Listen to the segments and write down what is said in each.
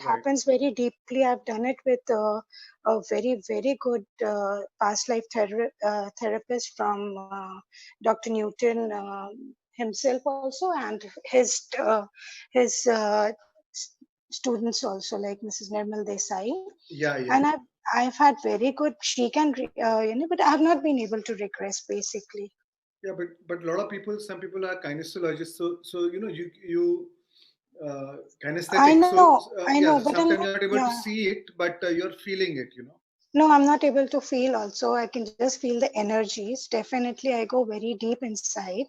happens very deeply. I've done it with a very, very good past life therapist from Dr. Newton himself also, and his students also, like Mrs. Nirmal Desai. Yeah, yeah. And I've had very good. She can, but I have not been able to regress basically. Yeah, but a lot of people, some people are kinesiologists, so you kinesthetic. So I yeah, know, so but I'm sometimes not. you're not able to Yeah, see it, but you're feeling it. no, I'm not able to feel. Also, I can just feel the energies. Definitely, I go very deep inside.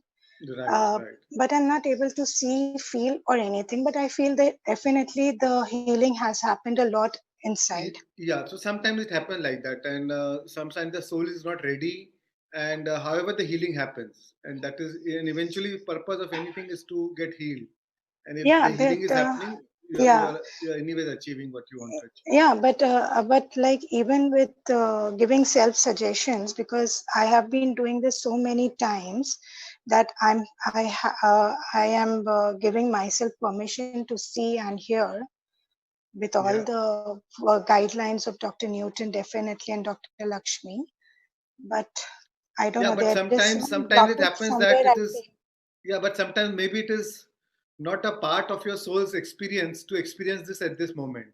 Right, right. But I'm not able to see, feel, or anything. But I feel that definitely the healing has happened a lot inside. Yeah, so sometimes it happens like that, and sometimes the soul is not ready, and however the healing happens, and that is, and eventually purpose of anything is to get healed, and if Yeah, the healing is happening, yeah, you're anyways achieving what you want to achieve. yeah. But like even with giving self suggestions, because I have been doing this so many times that I am giving myself permission to see and hear with all Yeah, the guidelines of Dr. Newton, definitely, and Dr. Lakshmi. But I don't know, yeah, but there is some sometimes it blockage happens somewhere. that I it is, feel. yeah, but sometimes maybe it is not a part of your soul's experience to experience this at this moment.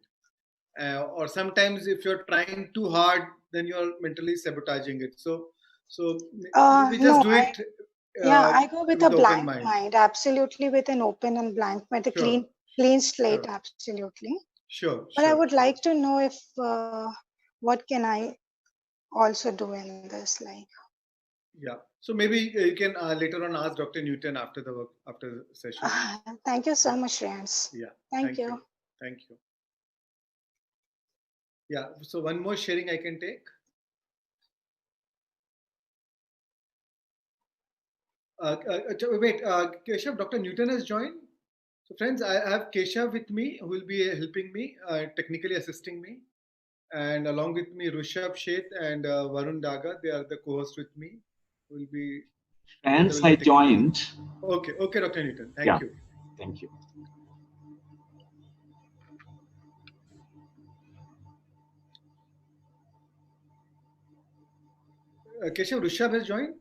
Or sometimes if you're trying too hard, then you're mentally sabotaging it. So we just No, do it I go with a with open blank mind. mind, absolutely with an open and blank mind, a Sure, clean slate, sure, absolutely. sure, But I sure. would like to know if what can I also do in this, like. Yeah, so maybe you can later on ask Dr. Newton after the work, after the session. Thank you so Yeah, much, Shreans. yeah, Thank thank you. you, thank you. Yeah, so one more sharing I can take. Wait, Keshav, Dr. Newton has joined. So, friends, I have Keshav with me who will be helping me, technically assisting me. And along with me, Rushabh Sheth and Varun Daga, they are the co hosts with me. Will be together Hence, will be I taking care. joined. Okay, okay, Dr. Newton. Thank Yeah, you. thank you. Keshav, Rushabh has joined.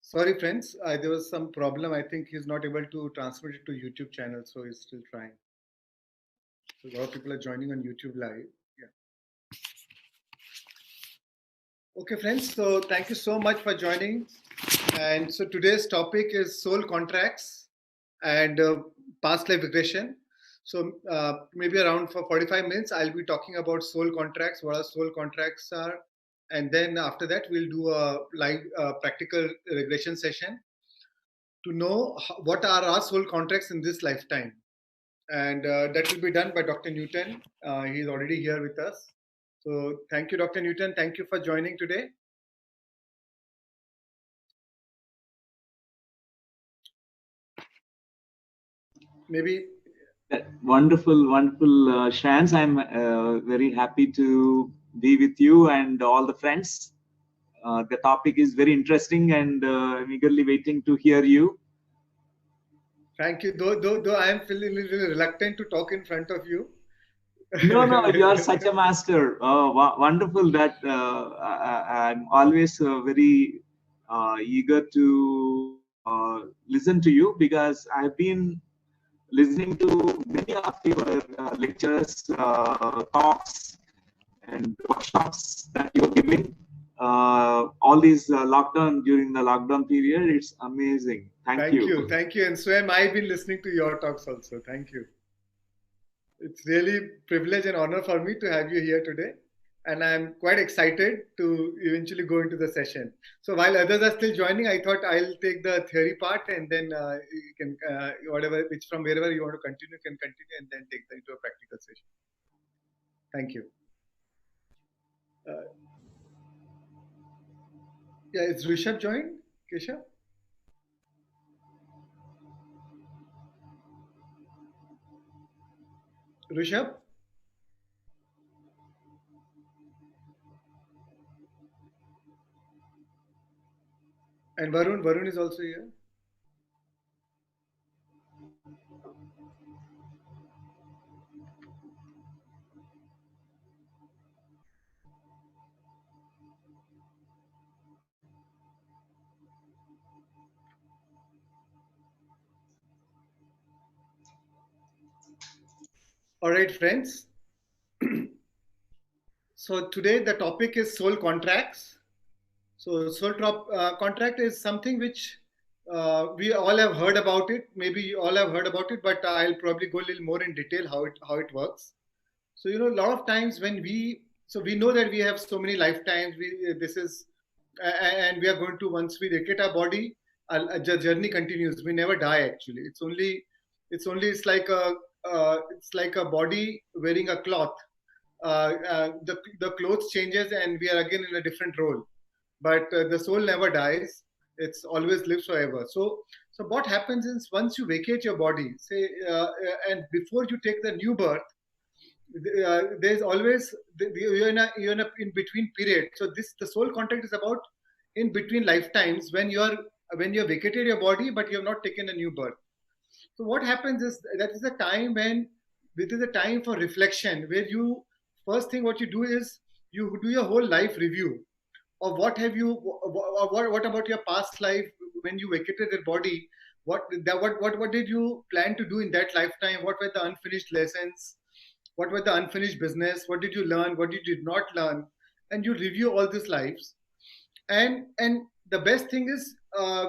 Sorry, friends, there was some problem. I think he's not able to transmit it to YouTube channel, so he's still trying. So a lot of people are joining on YouTube live. Yeah. Okay, friends. So thank you so much for joining. And so today's topic is soul contracts and past life regression. So maybe around for 45 minutes, I'll be talking about soul contracts, what our soul contracts are. And then after that, we'll do a live practical regression session to know what are our soul contracts in this lifetime. And that will be done by Dr. Newton. He's already here with us. So thank you, Dr. Newton. Thank you for joining today. Maybe. Wonderful, wonderful, Shreans. I'm very happy to be with you and all the friends. The topic is very interesting, and I'm eagerly waiting to hear you. Thank you. Though I am feeling a little reluctant to talk in front of you. No, no, you are such a master. Wonderful that I'm always very eager to listen to you, because I've been listening to many of your lectures, talks, and workshops that you're giving. All these during the lockdown period, it's amazing. Thank Thank you. you. Thank you. And Swam, I've been listening to your talks also. Thank you. It's really privilege and honor for me to have you here today. And I'm quite excited to eventually go into the session. So while others are still joining, I thought I'll take the theory part, and then you can, whatever, which from wherever you want to continue, can continue, and then take that into a practical session. Thank you. Yeah, is Rishabh joined? Keshav? Rishabh? And Varun is also here. All right, friends. So today the topic is soul contracts. So contract is something which we all have heard about it. Maybe you all have heard about it, but I'll probably go a little more in detail how it works. So a lot of times when we know that we have so many lifetimes. And we are going to, once we vacate our body, the journey continues. We never die. Actually, it's like a body wearing a cloth. The clothes changes and we are again in a different role, but the soul never dies. It's always lives forever. So what happens is, once you vacate your body, say, and before you take the new birth, there's always you're in a in between period. So this the soul contract is about in between lifetimes, when you're vacated your body but you have not taken a new birth. So what happens is, that is the time when this is a time for reflection, where you first thing what you do is you do your whole life review of what about your past life. When you vacated your body, what did you plan to do in that lifetime? What were the unfinished lessons? What were the unfinished business? What did you learn? What you did not learn? And you review all these lives. And the best thing is,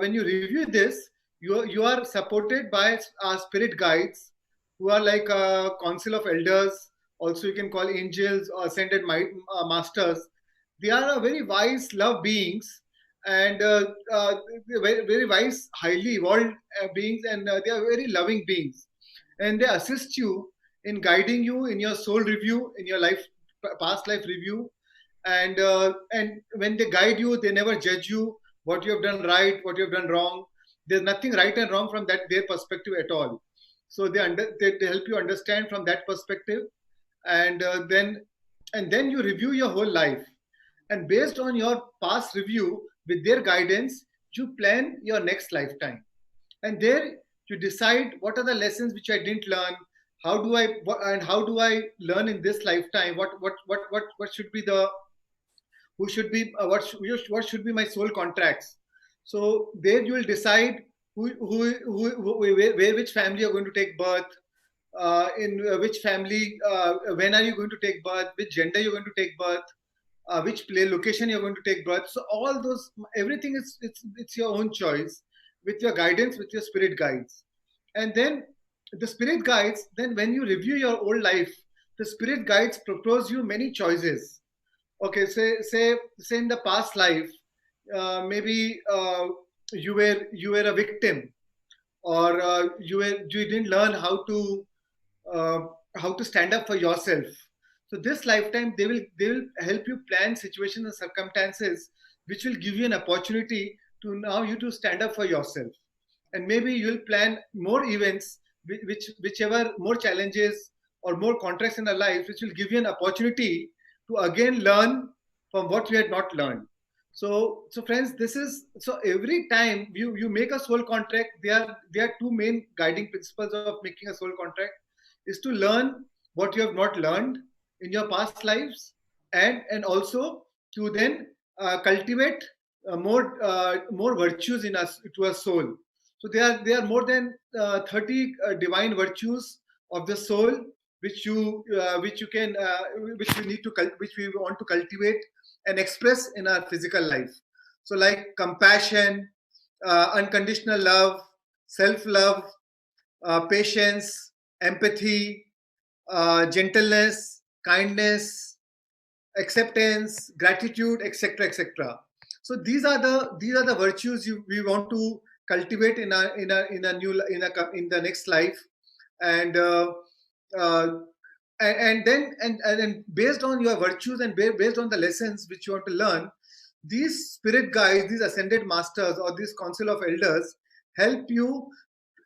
when you review this, you are supported by our spirit guides, who are like a council of elders. Also, you can call angels or ascended masters. They are a very wise love beings, and very, very wise, highly evolved beings, and they are very loving beings, and they assist you in guiding you in your soul review, in your past life review. And when they guide you, they never judge you what you have done right, what you have done wrong. There's nothing right and wrong from that their perspective at all. So they help you understand from that perspective. And uh, then and then you review your whole life, and based on your past review, with their guidance, you plan your next lifetime. And there you decide, what are the lessons which I didn't learn, how do I learn in this lifetime, what should be the who should be what should be my soul contracts. So there you will decide where which family you're going to take birth, in which family, when are you going to take birth, which gender you're going to take birth, which play location you're going to take birth. So all those, everything is, it's your own choice, with your guidance, with your spirit guides. And then the spirit guides, then when you review your old life, the spirit guides propose you many choices. Okay, say in the past life, maybe you were a victim, or you didn't learn uh, how to stand up for yourself. So this lifetime, they will help you plan situations and circumstances which will give you an opportunity to now you to stand up for yourself. And maybe you'll plan more events, whichever more challenges or more contracts in our life, which will give you an opportunity to again learn from what you had not learned. So friends, this is, so every time you make a soul contract, there are two main guiding principles of making a soul contract, is to learn what you have not learned in your past lives, and also to then cultivate more virtues in us, to our soul. So there are more than 30 divine virtues of the soul, which you can which you need to which we want to cultivate and express in our physical life. So, like compassion, unconditional love, self love, patience, empathy, gentleness, kindness, acceptance, gratitude, etc., etc. So these are the virtues we want to cultivate in a in the next life. And uh, uh, and then based on your virtues, and based on the lessons which you want to learn, these spirit guides, these ascended masters, or these council of elders help you.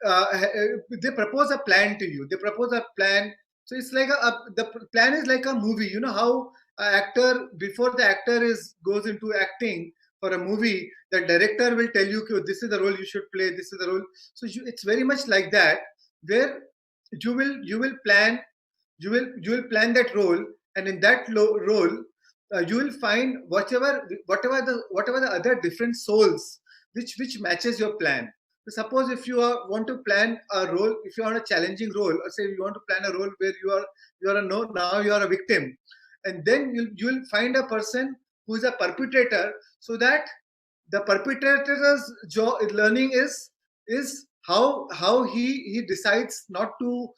They propose a plan to you. They propose a plan. So it's like the plan is like a movie. You know how an actor, before the actor goes into acting for a movie, the director will tell you, "Okay, this is the role you should play. This is the role." So it's very much like that, where you will plan, you will plan that role, and in that role, you will find whatever the other different souls which matches your plan. So suppose if you want to plan a role, if you are on a challenging role, or say you want to plan a role where you are a no, now you are a victim, and then you'll find a person who is a perpetrator, so that the perpetrator's learning is how he decides not to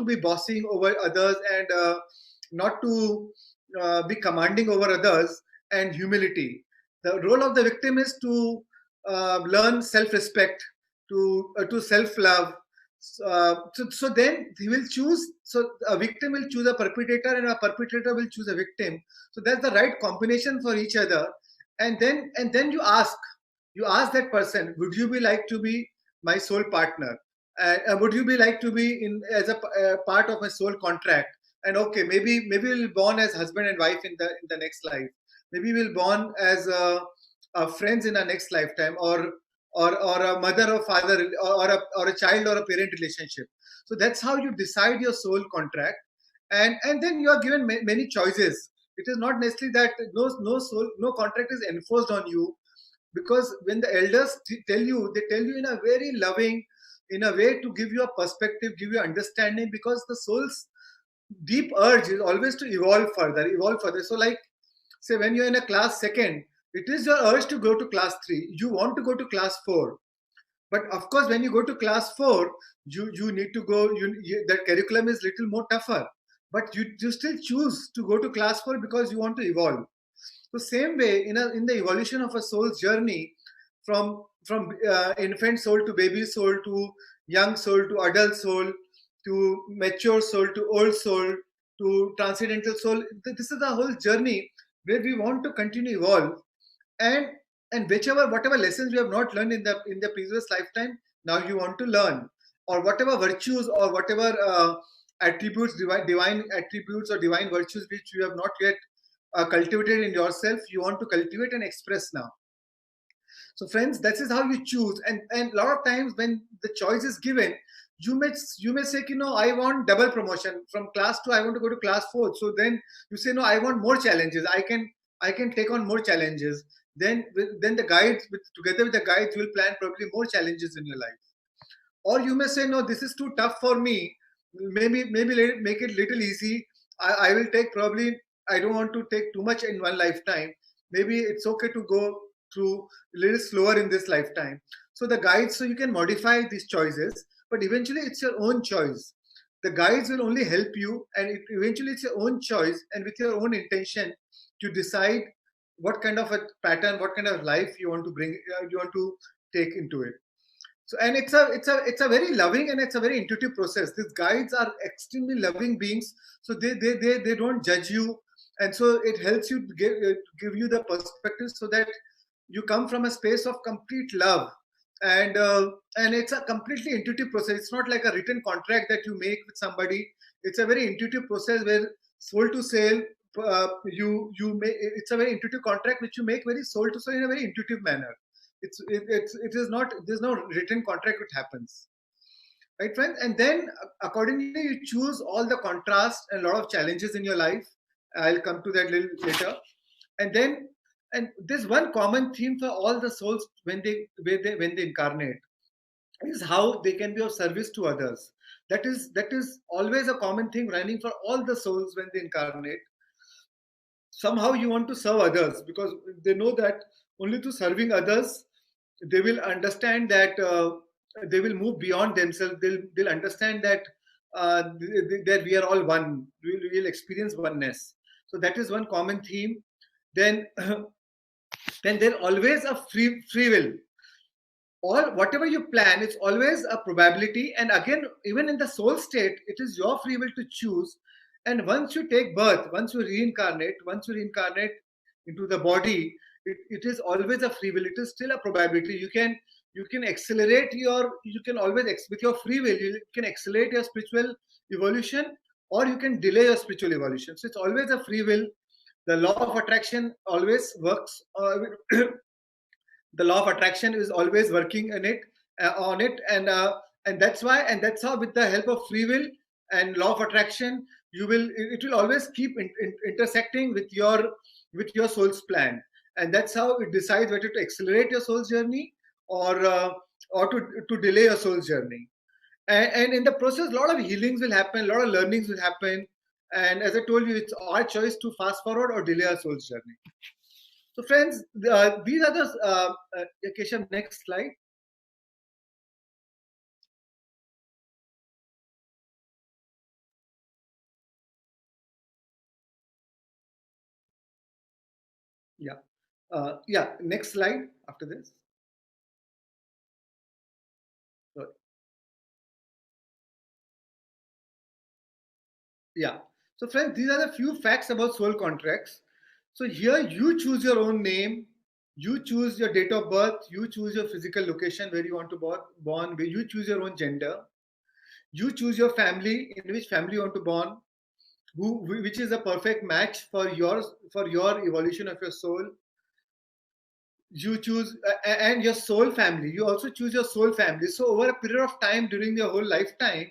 be bossing over others, and not to be commanding over others, and humility. The role of the victim is to learn self-respect, to self-love. So then he will choose. So a victim will choose a perpetrator, and a perpetrator will choose a victim. So that's the right combination for each other. And then you ask that person, would you be like to be my soul partner? Would you be like to be in as a part of my soul contract? And okay, maybe we'll born as husband and wife in the next life. Maybe we'll born as friends in our next lifetime, or a mother or father, or a child or a parent relationship. So that's how you decide your soul contract, and then you are given many choices. It is not necessarily that no contract is enforced on you, because when the elders tell you, they tell you in a very loving, in a way to give you a perspective, give you understanding, because the soul's deep urge is always to evolve further. So like, say when you're in a class second, it is your urge to go to class 3, you want to go to class 4. But of course, when you go to class 4, you need to go, the curriculum is little more tougher, but you still choose to go to class 4 because you want to evolve. So same way, in the evolution of a soul's journey, from infant soul to baby soul, to young soul to adult soul, to mature soul to old soul, to transcendental soul, this is the whole journey where we want to continue evolve. And and whatever lessons we have not learned in the previous lifetime, now you want to learn, or whatever virtues, or whatever attributes, divine attributes or divine virtues which you have not yet cultivated in yourself, you want to cultivate and express now. So friends, that is how you choose. And a lot of times when the choice is given, you may say, I want double promotion from class 2, I want to go to class 4. So then you say, no, I want more challenges, I can take on more challenges. Then the guides, together with the guides, will plan probably more challenges in your life. Or you may say, no, this is too tough for me, maybe make it little easy. I will take, probably I don't want to take too much in one lifetime, maybe it's okay to go through a little slower in this lifetime. So the guides, so you can modify these choices, but eventually it's your own choice. The guides will only help you, and eventually it's your own choice, and with your own intention, to decide what kind of a pattern, what kind of life you want to bring, you want to take into it. So, and it's a very loving, and it's a very intuitive process. These guides are extremely loving beings, so they don't judge you, and so it helps you give you the perspective, so that you come from a space of complete love. And it's a completely intuitive process. It's not like a written contract that you make with somebody. It's a very intuitive process where soul to soul, you make, it's a very intuitive contract which you make very soul to soul in a very intuitive manner. It is not, there's no written contract which happens, right friends? And then accordingly you choose all the contrast and a lot of challenges in your life. I'll come to that little later. And there's one common theme for all the souls when they incarnate, is how they can be of service to others. That is always a common thing running for all the souls when they incarnate. Somehow you want to serve others, because they know that only through serving others they will understand that, they will move beyond themselves. They'll understand that, that we are all one. We'll experience oneness. So that is one common theme. Then then there's always a free will. All whatever you plan, it's always a probability. And again, even in the soul state, it is your free will to choose. And once you take birth, once you reincarnate, into the body, it is always a free will. It is still a probability. You can accelerate you can always with your free will you can accelerate your spiritual evolution, or you can delay your spiritual evolution. So it's always a free will. The law of attraction always works. The law of attraction is always working in it on it, and that's how, with the help of free will and law of attraction, it will always keep intersecting with your soul's plan, and that's how it decides whether to accelerate your soul's journey, or to delay your soul's journey. And in the process, a lot of healings will happen, a lot of learnings will happen, and as I told you, it's our choice to fast forward or delay our soul's journey. So, friends, these are the Keshav, next slide. Yeah, yeah. Next slide after this. So, yeah. So, friends, these are the few facts about soul contracts. So here you choose your own name, you choose your date of birth, you choose your physical location where you want to born, where you choose your own gender, you choose your family, in which family you want to born, which is a perfect match for your evolution of your soul. You choose and your soul family. You also choose your soul family. So over a period of time during your whole lifetime,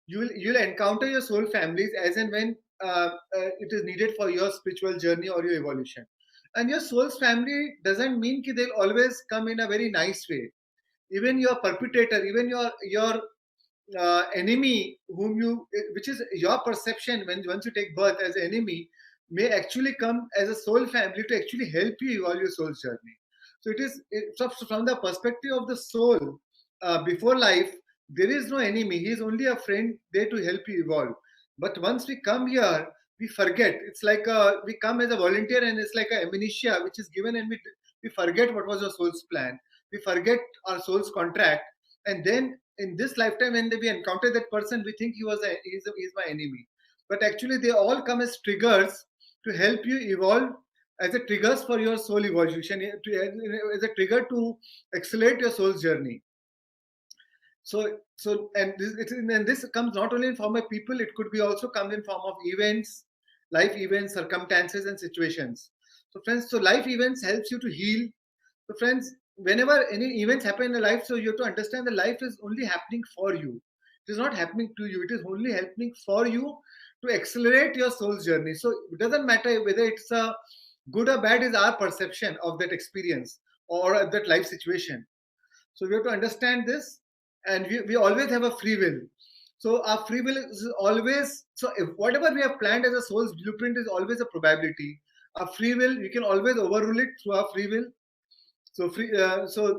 you'll encounter your soul families as and when it is needed for your spiritual journey or your evolution. And your soul's family doesn't mean that they'll always come in a very nice way. Even your perpetrator, even your enemy, which is your perception when once you take birth as an enemy, may actually come as a soul family to actually help you evolve your soul's journey. So so from the perspective of the soul, before life, there is no enemy. He is only a friend there to help you evolve. But once we come here, we forget. It's like we come as a volunteer, and it's like a amnesia which is given, and we forget what was our soul's plan. We forget our soul's contract, and then in this lifetime, when we encounter that person, we think he's my enemy. But actually, they all come as triggers to help you evolve, as a triggers for your soul evolution, as a trigger to accelerate your soul's journey. And this comes not only in form of people, it could be also come in form of events, life events, circumstances, and situations. So friends, so life events helps you to heal. So friends, whenever any events happen in your life, so you have to understand that life is only happening for you. It is not happening to you. It is only happening for you to accelerate your soul's journey. So it doesn't matter whether it's a good or bad, is our perception of that experience or that life situation. So we have to understand this, and we always have a free will. So our free will is always, so if whatever we have planned as a soul's blueprint is always a probability. Our free will, we can always overrule it through our free will. So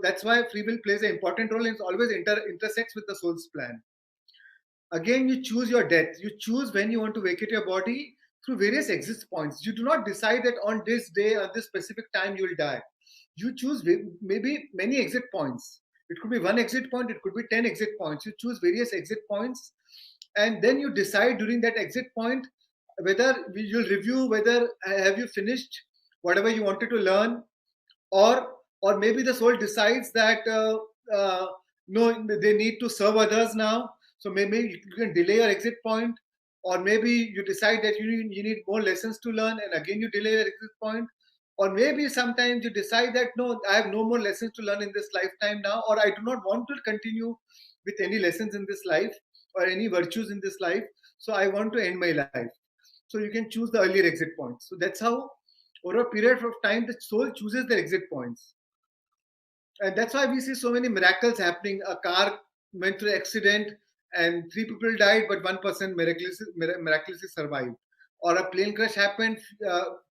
that's why free will plays an important role, and it always intersects with the soul's plan. Again, you choose your death. You choose when you want to vacate your body through various exit points. You do not decide that on this day or this specific time you will die. You choose maybe many exit points. It could be one exit point, it could be 10 exit points. You choose various exit points, and then you decide during that exit point whether you'll review whether have you finished whatever you wanted to learn, or maybe the soul decides that no, they need to serve others now, so maybe you can delay your exit point, or maybe you decide that you need more lessons to learn, and again you delay your exit point, or maybe sometimes you decide that no, I have no more lessons to learn in this lifetime now, or I do not want to continue with any lessons in this life or any virtues in this life, so I want to end my life. So you can choose the earlier exit points. So that's how over a period of time the soul chooses their exit points. And that's why we see so many miracles happening. A car went through an accident and 3 people died, but one person miraculously survived. Or a plane crash happened,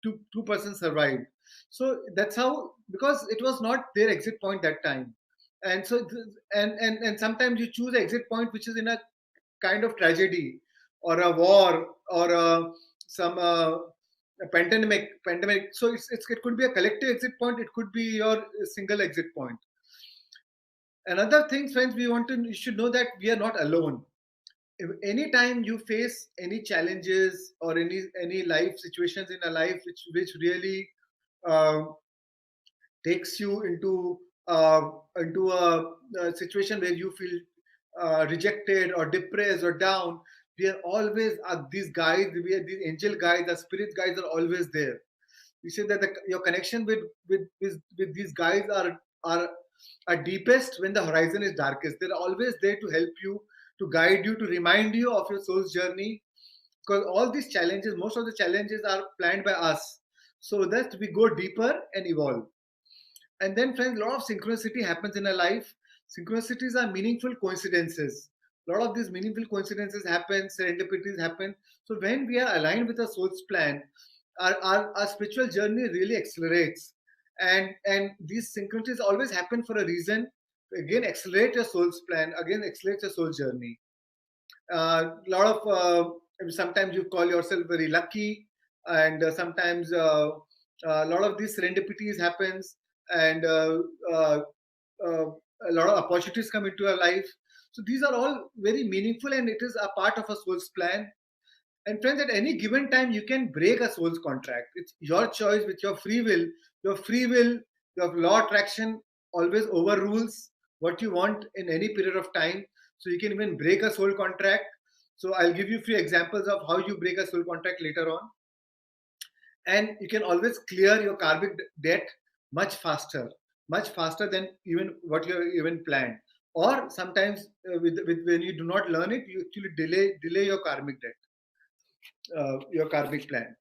two persons survived. So that's how, because it was not their exit point that time. And so and sometimes you choose an exit point which is in a kind of tragedy or a war or some a pandemic. So it could be a collective exit point, it could be your single exit point. Another thing, friends, you should know that we are not alone. If any time you face any challenges or any life situations in a life which really uh, takes you into a situation where you feel rejected or depressed or down, we are always these guides, we are these angel guides, the spirit guides are always there. You say that your connection with these guides are deepest when the horizon is darkest. They're always there to help you, to guide you, to remind you of your soul's journey. Because all these challenges, most of the challenges are planned by us, so that we go deeper and evolve. And then, friends, a lot of synchronicity happens in our life. Synchronicities are meaningful coincidences. A lot of these meaningful coincidences happen, serendipities happen. So when we are aligned with our soul's plan, our spiritual journey really accelerates. And these synchronicities always happen for a reason. Again, accelerate your soul's plan. Again, accelerate your soul journey. A lot of sometimes you call yourself very lucky, and sometimes a lot of these serendipities happens, and uh, a lot of opportunities come into our life. So these are all very meaningful, and it is a part of a soul's plan. And friends, at any given time, you can break a soul's contract. It's your choice with your free will. Your free will, your law attraction always overrules what you want in any period of time. So you can even break a soul contract. So I'll give you a few examples of how you break a soul contract later on. And you can always clear your karmic debt much faster than even what you even planned. Or sometimes with when you do not learn it, you actually delay your karmic debt, your karmic plan.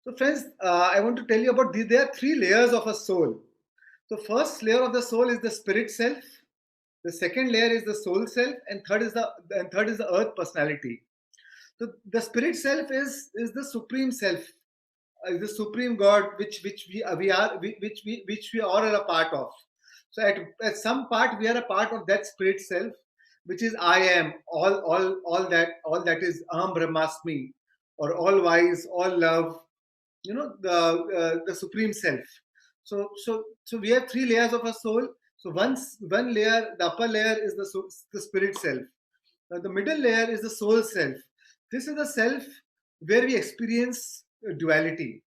So, friends, I want to tell you about these. There are three layers of a soul. The first layer of the soul is the spirit self. The second layer is the soul self, and third is the earth personality. So, the spirit self is the supreme self, the supreme God, which we are, which we all are a part of. So, at some part, we are a part of that spirit self, which is I am, all that is Aham Brahmasmi, or all wise, all love, the supreme self. So we have three layers of a soul. So one layer, the upper layer is the spirit self. Now the middle layer is the soul self. This is the self where we experience duality,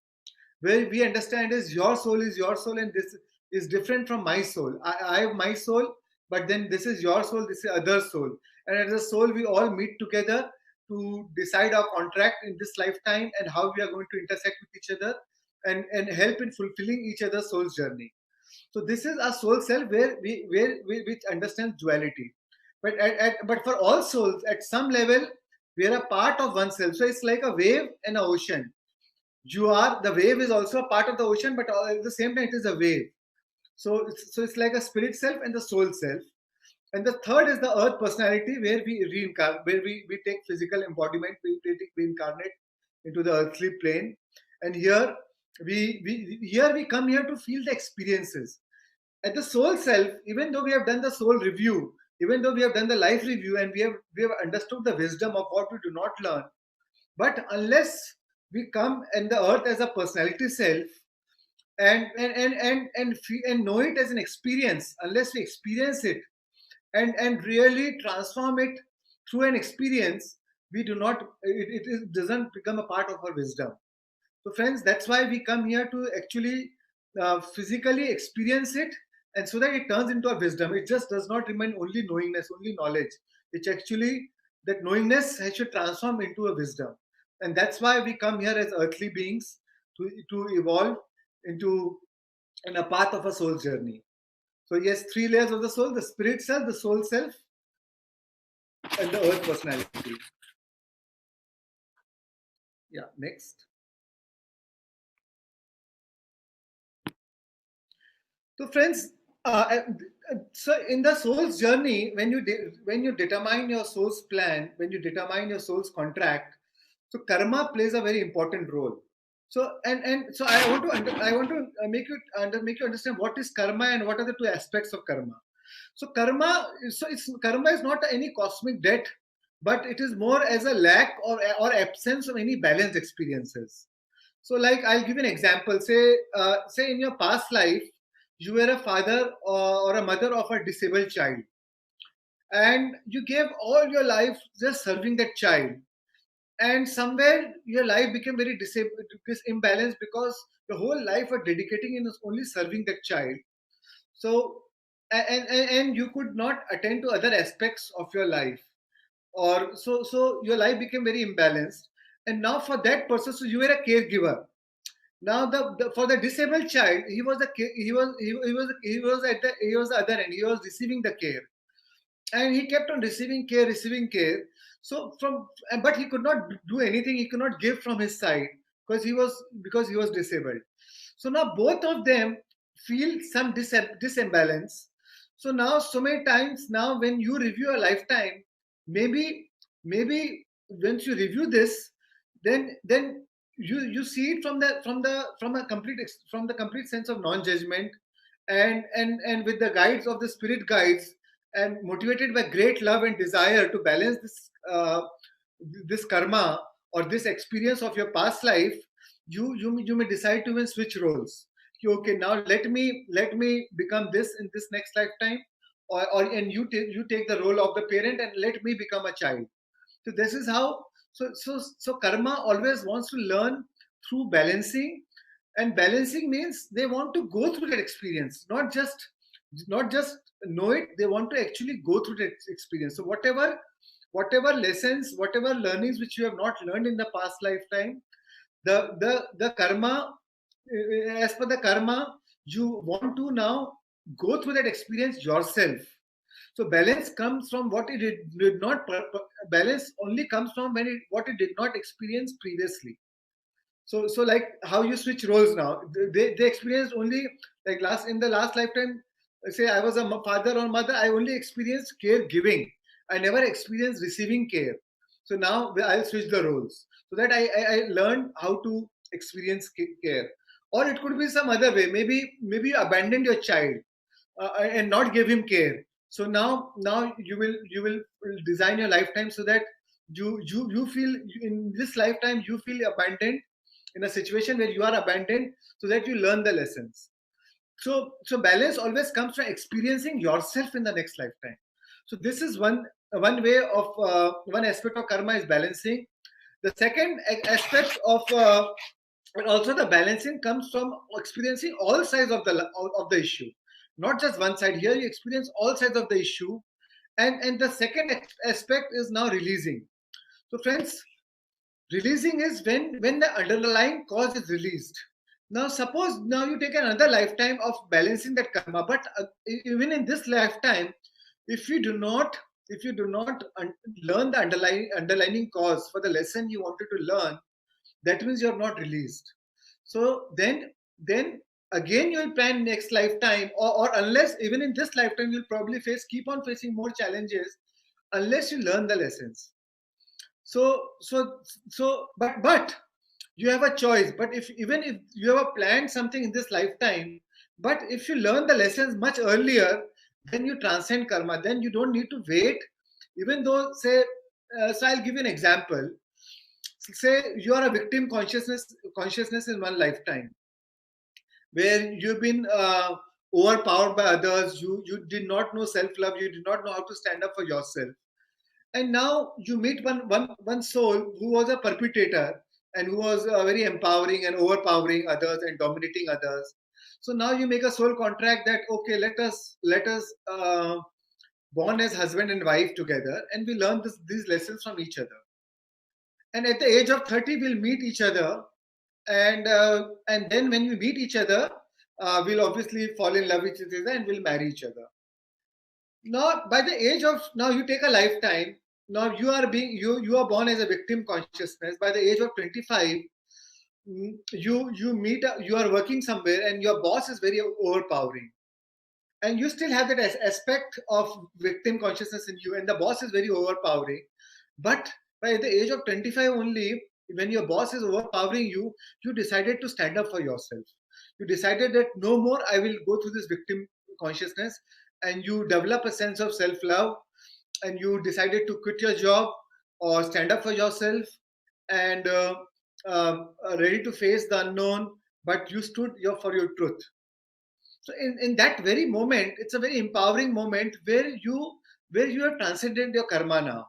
where we understand is your soul and this is different from my soul. I have my soul, but then this is your soul, this is other soul. And as a soul, we all meet together to decide our contract in this lifetime and how we are going to intersect with each other and help in fulfilling each other's soul's journey. So this is our soul self where which understands duality. But for all souls, at some level, we are a part of oneself. So it's like a wave and an ocean. The wave is also a part of the ocean, but at the same time it is a wave. So it's like a spirit self and the soul self. And the third is the earth personality, where we reincarnate, where we take physical embodiment, we incarnate into the earthly plane. And here we come here to feel the experiences. At the soul self, even though we have done the soul review, even though we have done the life review, and we have understood the wisdom of what we do not learn, but unless we come in the earth as a personality self and know it as an experience, unless we experience it and really transform it through an experience, we do not it doesn't become a part of our wisdom. So friends, that's why we come here to actually physically experience it, and so that it turns into a wisdom. It just does not remain only knowingness, only knowledge. It's actually that knowingness should transform into a wisdom. And that's why we come here as earthly beings to evolve into in a path of a soul journey. So yes, three layers of the soul: the spirit self, the soul self, and the earth personality. Yeah, next. So friends, so in the soul's journey, when you determine your soul's plan, when you determine your soul's contract, so karma plays a very important role. So so I want to make you understand what is karma and what are the two aspects of karma. So karma is not any cosmic debt, but it is more as a lack or absence of any balanced experiences. So like I'll give you an example. Say in your past life, you were a father or a mother of a disabled child, and you gave all your life just serving that child. and somewhere your life became very imbalanced because the whole life was dedicating in only serving that child. So and you could not attend to other aspects of your life, or so your life became very imbalanced. And now for that person, so you were a caregiver. Now the for the disabled child, he was he was the other end, he was receiving the care, and he kept on receiving care. So from, but he could not do anything, he could not give from his side because he was disabled. So now both of them feel some disimbalance. So now so many times now when you review a lifetime, maybe once you review this, then you see it from a from the complete sense of non-judgment, and with the guides of the spirit guides, and motivated by great love and desire to balance this karma or this experience of your past life. You may decide to even switch roles. Okay, now let me become this in this next lifetime, or and you take the role of the parent and let me become a child. So this is how. So karma always wants to learn through balancing, and balancing means they want to go through that experience, not just know it. They want to actually go through that experience. So whatever lessons, whatever learnings which you have not learned in the past lifetime, the karma, as per the karma, you want to now go through that experience yourself. So balance comes from what it did not. Balance only comes from what it did not experience previously. So like how you switch roles now. They experienced only, like in the last lifetime. Say I was a father or mother, I only experienced caregiving. I never experienced receiving care. So now I'll switch the roles so that I learned how to experience care. Or it could be some other way. Maybe you abandoned your child and not give him care. So now you will design your lifetime so that you feel in this lifetime you feel abandoned in a situation where you are abandoned, so that you learn the lessons. So balance always comes from experiencing yourself in the next lifetime. So this is one way of one aspect of karma is balancing. The second aspect of and also the balancing comes from experiencing all sides of the issue, not just one side. Here you experience all sides of the issue. And the second aspect is now releasing. So friends, releasing is when the underlying cause is released. Now suppose now you take another lifetime of balancing that karma, but even in this lifetime, if you do not learn the underlying cause for the lesson you wanted to learn, that means you're not released. So then again you'll plan next lifetime, or unless even in this lifetime you'll probably keep on facing more challenges unless you learn the lessons. So but you have a choice. But if even if you have planned something in this lifetime, but if you learn the lessons much earlier, then you transcend karma. Then you don't need to wait. Even though, say, so I'll give you an example. Say you are a victim consciousness in one lifetime, where you've been overpowered by others. You did not know self love. You did not know how to stand up for yourself. And now you meet one soul who was a perpetrator, and who was very empowering and overpowering others and dominating others. So now you make a soul contract that, okay, let us born as husband and wife together, and we learn these lessons from each other. And at the age of 30 we'll meet each other, and then when we meet each other, we'll obviously fall in love with each other and we'll marry each other. Now by the age of, now you take a lifetime. Now you are born as a victim consciousness. By the age of 25, you are working somewhere and your boss is very overpowering, and you still have that aspect of victim consciousness in you, and the boss is very overpowering. But by the age of 25 only, when your boss is overpowering you, you decided to stand up for yourself. You decided that no more, I will go through this victim consciousness, and you develop a sense of self love, and you decided to quit your job or stand up for yourself, and ready to face the unknown, but you stood for your truth. So in that very moment, it's a very empowering moment where you have transcended your karma now.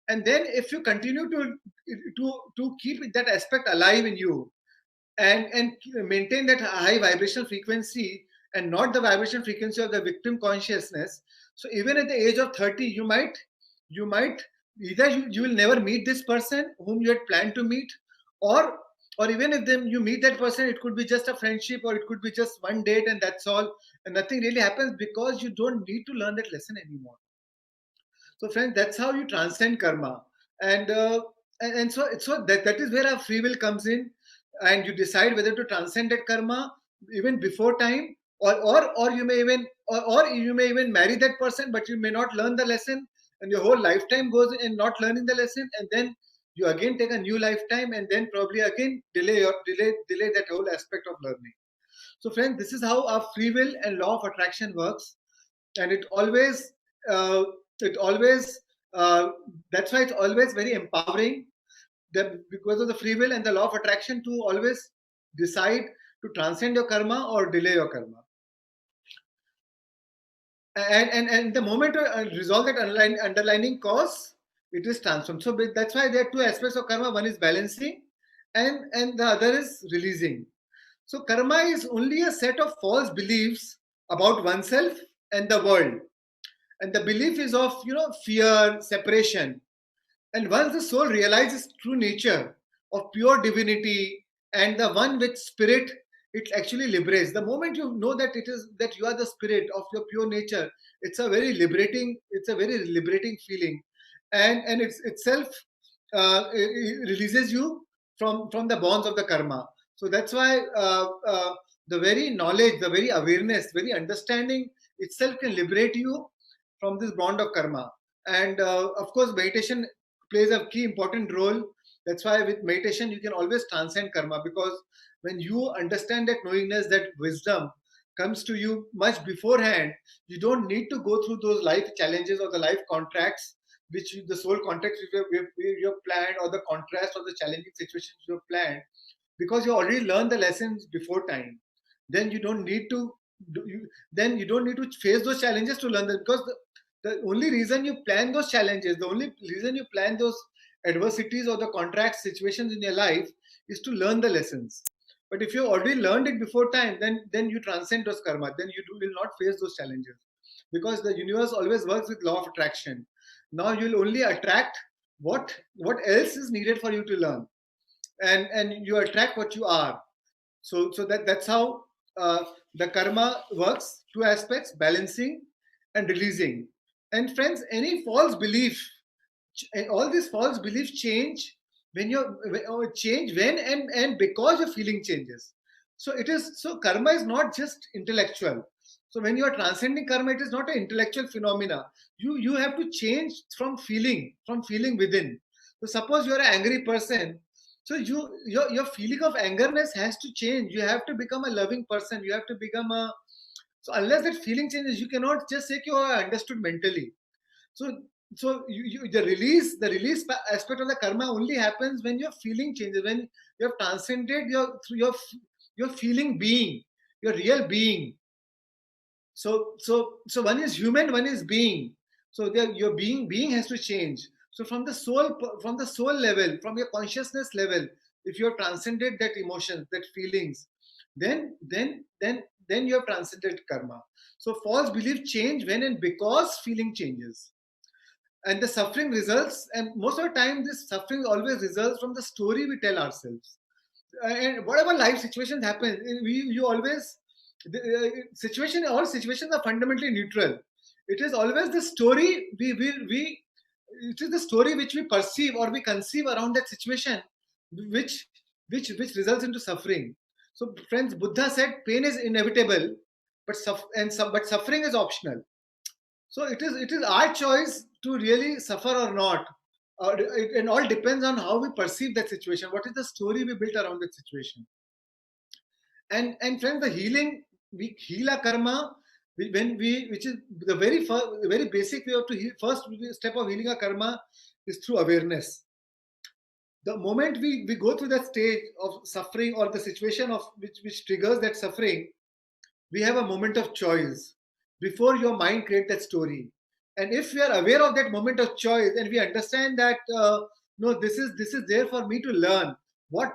And then if you continue to keep that aspect alive in you, and maintain that high vibrational frequency, and not the vibration frequency of the victim consciousness. So even at the age of 30, you might either you will never meet this person whom you had planned to meet, or even if then you meet that person, it could be just a friendship, or it could be just one date and that's all, and nothing really happens, because you don't need to learn that lesson anymore. So, friends, that's how you transcend karma, and so that is where our free will comes in, and you decide whether to transcend that karma even before time, or you may even marry that person, but you may not learn the lesson, and your whole lifetime goes in not learning the lesson, and then you again take a new lifetime, and then probably again delay that whole aspect of learning. So, friends, this is how our free will and law of attraction works, and uh, it always that's why it's always very empowering, that because of the free will and the law of attraction, to always decide to transcend your karma or delay your karma, and the moment to resolve that underlining cause, it is transformed. So that's why there are two aspects of karma. One is balancing, and the other is releasing. So karma is only a set of false beliefs about oneself and the world, and the belief is of fear, separation. And once the soul realizes true nature of pure divinity and the one with spirit, it actually liberates. The moment you know that you are the spirit of your pure nature, it's a very liberating feeling, and it's itself it releases you from the bonds of the karma. So that's why the very knowledge, the very awareness, very understanding itself can liberate you from this bond of karma. And of course, meditation plays a key important role. That's why with meditation you can always transcend karma, because when you understand that knowingness, that wisdom comes to you much beforehand, you don't need to go through those life challenges or the life contracts, the soul contracts you have planned, or the contrast or the challenging situations you have planned, because you already learned the lessons before time. Then you don't need to then you don't need to face those challenges to learn them, because the only reason you plan those challenges, the only reason you plan those adversities or the contract situations in your life, is to learn the lessons. But if you already learned it before time, then you transcend those karma. Then will not face those challenges, because the universe always works with law of attraction. Now you'll only attract what else is needed for you to learn, and you attract what you are. So that's how the karma works. Two aspects: balancing and releasing. And friends, any false belief, all these false beliefs change when change when and because your feeling changes. So karma is not just intellectual. So when you are transcending karma, it is not an intellectual phenomena. You have to change from feeling within. So suppose you are an angry person, so your feeling of angerness has to change. You have to become a loving person. You have to become a so unless that feeling changes, you cannot just say you are understood mentally. So the release aspect of the karma only happens when your feeling changes, when you have transcended your feeling being, your real being. So one is human, one is being. So your being has to change. So from the soul level, from your consciousness level, if you have transcended that emotions, that feelings, then you have transcended karma. So false belief change when and because feeling changes, and the suffering results, and most of the time this suffering always results from the story we tell ourselves. And whatever life situations happen, you always all situations are fundamentally neutral. It is always the story we it is the story which we perceive or we conceive around that situation, which which results into suffering. So friends, Buddha said pain is inevitable, but suffering is optional. So it is our choice to really suffer or not. It all depends on how we perceive that situation. What is the story we built around that situation? And friends, the healing, we heal our karma when we, which is the very basic way of to heal. First step of healing our karma is through awareness. The moment we go through that stage of suffering, or the situation of which triggers that suffering, we have a moment of choice before your mind creates that story. And if we are aware of that moment of choice and we understand that no, this is there for me to learn. What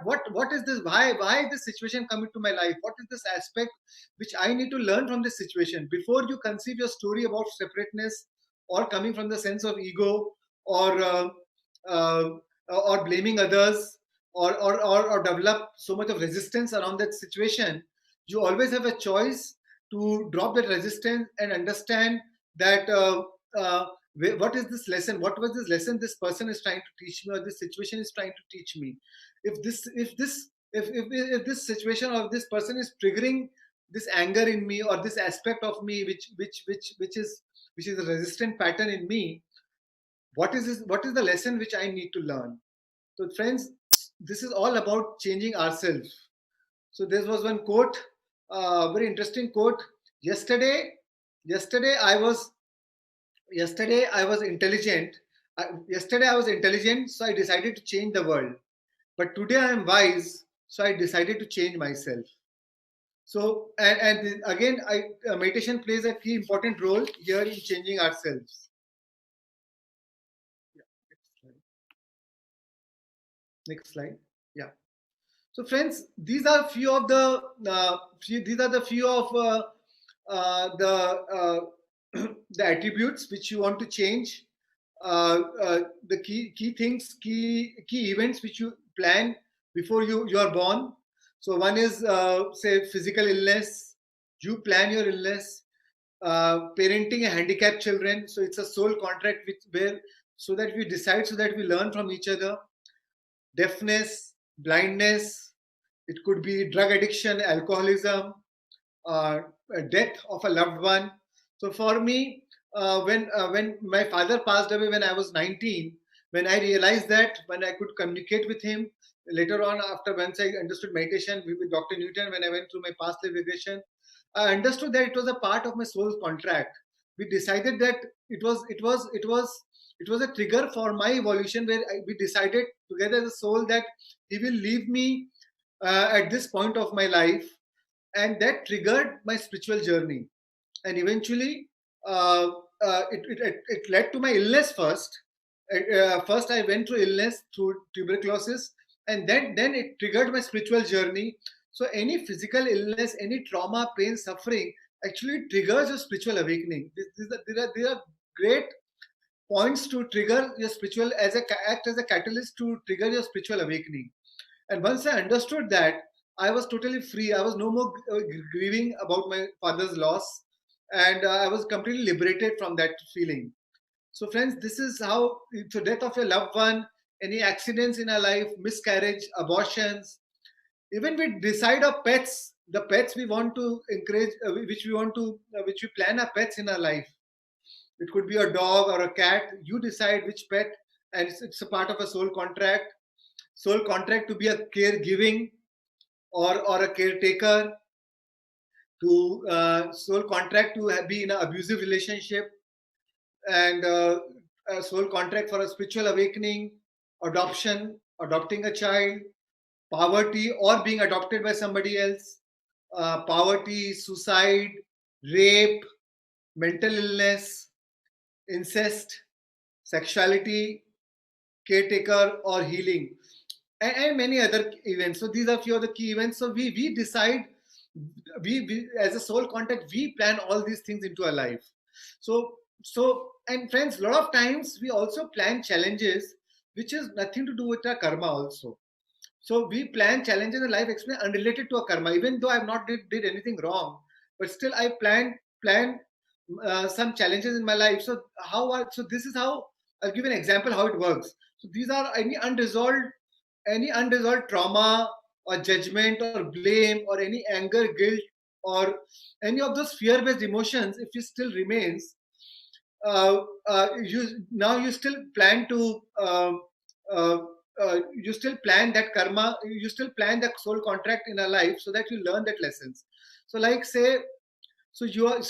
is this? Why is this situation coming to my life? What is this aspect which I need to learn from this situation? Before you conceive your story about separateness or coming from the sense of ego or uh, or blaming others or develop so much of resistance around that situation, you always have a choice to drop that resistance and understand that uh, what is this lesson, what was this lesson this person is trying to teach me, or this situation is trying to teach me. If this situation or this person is triggering this anger in me or this aspect of me which is a resistant pattern in me, what is the lesson which I need to learn? So friends, this is all about changing ourselves. So there was one quote, very interesting quote. Yesterday, yesterday I was yesterday I was intelligent. Yesterday I was intelligent, so I decided to change the world. But today I am wise, so I decided to change myself. So and again, meditation plays a key important role here in changing ourselves. Yeah, next slide. Yeah. So, friends, these are few of the these are the few of the attributes which you want to change. The key things, key events which you plan before you are born. So one is say physical illness. You plan your illness. Parenting a handicapped children. So it's a soul contract with where so that we decide, so that we learn from each other. Deafness, blindness, it could be drug addiction, alcoholism, death of a loved one. So for me, when my father passed away when I was 19, when I realized that, when I could communicate with him later on, after once I understood meditation with Dr. Newton, when I went through my past life regression, I understood that it was a part of my soul's contract. We decided that it was a trigger for my evolution, where we decided together as a soul that he will leave me at this point of my life, and that triggered my spiritual journey. And eventually uh, it led to my illness first. First I went through illness through tuberculosis, and then it triggered my spiritual journey. So any physical illness, any trauma, pain, suffering actually triggers your spiritual awakening. There are great points to trigger your spiritual, act as a catalyst to trigger your spiritual awakening. And once I understood that, I was totally free. I was no more grieving about my father's loss, and I was completely liberated from that feeling. So, friends, this is how, so death of your loved one, any accidents in our life, miscarriage, abortions, even we decide our pets, the pets we want to encourage, which we plan our pets in our life. It could be a dog or a cat. You decide which pet, and it's a part of a soul contract. Soul contract to be a caregiving or a caretaker, to soul contract to be in an abusive relationship, and a soul contract for a spiritual awakening, adoption, adopting a child, poverty or being adopted by somebody else, poverty, suicide, rape, mental illness, incest, sexuality, caretaker or healing, and many other events. So these are few of the key events. So we decide, we as a soul contact, we plan all these things into our life. So and friends, a lot of times we also plan challenges which is nothing to do with our karma also. So we plan challenges in life experience unrelated to a karma, even though I've not did anything wrong, but still I plan some challenges in my life. So so this is how I'll give an example how it works. So these are any unresolved trauma or judgment or blame or any anger, guilt, or any of those fear-based emotions, if it still remains, you still plan to uh, you still plan that karma, you still plan that soul contract in a life, so that you learn that lessons. So like say, so you are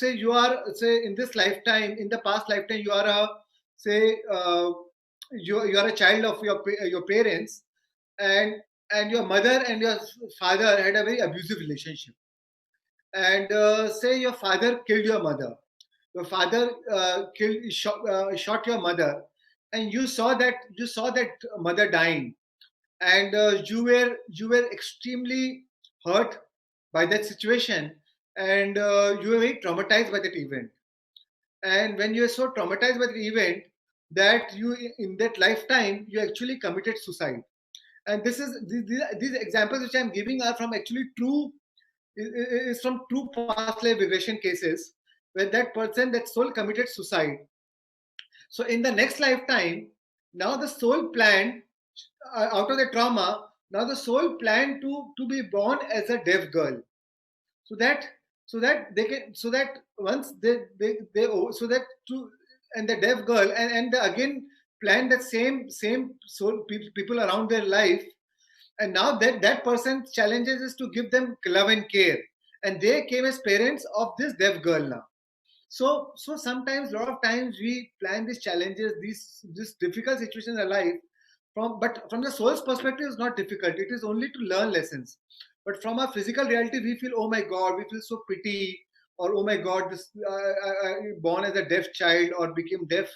say in this lifetime, in the past lifetime, you are a say you are a child of your parents, and your mother and your father had a very abusive relationship, and say your father killed your mother. Your father shot your mother, and you saw that mother dying, and you were extremely hurt by that situation, and you were very traumatized by that event. And when you are so traumatized by the event, that you in that lifetime you actually committed suicide. And these examples which I'm giving are from actually true, is from true past life regression cases, where that person, that soul, committed suicide. So in the next lifetime, now the soul planned, out of the trauma, now the soul planned to be born as a deaf girl, so that they can, so that once they so that to, and the deaf girl, and they again plan that same soul people around their life. And now that person's challenges is to give them love and care, and they came as parents of this deaf girl now. So sometimes, a lot of times, we plan these challenges, these difficult situations in our life, but from the soul's perspective, it's not difficult. It is only to learn lessons. But from our physical reality, we feel, oh my God, we feel so pity, or oh my God, this I born as a deaf child, or became deaf,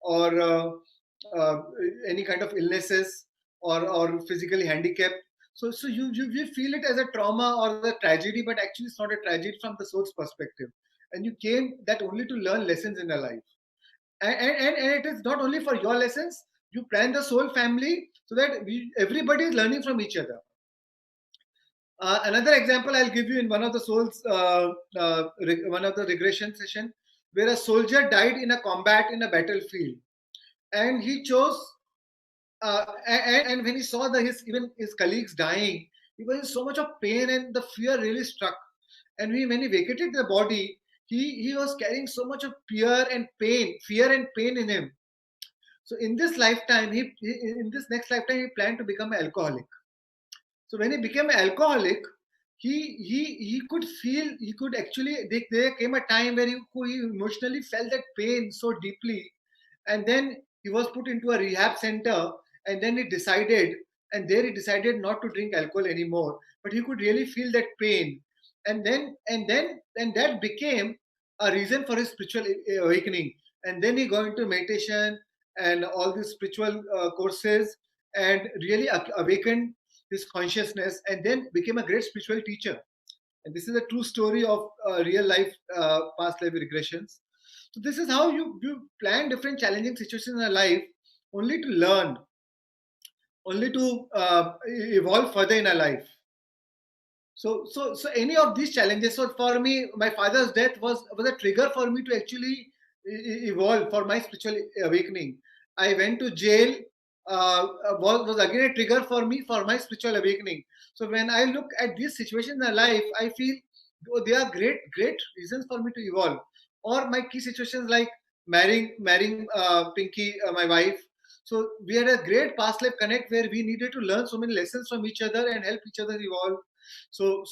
or uh, any kind of illnesses, or physically handicapped. So you feel it as a trauma or a tragedy, but actually it's not a tragedy from the soul's perspective. And you came that only to learn lessons in your life. And it is not only for your lessons. You plan the soul family so that everybody is learning from each other. Another example I'll give you, in one of the souls, one of the regression session, where a soldier died in a combat in a battlefield, and he chose, and when he saw even his colleagues dying, he was in so much of pain, and the fear really struck. And when he vacated the body, he was carrying so much of fear and pain in him. So in this lifetime, in this next lifetime, he planned to become an alcoholic. So when he became an alcoholic, he could feel, he could actually, there came a time where he emotionally felt that pain so deeply, and then he was put into a rehab center, and then he decided not to drink alcohol anymore, but he could really feel that pain. And that became a reason for his spiritual awakening. And then he got into meditation and all these spiritual courses, and really awakened his consciousness, and then became a great spiritual teacher. And this is a true story of real life past life regressions. So this is how you plan different challenging situations in your life, only to learn, only to evolve further in our life. So any of these challenges. So for me, my father's death was a trigger for me to actually evolve for my spiritual awakening. I went to jail. Was again a trigger for me for my spiritual awakening. So when I look at these situations in my life, I feel, oh, they are great reasons for me to evolve. Or my key situations, like marrying Pinky, my wife. So we had a great past life connect, where we needed to learn so many lessons from each other and help each other evolve. So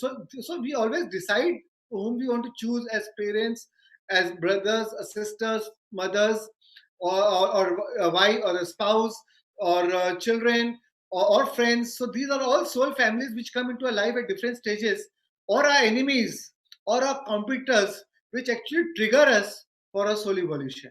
we always decide whom we want to choose as parents, as brothers, sisters, mothers, or a wife, or a spouse, or children, or friends. So these are all soul families which come into our life at different stages, or our enemies, or our competitors, which actually trigger us for a soul evolution.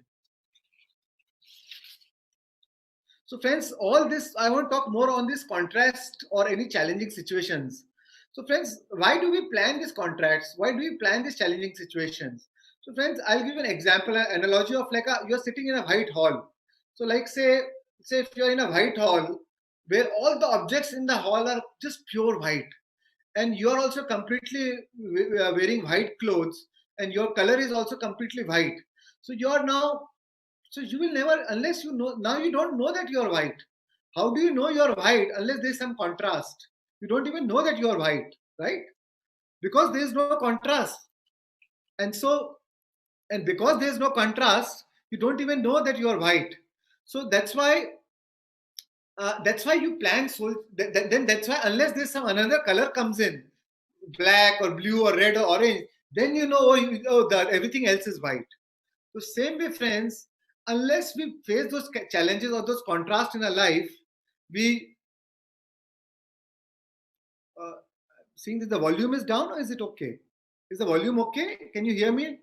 So friends, all this, I want to talk more on this contrast or any challenging situations. So friends, why do we plan these contracts? Why do we plan these challenging situations? So friends, I'll give an example, an analogy of, like, you're sitting in a white hall. So like, say if you're in a white hall, where all the objects in the hall are just pure white, and you're also completely wearing white clothes, and your color is also completely white. So you will never, unless you know, now you don't know that you're white. How do you know you're white unless there's some contrast? You don't even know that you're white, right? Because there's no contrast. And so, and because there's no contrast, you don't even know that you're white. So that's why you plan. So then that's why, unless there's some another color comes in, black or blue or red or orange, then you know, that everything else is white. So same way, friends, unless we face those challenges or those contrasts in our life, we uh, seeing that the volume is down, or is it okay? Is the volume okay? Can you hear me?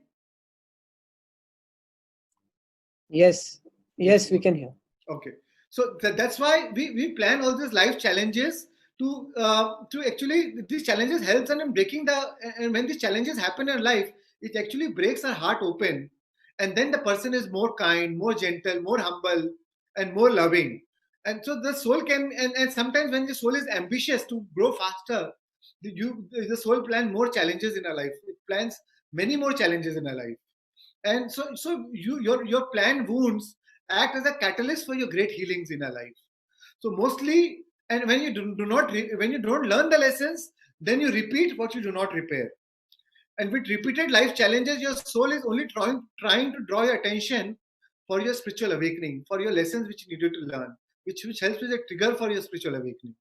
Yes. Yes, we can hear. Okay. So that's why we plan all these life challenges to actually, these challenges helps in breaking and when these challenges happen in life, it actually breaks our heart open, and then the person is more kind, more gentle, more humble, and more loving. And so the soul can, and sometimes when the soul is ambitious to grow faster, the soul plan more challenges in our life. It plans many more challenges in our life. And your planned wounds act as a catalyst for your great healings in our life. So mostly, and when you do not when you don't learn the lessons, then you repeat what you do not repair. And with repeated life challenges, your soul is only trying to draw your attention for your spiritual awakening, for your lessons which you needed to learn, which helps as a trigger for your spiritual awakening.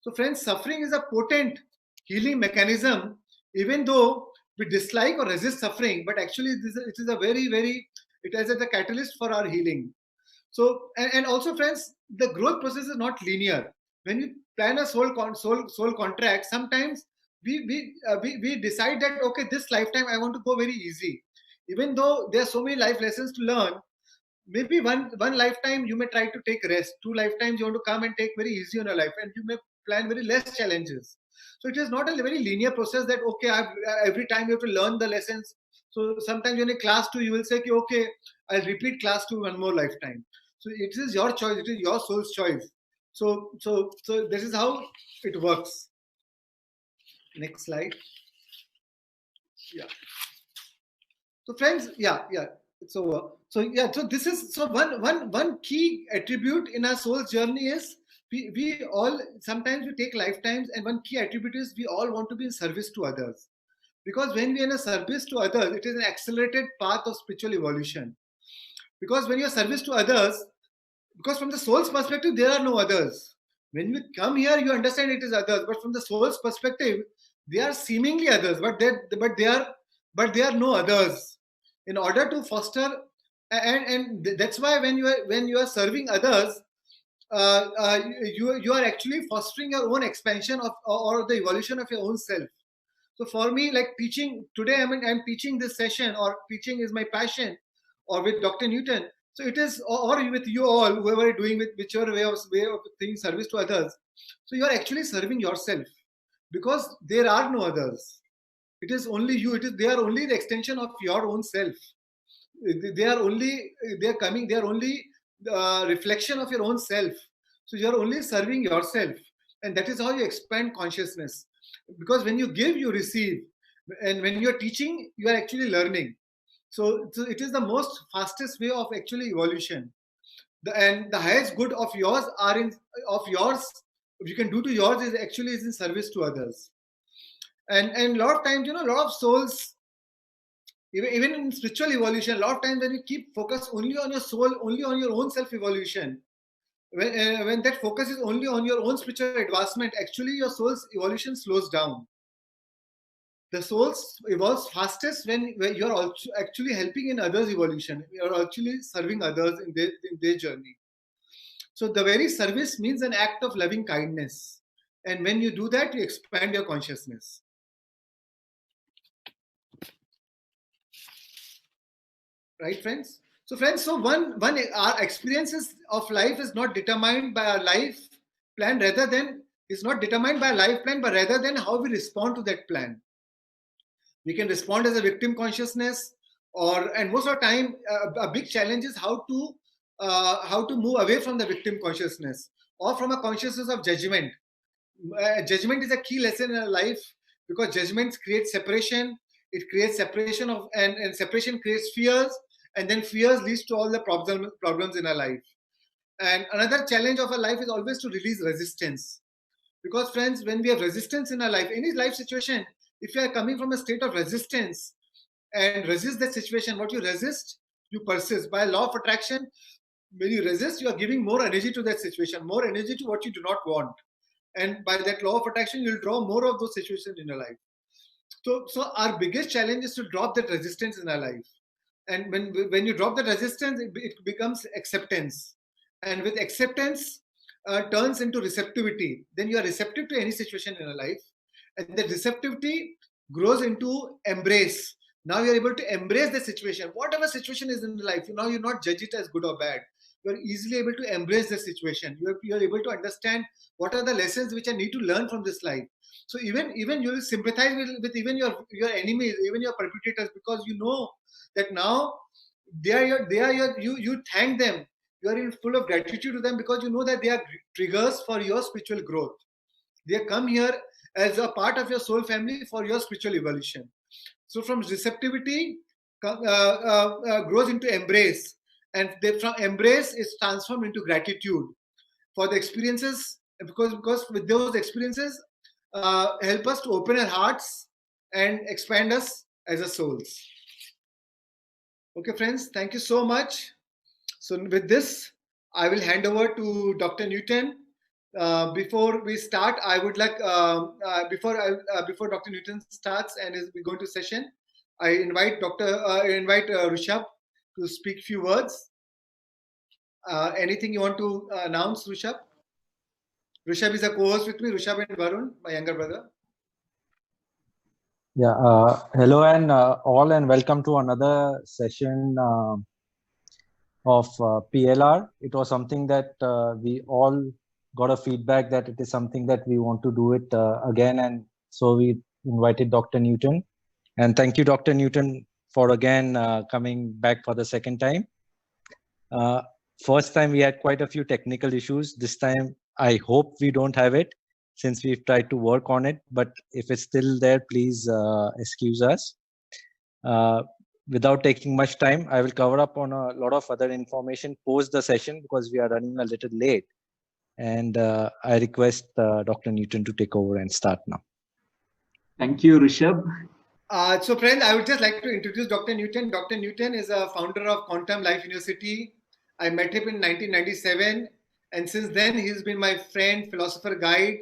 So friends, suffering is a potent healing mechanism, even though we dislike or resist suffering, but actually it is a very, it is a catalyst for our healing. So, and also friends, the growth process is not linear. When you plan a soul contract, sometimes we decide that, okay, this lifetime I want to go very easy. Even though there are so many life lessons to learn, maybe one lifetime you may try to take rest, two lifetimes you want to come and take very easy on your life, and you may plan very less challenges. So it is not a very linear process that, okay, every time you have to learn the lessons. So sometimes when in class 2 you will say, okay, I'll repeat class 2 one more lifetime. So it is your choice, it is your soul's choice. So this is how it works. Next slide. Yeah. So friends, yeah. So this is, so one key attribute in our soul's journey is we all, sometimes we take lifetimes, and one key attribute is we all want to be in service to others. Because when we are in a service to others, it is an accelerated path of spiritual evolution. Because when you are service to others, because from the soul's perspective, there are no others. When you come here, you understand it is others, but from the soul's perspective, they are seemingly others, but they are no others. In order to foster, and that's why when you are serving others, you are actually fostering your own expansion of, or the evolution of your own self. So for me, like teaching today, I'm teaching this session, or teaching is my passion, or with Dr. Newton. So it is, or with you all, whoever are doing with whichever way of doing service to others. So you are actually serving yourself, because there are no others. It is only you. They are only the extension of your own self. They are only, they are only reflection of your own self. So you are only serving yourself, and that is how you expand consciousness. Because when you give, you receive, and when you are teaching, you are actually learning. So it is the most fastest way of actually evolution. And the highest good of yours you can do to yours is actually is in service to others. And a lot of times, a lot of souls, even in spiritual evolution, a lot of times when you keep focus only on your soul, only on your own self evolution, when that focus is only on your own spiritual advancement, actually your soul's evolution slows down. The soul evolves fastest when you're also actually helping in others' evolution. You're actually serving others in their journey. So the very service means an act of loving kindness. And when you do that, you expand your consciousness. Right, friends? So friends, our experiences of life is not determined by our life plan, rather than, is not determined by a life plan, but rather than how we respond to that plan. We can respond as a victim consciousness, and most of the time, a big challenge is how to move away from the victim consciousness, or from a consciousness of judgment. Judgment is a key lesson in our life, because judgments create separation. It creates separation of, and separation creates fears, and then fears leads to all the problems in our life. And another challenge of our life is always to release resistance. Because friends, when we have resistance in our life, any life situation, if you are coming from a state of resistance and resist that situation, what you resist, you persist. By law of attraction, when you resist, you are giving more energy to that situation, more energy to what you do not want. And by that law of attraction, you'll draw more of those situations in your life. So our biggest challenge is to drop that resistance in our life. And when you drop the resistance, it becomes acceptance. And with acceptance, turns into receptivity. Then you are receptive to any situation in your life. And the receptivity grows into embrace. Now you're able to embrace the situation. Whatever situation is in life, now you not judge it as good or bad. You're easily able to embrace the situation. You're able to understand what are the lessons which I need to learn from this life. So even you will sympathize with even your enemies, even your perpetrators, because you know that now you thank them. You are in full of gratitude to them because you know that they are triggers for your spiritual growth. They come here as a part of your soul family for your spiritual evolution. So from receptivity grows into embrace, and from embrace is transformed into gratitude for the experiences, because with those experiences help us to open our hearts and expand us as a souls. Okay, friends, thank you so much. So with this, I will hand over to Dr. Newton. Before we start, I would like before Dr. Newton starts and we go into session, I invite Rishabh to speak few words. Anything you want to announce, Rishabh? Rishabh is a co-host with me. Rishabh and Varun, my younger brother. Yeah. Hello and all, and welcome to another session of PLR. It was something that we all got a feedback that it is something that we want to do it again, and so we invited Dr. Newton. And thank you, Dr. Newton, for again coming back for the second time. First time we had quite a few technical issues. This time I hope we don't have it, since we've tried to work on it. But if it's still there, please excuse us. Without taking much time, I will cover up on a lot of other information post the session because we are running a little late. And I request Dr. Newton to take over and start now. Thank you, Rishabh. So friends, I would just like to introduce Dr. Newton. Dr. Newton is a founder of Quantum Life University. I met him in 1997, and since then he's been my friend, philosopher, guide.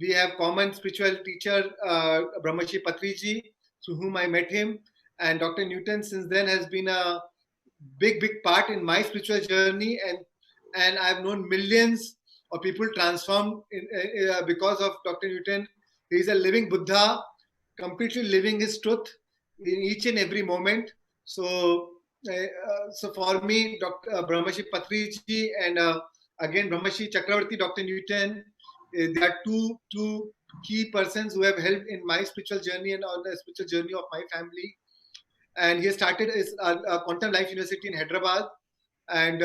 We have common spiritual teacher, Brahmashi Patriji, through whom I met him. And Dr. Newton since then has been a big part in my spiritual journey, and I've known millions of people transformed because of Dr. Newton. He's a living Buddha, completely living his truth in each and every moment. So for me, Dr. Brahmashi Patriji and again Brahmashi Chakravarti, Dr. Newton, they are two key persons who have helped in my spiritual journey and on the spiritual journey of my family. And he has started his Quantum Life University in Hyderabad, and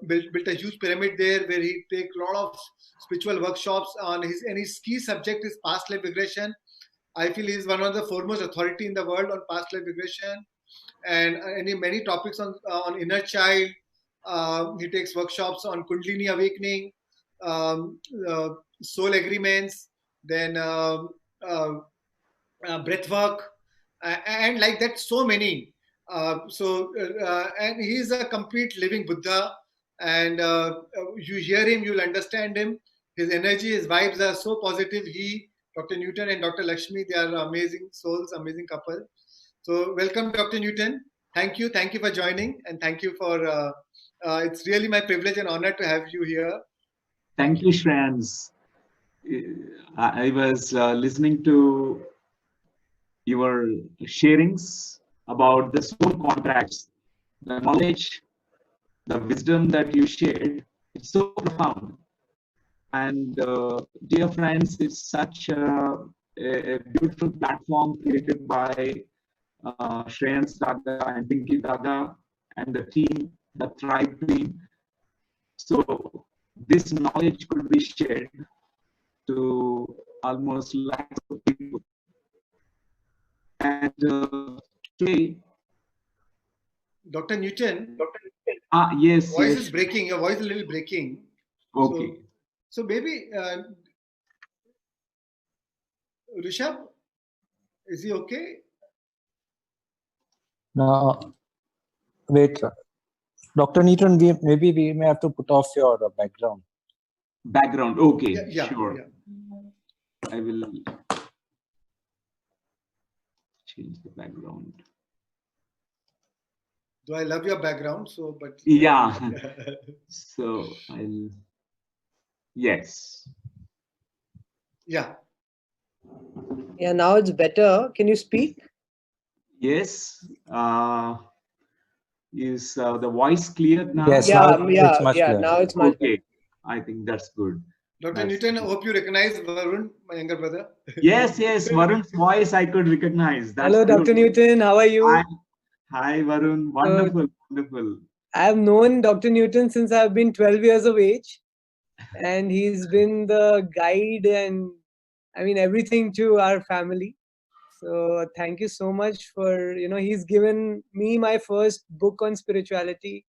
built a huge pyramid there where he take a lot of spiritual workshops on his key subject is past life regression. I feel he's one of the foremost authority in the world on past life regression, and many topics on inner child. He takes workshops on Kundalini awakening, soul agreements, then breathwork, and like that, so many. And he's a complete living Buddha, and you hear him, you'll understand him. His energy, his vibes are so positive. Dr. Newton and Dr. Lakshmi, they are amazing souls, amazing couple. So welcome, Dr. Newton. Thank you for joining, and thank you for. It's really my privilege and honor to have you here. Thank you, Shreans. I was listening to your sharings about the soul contracts, the knowledge, the wisdom that you shared. It's so profound. And dear friends, it's such a beautiful platform created by Shreans Daga and Pinky Daga and the team, the Thriive team. So this knowledge could be shared to almost lakhs of people. And today, Dr. Newton. Yes. Voice is breaking. Your voice is a little breaking. Okay. So maybe Rishabh, is he okay? No, wait, Dr. Newton. Maybe we may have to put off your background. Background. Okay. Yeah, sure. Yeah. I will change the background. Though I love your background, so but yeah. So I'll. Yes. Yeah, now it's better. Can you speak? Yes. Is the voice clear now? Yes, Yeah, now it's much yeah. clearer. Now it's much better. Okay. I think that's good. Dr. That's Newton, I good. hope you recognize Varun, my younger brother. Yes, yes. Varun's voice I could recognize. That's Hello, good. Dr. Newton. How are Hi, you? hi, Varun. So Wonderful, wonderful. I've known Dr. Newton since I've been 12 years of age, and he's been the guide and I mean everything to our family. So thank you so much for, he's given me my first book on spirituality.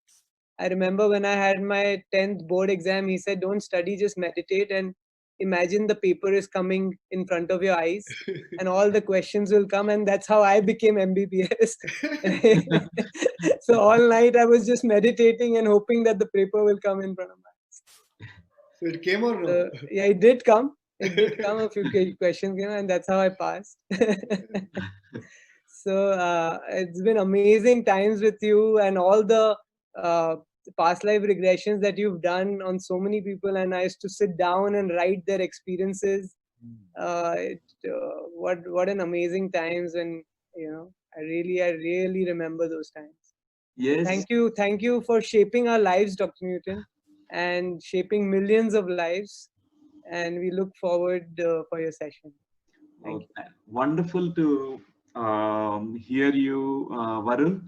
I remember when I had my 10th board exam, he said, don't study, just meditate and imagine the paper is coming in front of your eyes and all the questions will come. And that's how I became MBBS. So all night I was just meditating and hoping that the paper will come in front of my eyes. So it came or no? Yeah, it did come. It did come. A few questions came, and that's how I passed. So it's been amazing times with you and all the uh, past life regressions that you've done on so many people. And I used to sit down and write their experiences. What an amazing times when I really remember those times. So Yes. thank you for shaping our lives, Dr. Newton, and shaping millions of lives. And we look forward for your session. Thank Oh, you. wonderful to hear you, Varun.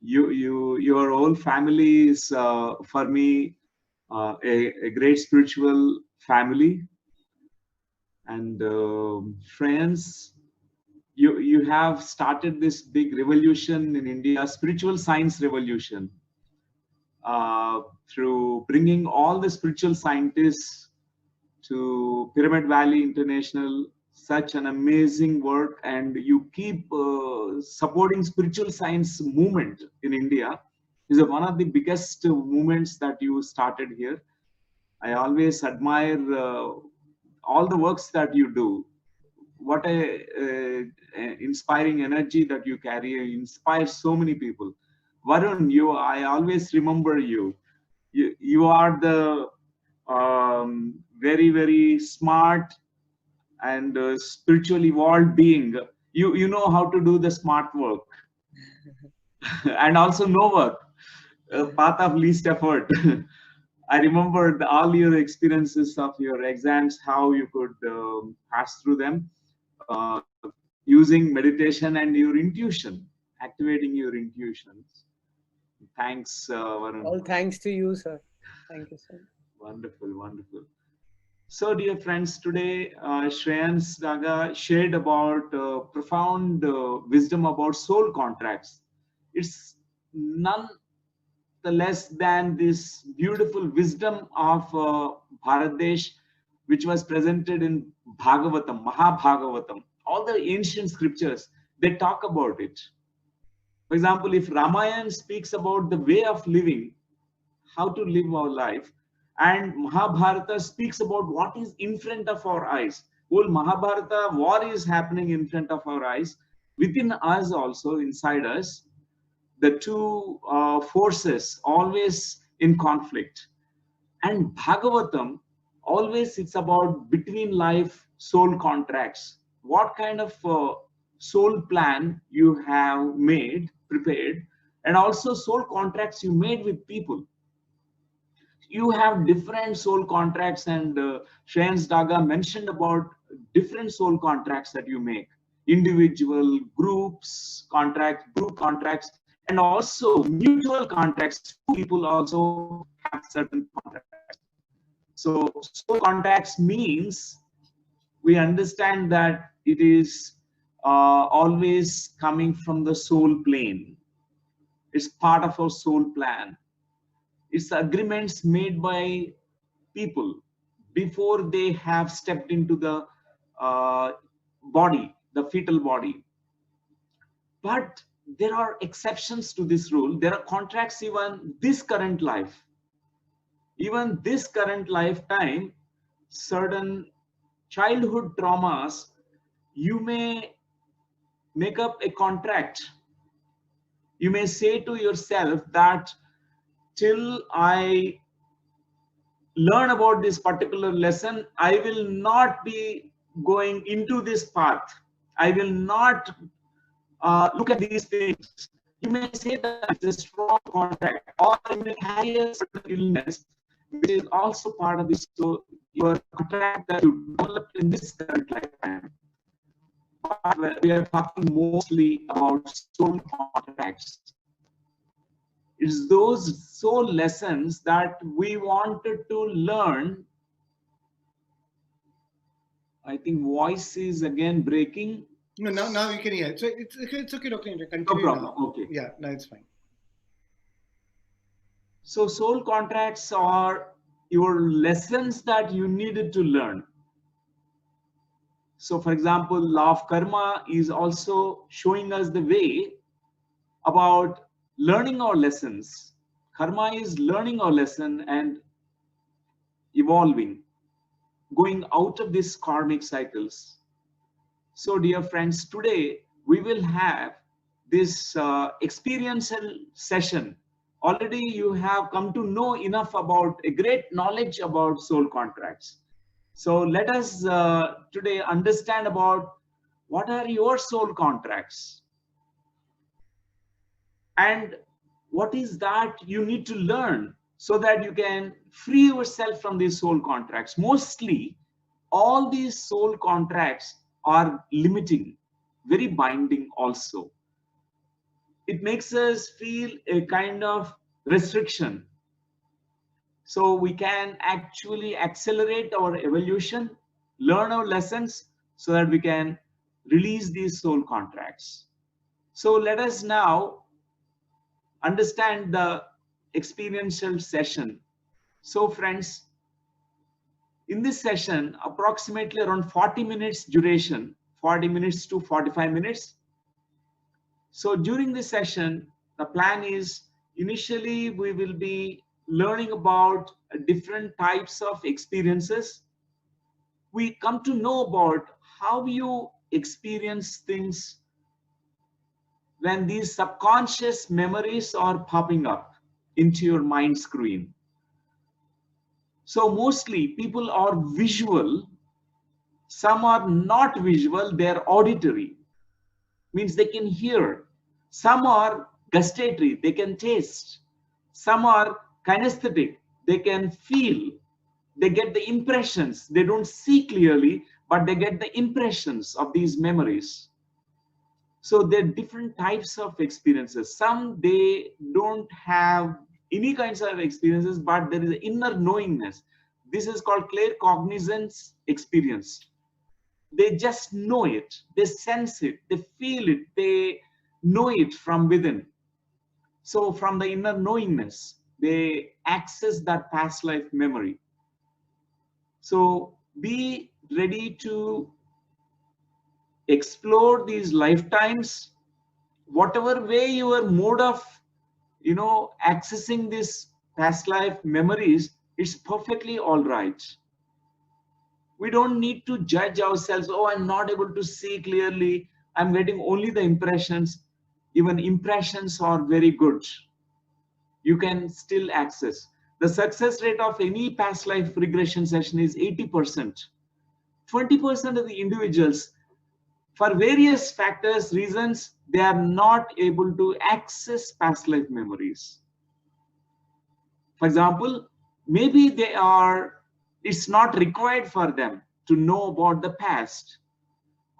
Your whole family is for me a great spiritual family, and friends. You have started this big revolution in India, spiritual science revolution, through bringing all the spiritual scientists to Pyramid Valley International. Such an amazing work, and you keep supporting spiritual science movement in India. Is one of the biggest movements that you started here. I always admire all the works that you do. What a inspiring energy that you carry. You inspire so many people. Varun, I always remember you. You are the very smart and spiritually evolved being. You know how to do the smart work and also no work, path of least effort. I remember all your experiences of your exams, how you could pass through them uh, using meditation and your intuition, activating your intuitions. Thanks, Varun. All thanks to you, sir. Thank you so much. Wonderful, wonderful. So, dear friends, today Shreans Daga shared about profound wisdom about soul contracts. It's none the less than this beautiful wisdom of Bharat which was presented in Bhagavatam, Mahabhagavatam. All the ancient scriptures, they talk about it. For example, if Ramayana speaks about the way of living, how to live our life, and Mahabharata speaks about what is in front of our eyes. Whole Mahabharata war is happening in front of our eyes, within us also, inside us. The two forces always in conflict. And Bhagavatam, always it's about between life soul contracts. What kind of soul plan you have made, prepared, and also soul contracts you made with people. You have different soul contracts, and Shreans Daga mentioned about different soul contracts that you make, individual, groups, group contracts, and also mutual contracts. Two people also have certain contracts. So soul contracts means we understand that it is always coming from the soul plane. It's part of our soul plan. It's agreements made by people before they have stepped into the body, the fetal body. But there are exceptions to this rule. There are contracts even this current life. Even this current lifetime, certain childhood traumas, you may make up a contract. You may say to yourself that till I learn about this particular lesson, I will not be going into this path. I will not look at these things. You may say that it's a strong contract, or you may carry a certain illness, which is also part of this, so your contract that you developed in this current lifetime. But we are talking mostly about soul contracts. It's those soul lessons that we wanted to learn. I think voice is again breaking. No, now you can hear. So it's okay, Dr. Newton. No Continue problem. now. Okay. Yeah, now it's fine. So soul contracts are your lessons that you needed to learn. So for example, law of karma is also showing us the way about learning our lessons. Karma is learning our lesson and evolving, going out of these karmic cycles. So dear friends, today we will have this experiential session. Already you have come to know enough about a great knowledge about soul contracts. So let us today understand about what are your soul contracts and what is that you need to learn so that you can free yourself from these soul contracts. Mostly all these soul contracts are limiting, very binding also. It makes us feel a kind of restriction. So we can actually accelerate our evolution, learn our lessons so that we can release these soul contracts. So let us now understand the experiential session. So friends, in this session, approximately around 40 minutes duration, 40 minutes to 45 minutes. So during this session, the plan is initially we will be learning about different types of experiences. We come to know about how you experience things when these subconscious memories are popping up into your mind screen. So mostly people are visual, some are not visual, they're auditory, means they can hear. Some are gustatory, they can taste. Some are kinesthetic, they can feel. They get the impressions. They don't see clearly, but they get the impressions of these memories. So there are different types of experiences. Some they don't have any kinds of experiences, but there is an inner knowingness. This is called claircognizance experience. They just know it, they sense it, they feel it, they know it from within. So from the inner knowingness, they access that past life memory. So be ready to explore these lifetimes, whatever way your mode of accessing this past life memories, it's perfectly all right. We don't need to judge ourselves. Oh, I'm not able to see clearly, I'm getting only the impressions. Even impressions are very good, you can still access. The success rate of any past life regression session is 80%. 20% of the individuals, for various factors, reasons, they are not able to access past life memories. For example, maybe it's not required for them to know about the past.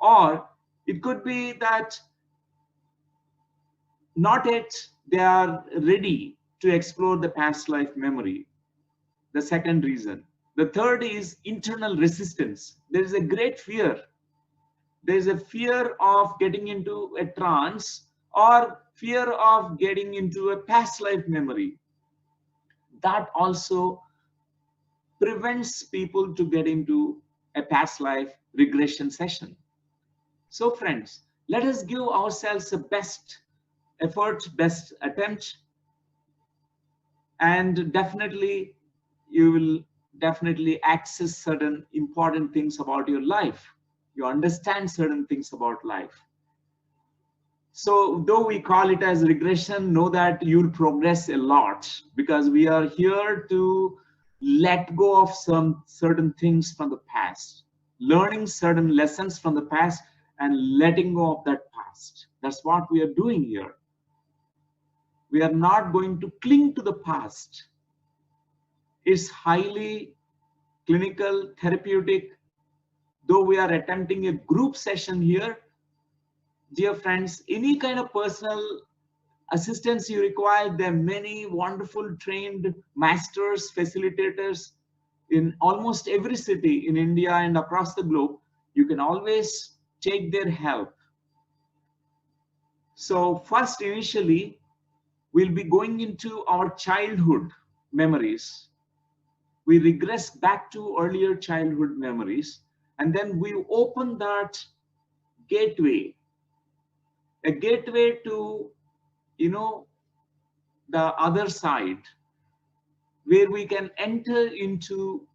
Or it could be that not yet they are ready to explore the past life memory. The second reason. The third is internal resistance. There is a great fear. There is a fear of getting into a trance or fear of getting into a past life memory. That also prevents people to get into a past life regression session. So friends, let us give ourselves the best effort, best attempt, and definitely you will definitely access certain important things about your life. You understand certain things about life. So though we call it as regression, know that you'll progress a lot, because we are here to let go of some certain things from the past, learning certain lessons from the past and letting go of that past. That's what we are doing here. We are not going to cling to the past. It's highly clinical, therapeutic. Though we are attempting a group session here, dear friends, any kind of personal assistance you require, there are many wonderful trained masters, facilitators in almost every city in India and across the globe. You can always take their help. So first, initially, we'll be going into our childhood memories. We regress back to earlier childhood memories, and then we open that gateway, a gateway to, the other side, where we can enter into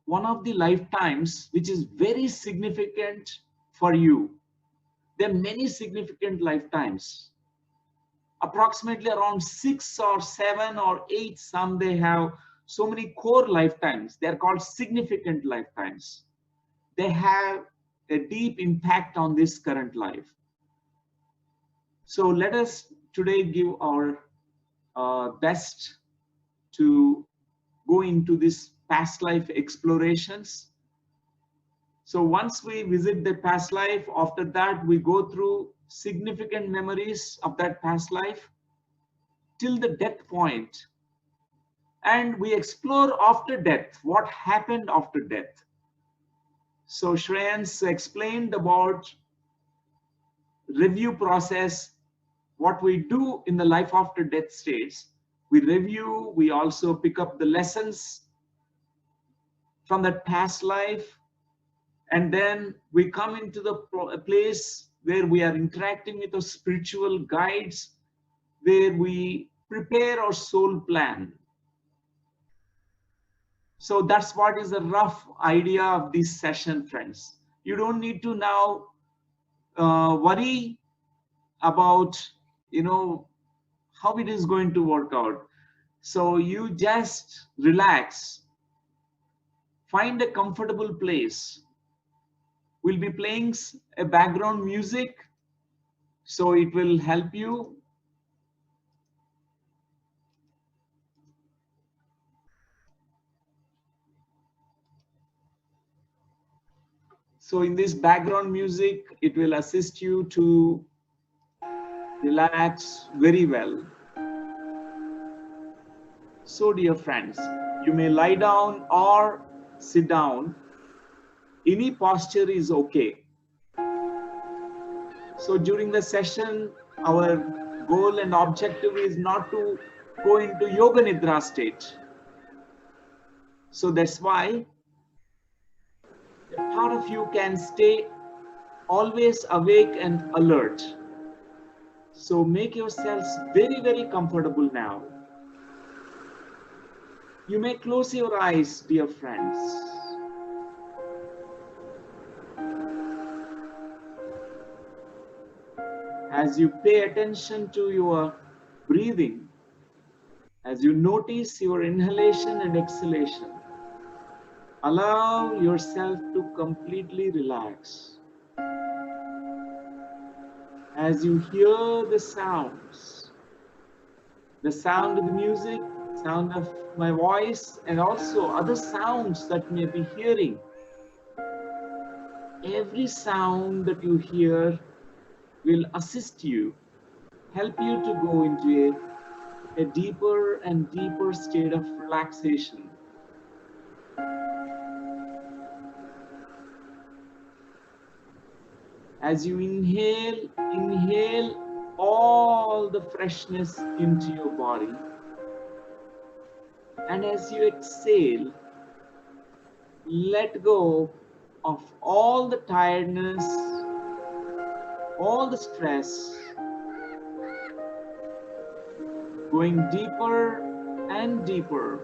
one of the lifetimes which is very significant for you. There are many significant lifetimes, approximately around 6 or 7 or 8. Some they have so many core lifetimes. They're called significant lifetimes. They have a deep impact on this current life. So let us today give our best to go into this past life explorations. So once we visit the past life, after that we go through significant memories of that past life till the death point, and we explore after death, what happened after death. So Shreans explained about review process, what we do in the life after death states. We review, we also pick up the lessons from that past life, and then we come into the place where we are interacting with our spiritual guides, where we prepare our soul plan. So that's what is the rough idea of this session, friends. You don't need to now worry about, how it is going to work out. So you just relax, find a comfortable place. We'll be playing a background music, so it will help you. So in this background music, it will assist you to relax very well. So dear friends, you may lie down or sit down. Any posture is okay. So during the session, our goal and objective is not to go into yoga nidra state. So that's why a part of you can stay always awake and alert. So make yourselves very, very comfortable now. You may close your eyes, dear friends. As you pay attention to your breathing, as you notice your inhalation and exhalation, allow yourself to completely relax. As you hear the sounds, the sound of the music, sound of my voice, and also other sounds that you may be hearing, every sound that you hear will assist you, help you to go into a deeper and deeper state of relaxation. As you inhale all the freshness into your body. And as you exhale, let go of all the tiredness, all the stress, going deeper and deeper,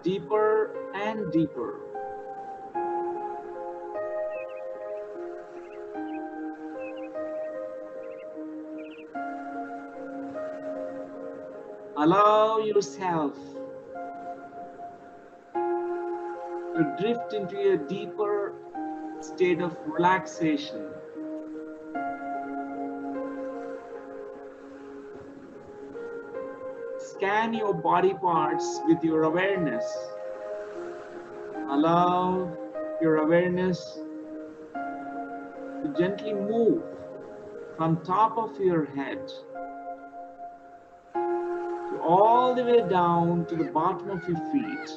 deeper and deeper. Allow yourself to drift into a deeper state of relaxation. Scan your body parts with your awareness. Allow your awareness to gently move from top of your head to all the way down to the bottom of your feet.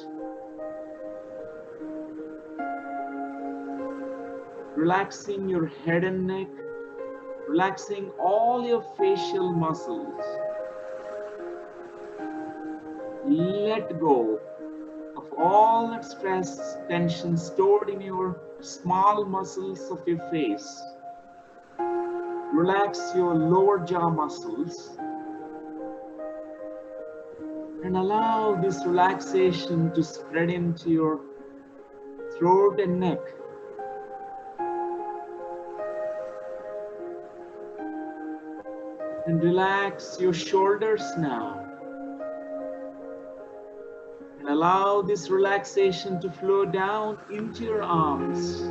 Relaxing your head and neck, relaxing all your facial muscles. Let go of all that stress, tension stored in your small muscles of your face. Relax your lower jaw muscles and allow this relaxation to spread into your throat and neck. And relax your shoulders now. And allow this relaxation to flow down into your arms,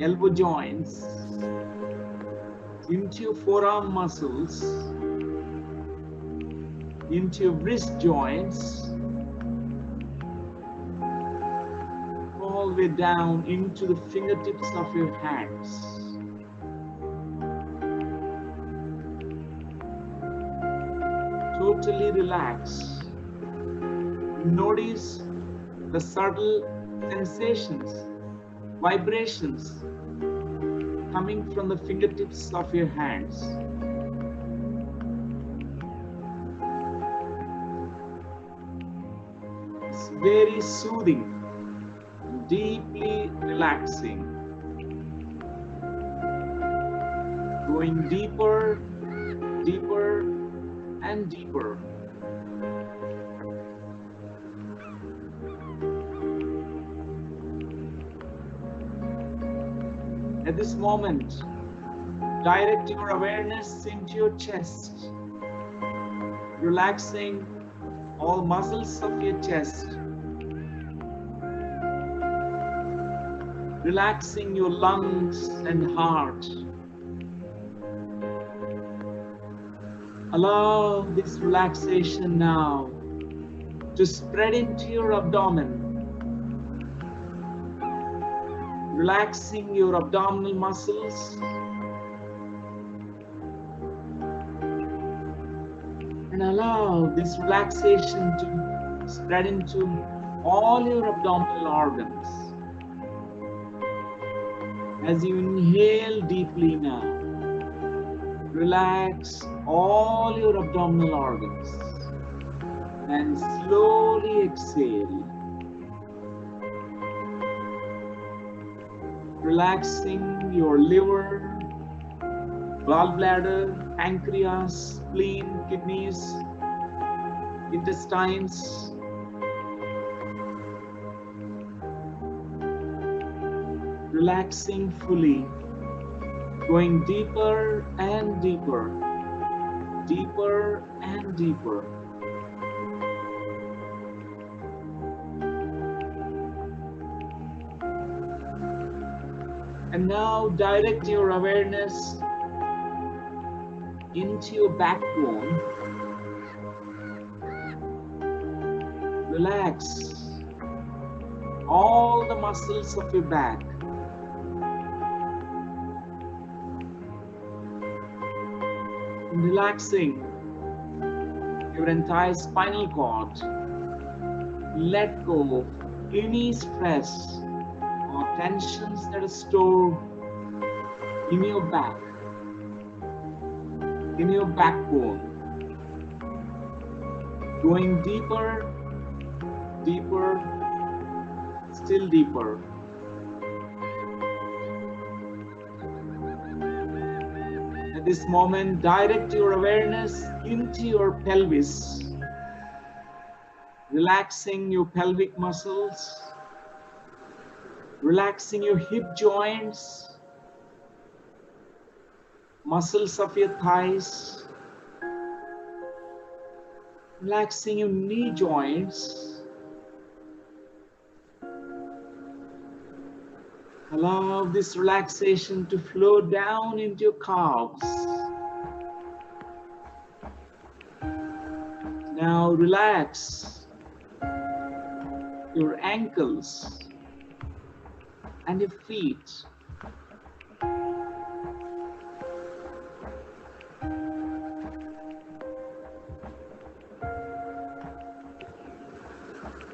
elbow joints, into your forearm muscles, into your wrist joints, all the way down into the fingertips of your hands. Totally relax. Notice the subtle sensations, vibrations coming from the fingertips of your hands. It's very soothing, deeply relaxing. Going deeper, deeper, and deeper. At this moment, direct your awareness into your chest, relaxing all muscles of your chest, relaxing your lungs and heart. Allow this relaxation now to spread into your abdomen, relaxing your abdominal muscles, and allow this relaxation to spread into all your abdominal organs. As you inhale deeply now, relax all your abdominal organs and slowly exhale. Relaxing your liver, gallbladder, pancreas, spleen, kidneys, intestines. Relaxing fully, going deeper and deeper, deeper and deeper. And now direct your awareness into your backbone. Relax all the muscles of your back. And relaxing your entire spinal cord. Let go of any stress or tensions that are stored in your back, in your backbone. Going deeper, deeper, still deeper. At this moment, direct your awareness into your pelvis, relaxing your pelvic muscles, relaxing your hip joints, muscles of your thighs, relaxing your knee joints, Allow this relaxation to flow down into your calves. Now relax your ankles and your feet.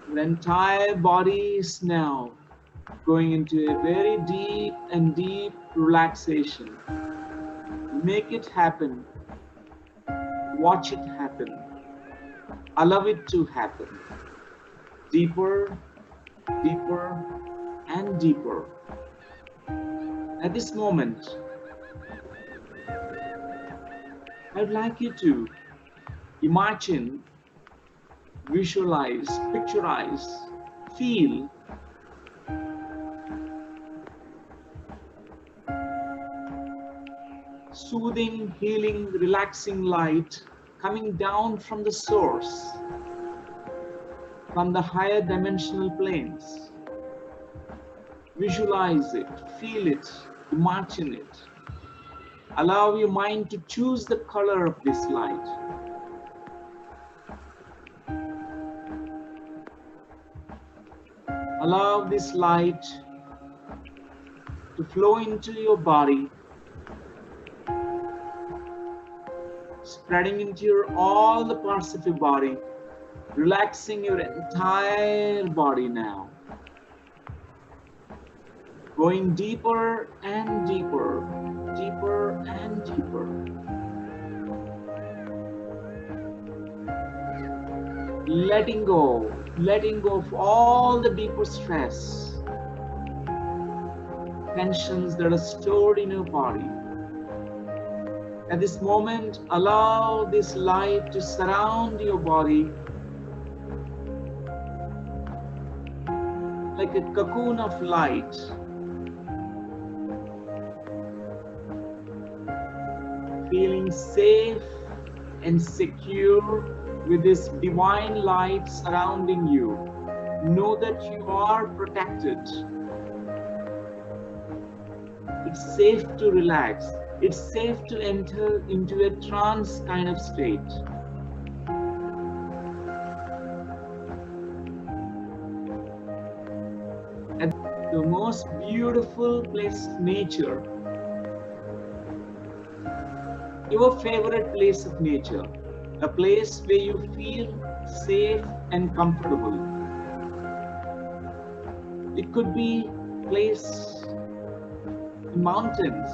Your entire body is now going into a very deep and deep relaxation. Make it happen. Watch it happen. Allow it to happen. Deeper, deeper, and deeper. At this moment, I'd like you to imagine, visualize, picturize, feel soothing, healing, relaxing light coming down from the source, from the higher dimensional planes. Visualize it, feel it, imagine it. Allow your mind to choose the color of this light. Allow this light to flow into your body, spreading into all the parts of your body, relaxing your entire body now. Going deeper and deeper, deeper and deeper. Letting go of all the deeper stress, tensions that are stored in your body. At this moment, allow this light to surround your body like a cocoon of light. Feeling safe and secure with this divine light surrounding you. Know that you are protected. It's safe to relax. It's safe to enter into a trance kind of state. At the most beautiful place of nature, your favorite place of nature, a place where you feel safe and comfortable. It could be a place in mountains,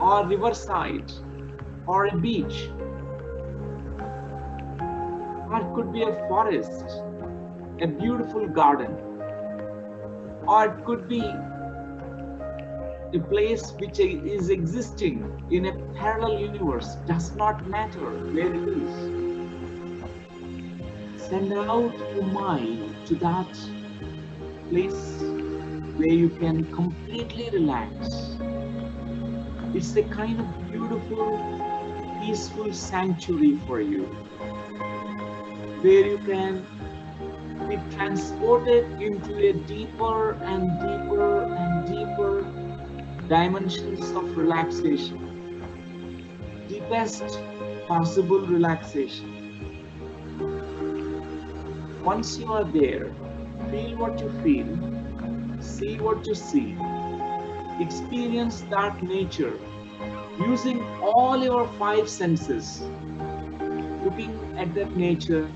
or riverside, or a beach, or it could be a forest, a beautiful garden, or it could be a place which is existing in a parallel universe. Does not matter where it is. Send out your mind to that place where you can completely relax. It's a kind of beautiful, peaceful sanctuary for you, where you can be transported into a deeper and deeper and deeper dimensions of relaxation, deepest possible relaxation. Once you are there, feel what you feel, see what you see, experience that nature using all your 5 senses, looking at that nature,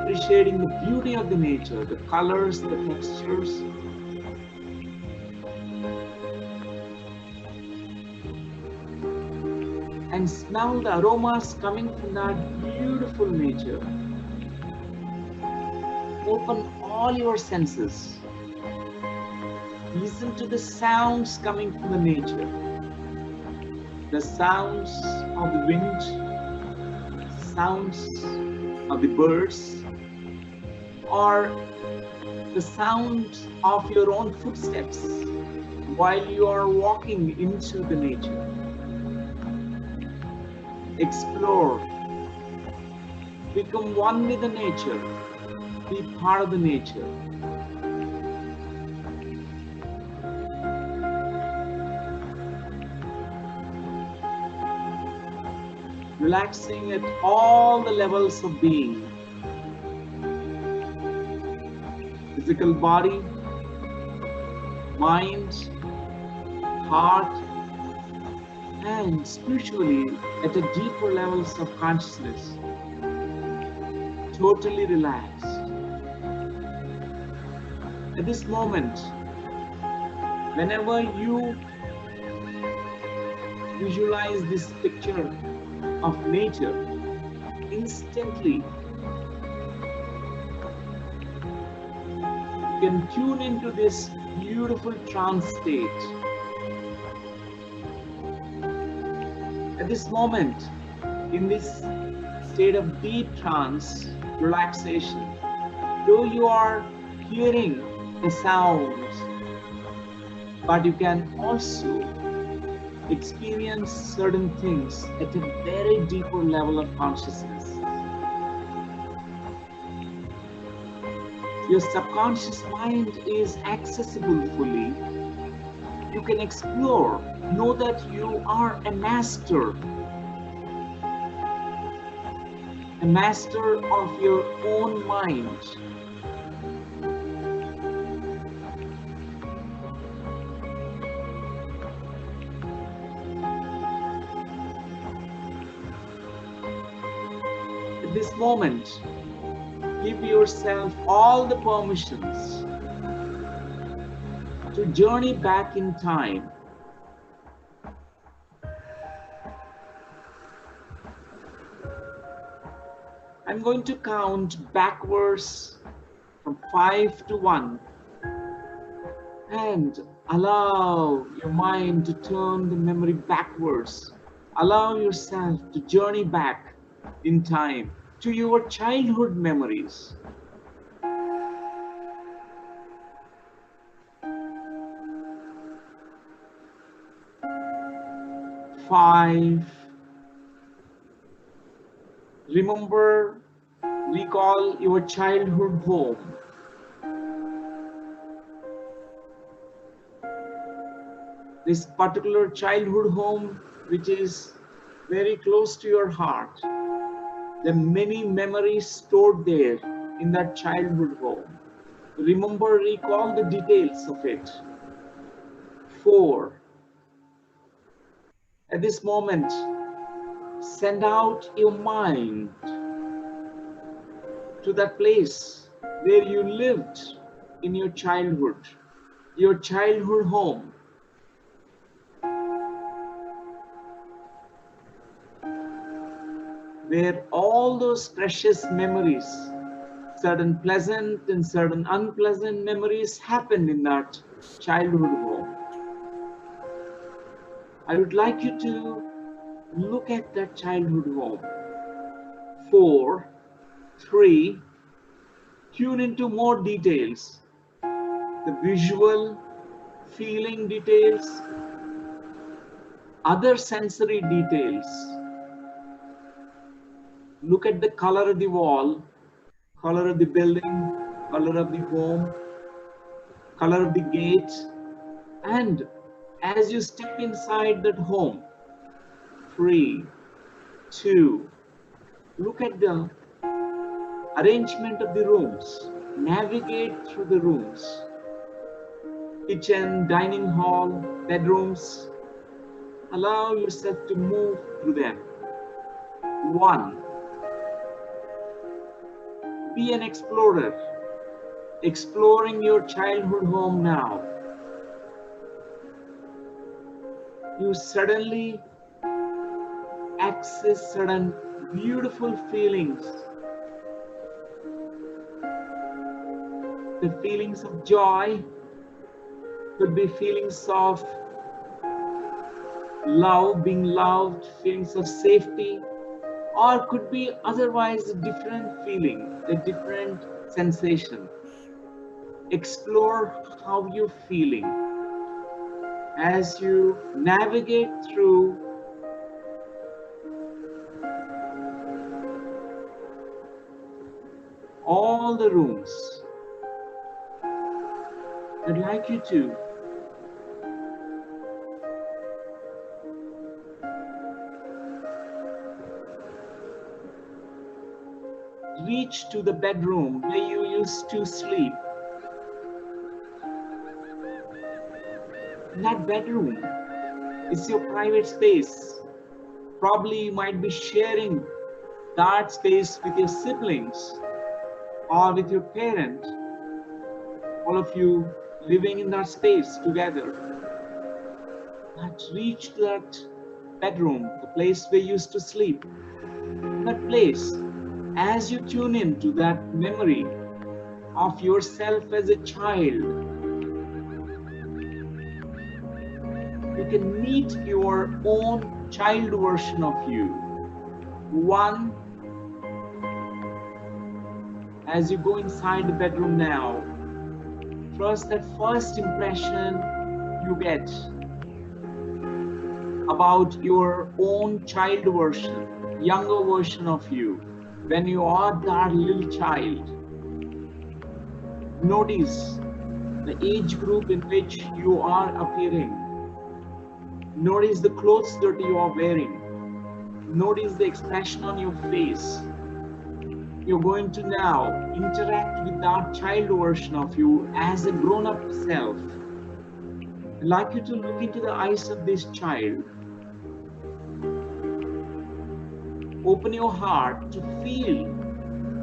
appreciating the beauty of the nature, the colors, the textures. And smell the aromas coming from that beautiful nature. Open all your senses. Listen to the sounds coming from the nature. The sounds of the wind, sounds of the birds, or the sound of your own footsteps while you are walking into the nature. Explore, become one with the nature, be part of the nature. relaxing at all the levels of being. Physical body, mind, heart, and spiritually at a deeper levels of consciousness. Totally relaxed. At this moment, whenever you visualize this picture of nature, instantly you can tune into this beautiful trance state. At this moment, in this state of deep trance, relaxation, though you are hearing the sounds, but you can also experience certain things at a very deeper level of consciousness. Your subconscious mind is accessible fully. You can explore, know that you are a master of your own mind. At this moment, give yourself all the permissions to journey back in time. I'm going to count backwards from 5 to 1 and allow your mind to turn the memory backwards. Allow yourself to journey back in time to your childhood memories. 5. Remember, recall your childhood home. This particular childhood home which is very close to your heart. The many memories stored there in that childhood home. Remember, recall the details of it. 4. At this moment, send out your mind to that place where you lived in your childhood home. Where all those precious memories, certain pleasant and certain unpleasant memories happened in that childhood home. I would like you to look at that childhood home. 4, 3, tune into more details. The visual, feeling details, other sensory details. Look at the color of the wall, color of the building, color of the home, color of the gate, and as you step inside that home, 3, 2, look at the arrangement of the rooms, navigate through the rooms, kitchen, dining hall, bedrooms, allow yourself to move through them. 1, be an explorer, exploring your childhood home now. You suddenly access certain beautiful feelings. The feelings of joy could be feelings of love, being loved, feelings of safety, or could be otherwise a different feeling, a different sensation. Explore how you're feeling as you navigate through all the rooms. I'd like you to reach to the bedroom where you used to sleep. That bedroom is your private space. Probably you might be sharing that space with your siblings or with your parent. All of you living in that space together. That reach to that bedroom, the place where you used to sleep. That place, as you tune in to that memory of yourself as a child, you can meet your own child version of you. One, as you go inside the bedroom now, trust that first impression you get about your own child version, younger version of you, when you are that little child. Notice the age group in which you are appearing. Notice the clothes that you are wearing. Notice the expression on your face. You're going to now interact with that child version of you as a grown-up self. I'd like you to look into the eyes of this child. Open your heart to feel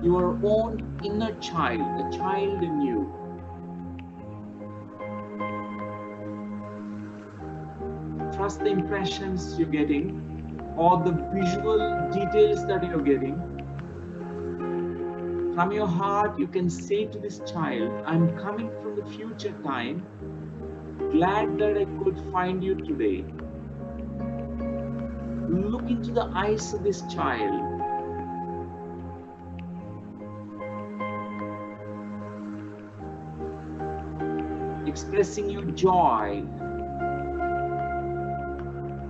your own inner child, the child in you. Trust the impressions you're getting or the visual details that you're getting. From your heart, you can say to this child, I'm coming from the future time. Glad that I could find you today. Look into the eyes of this child. Expressing your joy.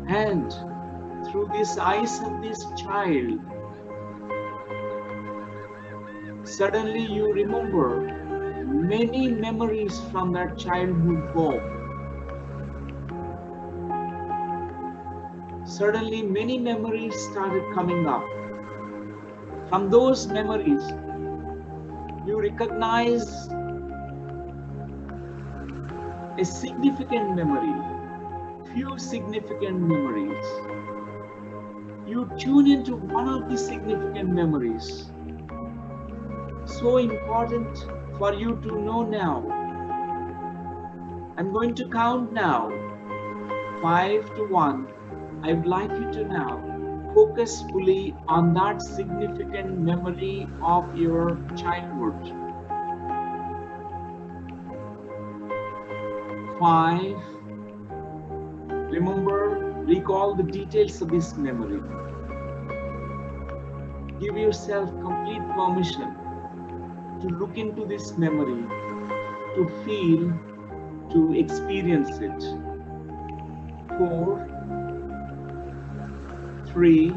And through these eyes of this child, suddenly you remember many memories from that childhood home. Suddenly many memories started coming up. From those memories, you recognize a significant memory, few significant memories. You tune into one of the significant memories. So important for you to know now. I'm going to count now, 5 to 1. I would like you to now focus fully on that significant memory of your childhood. 5. Remember, recall the details of this memory. Give yourself complete permission to look into this memory, to feel, to experience it. 4, 3,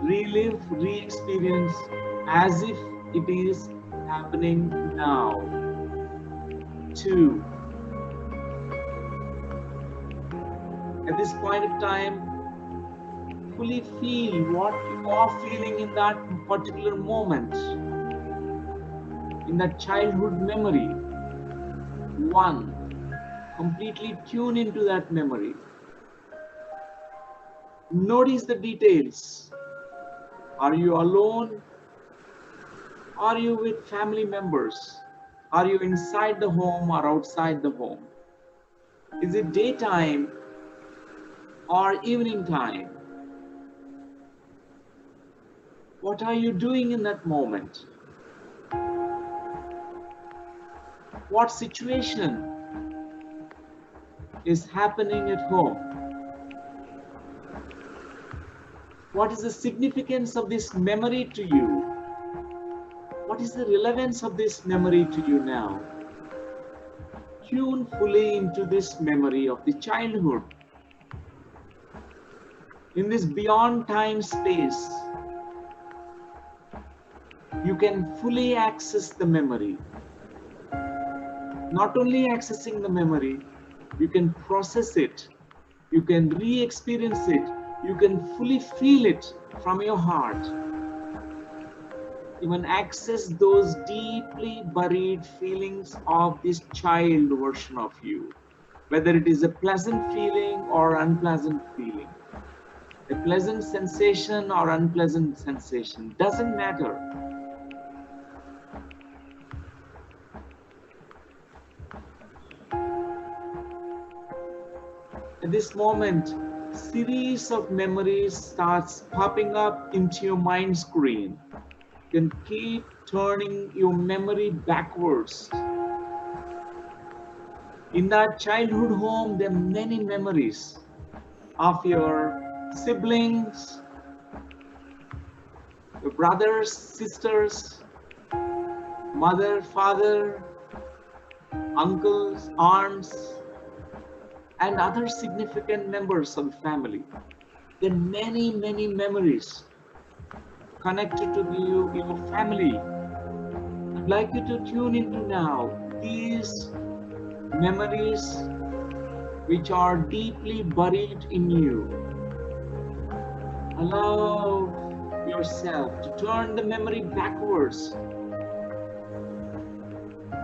relive, re-experience as if it is happening now. 2, at this point of time, fully feel what you are feeling in that particular moment, in that childhood memory. 1, completely tune into that memory. Notice the details. Are you alone? Are you with family members? Are you inside the home or outside the home? Is it daytime or evening time? What are you doing in that moment? What situation is happening at home? What is the significance of this memory to you? What is the relevance of this memory to you now? Tune fully into this memory of the childhood. In this beyond time space, you can fully access the memory. Not only accessing the memory, you can process it, you can re-experience it, you can fully feel it from your heart. even access those deeply buried feelings of this child version of you, whether it is a pleasant feeling or unpleasant feeling, a pleasant sensation or unpleasant sensation, doesn't matter. At this moment, series of memories starts popping up into your mind screen. You can keep turning your memory backwards. In that childhood home, there are many memories of your siblings, your brothers, sisters, mother, father, uncles, aunts, and other significant members of the family. There are many, many memories connected to your family. I'd like you to tune into now these memories which are deeply buried in you. Allow yourself to turn the memory backwards,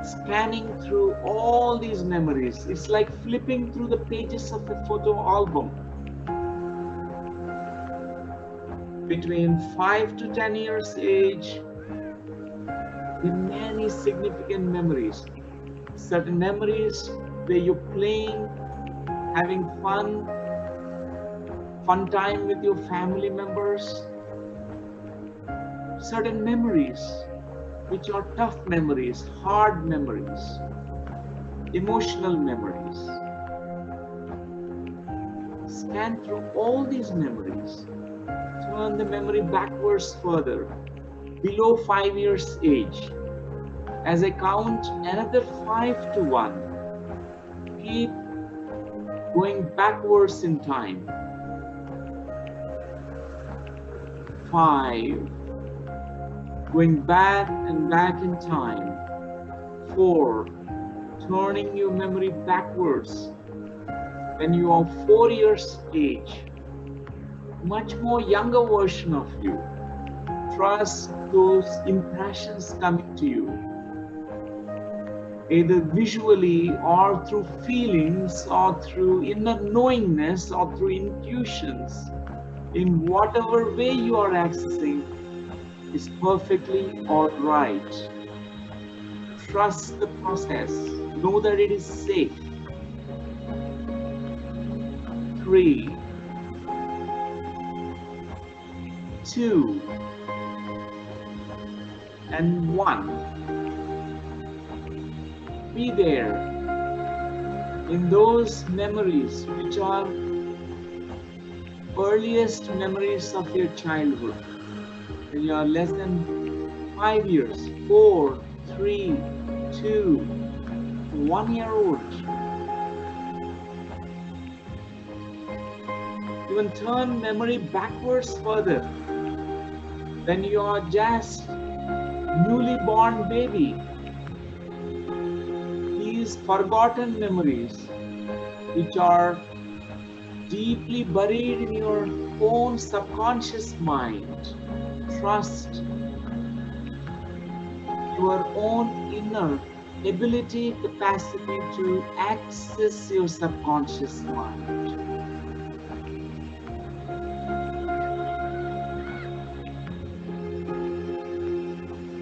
scanning through all these memories. It's like flipping through the pages of a photo album. Between 5 to 10 years age, there are many significant memories. Certain memories where you're playing, having fun time with your family members. Certain memories which are tough memories, hard memories, emotional memories. Scan through all these memories. Turn the memory backwards further, below 5 years age. As I count another 5 to 1, keep going backwards in time. 5, going back and back in time. 4, turning your memory backwards when you are 4 years age. Much more younger version of you. Trust those impressions coming to you, either visually or through feelings or through inner knowingness or through intuitions. In whatever way you are accessing is perfectly all right. Trust the process. Know that it is safe. 3, 2, and 1. Be there in those memories which are earliest memories of your childhood. When you are less than 5 years, 4, 3, 2, 1 year old. Even turn memory backwards further. When you are just newly born baby, these forgotten memories which are deeply buried in your own subconscious mind. Trust your own inner ability, capacity to access your subconscious mind.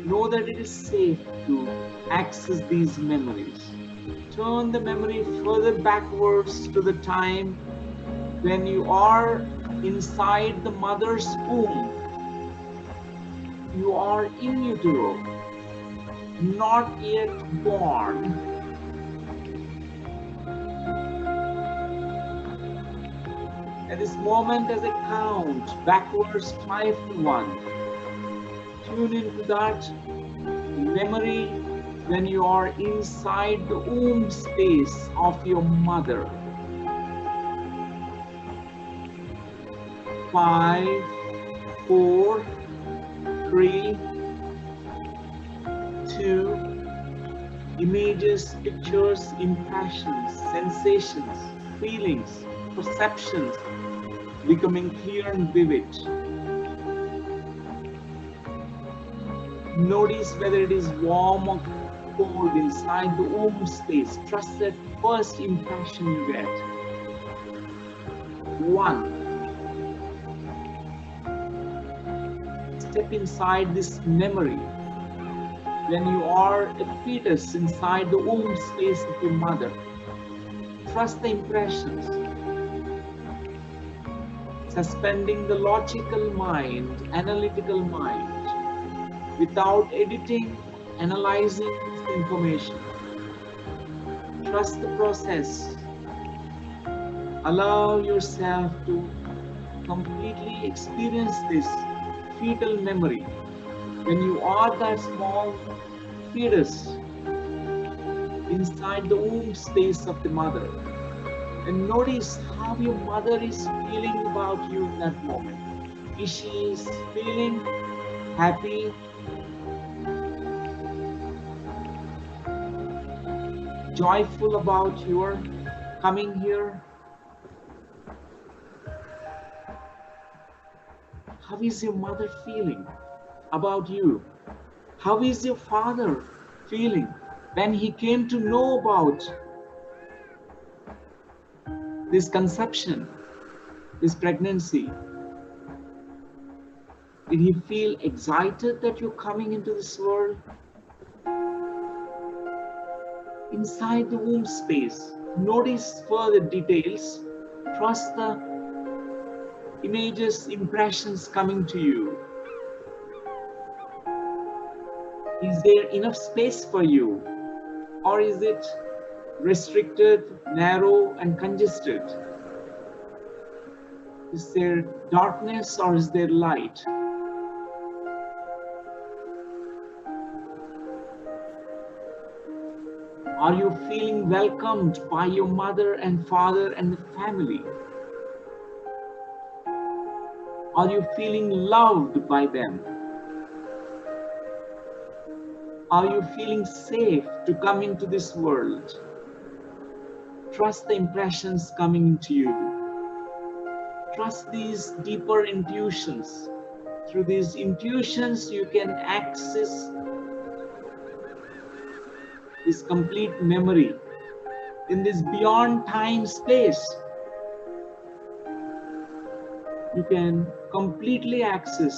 Know that it is safe to access these memories. Turn the memory further backwards to the time when you are inside the mother's womb. You are in utero, not yet born. At this moment, as I count backwards 5 to 1, tune into that memory when you are inside the womb space of your mother. 5, 4, 3, 2, images, pictures, impressions, sensations, feelings, perceptions becoming clear and vivid. Notice whether it is warm or cold inside the womb space. Trust that first impression you get. 1. Step inside this memory when you are a fetus inside the womb space of your mother. Trust the impressions. Suspending the logical mind, analytical mind, without editing, analyzing this information. Trust the process. Allow yourself to completely experience this fetal memory when you are that small fetus inside the womb space of the mother. And notice how your mother is feeling about you in that moment. Is she feeling happy? Joyful about your coming here? How is your mother feeling about you? How is your father feeling when he came to know about this conception, this pregnancy? Did he feel excited that you're coming into this world? Inside the womb space, notice further details. Trust the images, impressions coming to you. Is there enough space for you? Or is it restricted, narrow, and congested? Is there darkness or is there light? Are you feeling welcomed by your mother and father and the family? Are you feeling loved by them? Are you feeling safe to come into this world? Trust the impressions coming into you. Trust these deeper intuitions. Through these intuitions, you can access this complete memory in this beyond time space. You can completely access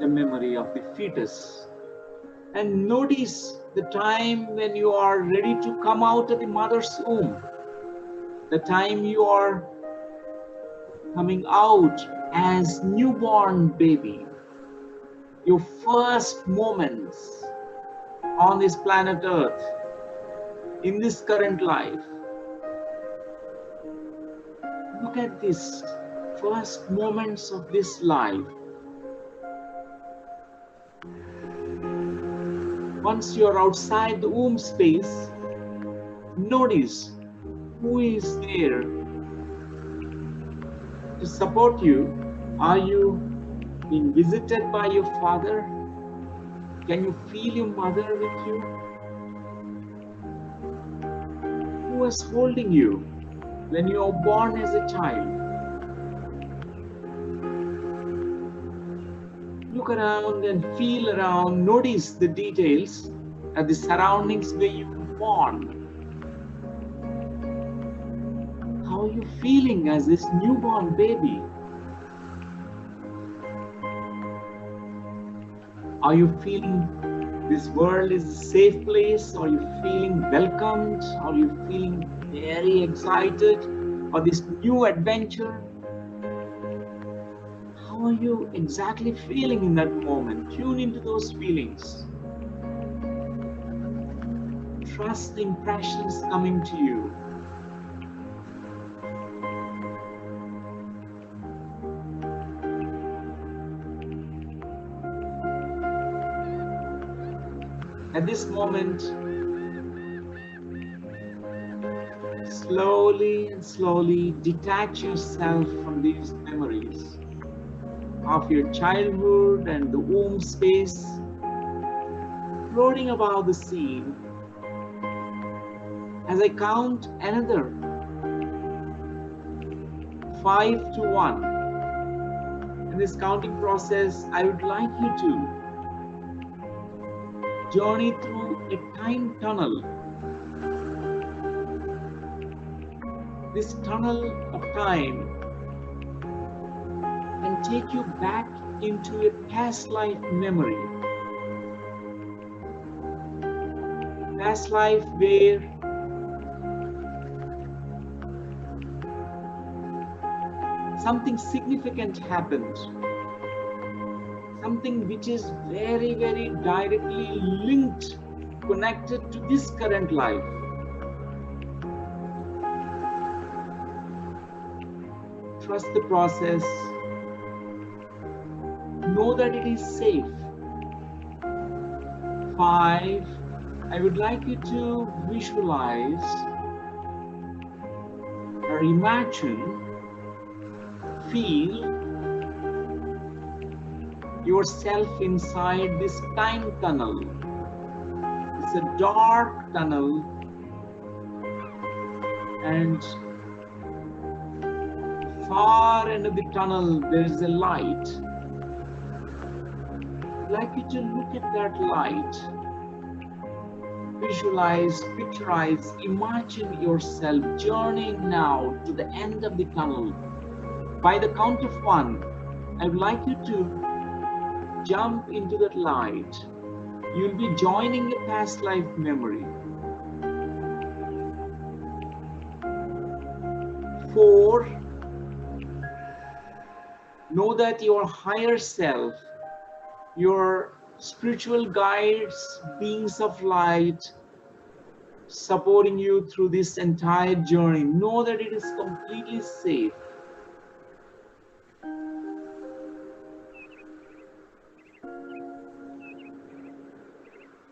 the memory of the fetus. And notice the time when you are ready to come out of the mother's womb. The time you are coming out as newborn baby. Your first moments on this planet Earth, in this current life. Look at this first moments of this life. Once you're outside the womb space, notice who is there to support you. Are you being visited by your father? Can you feel your mother with you? Who was holding you when you were born as a child? Look around and feel around. Notice the details at the surroundings where you were born. How are you feeling as this newborn baby? Are you feeling this world is a safe place? Are you feeling welcomed? Are you feeling very excited for this new adventure? How are you exactly feeling in that moment? Tune into those feelings. Trust the impressions coming to you. At this moment, slowly and slowly detach yourself from these memories of your childhood and the womb space, floating above the scene. As I count another 5 to 1, in this counting process, I would like you to journey through a time tunnel. This tunnel of time can take you back into a past life memory. Past life where something significant happened. Something which is very, very directly linked, connected to this current life. Trust the process. Know that it is safe. 5, I would like you to visualize or imagine, feel yourself inside this time tunnel. It's a dark tunnel, and far end of the tunnel there is a light. I'd like you to look at that light. Visualize, picturize, imagine yourself journeying now to the end of the tunnel. By the count of 1, I would like you to jump into that light. You'll be joining a past life memory. 4, know that your higher self, your spiritual guides, beings of light, supporting you through this entire journey. Know that it is completely safe.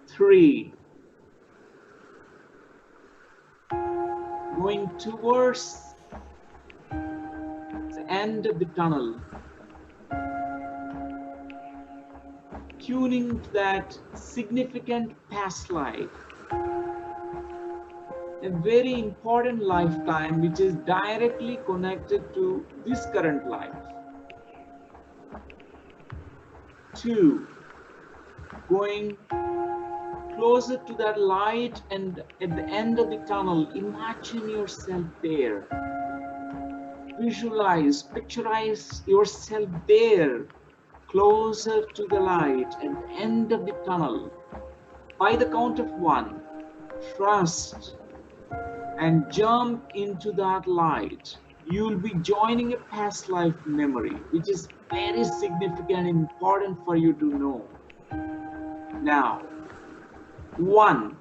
3, going towards the end of the tunnel, tuning to that significant past life, a very important lifetime which is directly connected to this current life. 2, going closer to that light, and at the end of the tunnel, imagine yourself there. Visualize, picturize yourself there, closer to the light at the end of the tunnel. By the count of 1, trust and jump into that light. You'll be joining a past life memory, which is very significant and important for you to know. Now, 1,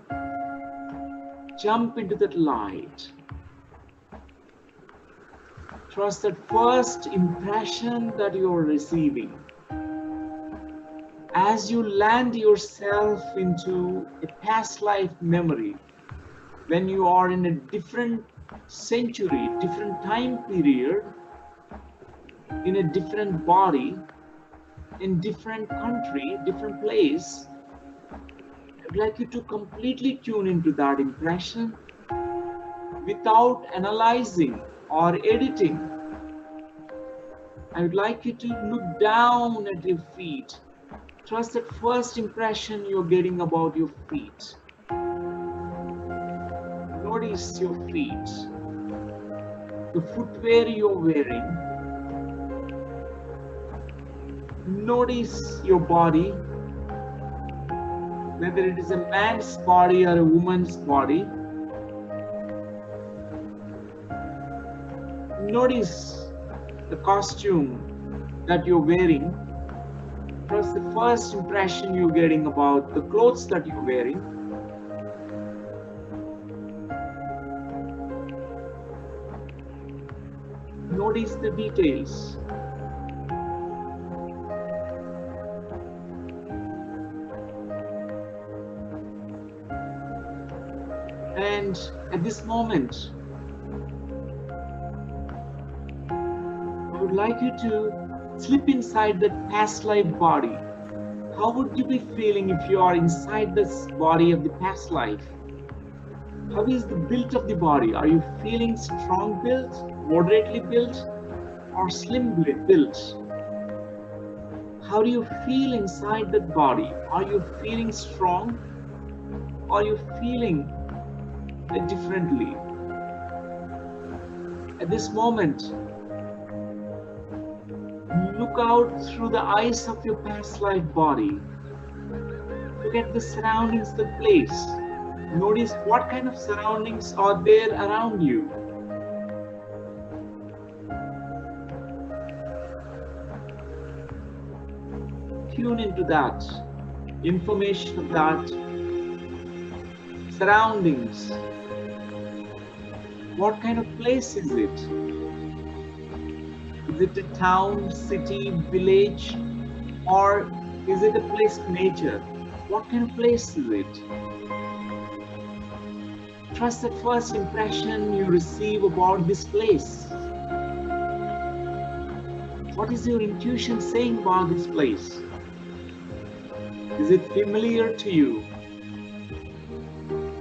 jump into that light. Trust that first impression that you're receiving. As you land yourself into a past life memory, when you are in a different century, different time period, in a different body, in different country, different place, I'd like you to completely tune into that impression without analyzing or editing. I would like you to look down at your feet. Trust that first impression you're getting about your feet. Notice your feet, the footwear you're wearing. Notice your body, whether it is a man's body or a woman's body. Notice the costume that you're wearing. Trust the first impression you're getting about the clothes that you're wearing. Notice the details. And at this moment, I would like you to slip inside that past life body. How would you be feeling if you are inside this body of the past life? How is the build of the body? Are you feeling strong built, moderately built, or slim built? How do you feel inside that body? Are you feeling strong? or you're feeling it differently. At this moment, look out through the eyes of your past life body. Look at the surroundings, the place. Notice what kind of surroundings are there around you. Tune into that information of that surroundings. What kind of place is it? Is it a town, city, village, or is it a place of nature? What kind of place is it? Trust that first impression you receive about this place. What is your intuition saying about this place? Is it familiar to you?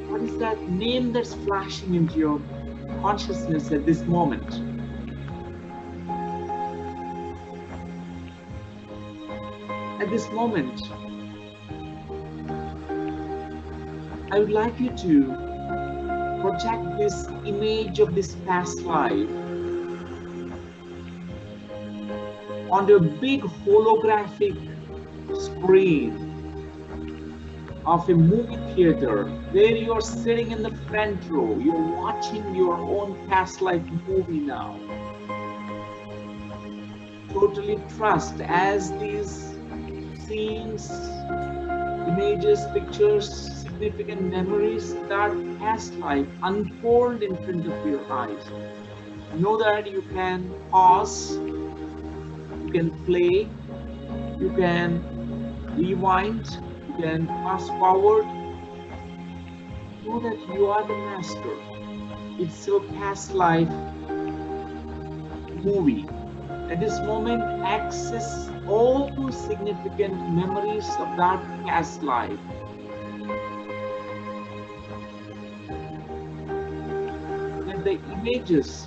What is that name that's flashing into your consciousness at this moment? At this moment, I would like you to project this image of this past life onto a big holographic screen of a movie theater where you're sitting in the front row. You're watching your own past life movie now. Totally trust as these scenes, images, pictures, significant memories, that past life unfold in front of your eyes. Know that you can pause, you can play, you can rewind, you can fast forward. Know that you are the master. It's your past life movie. At this moment, access all those significant memories of that past life. Let the images,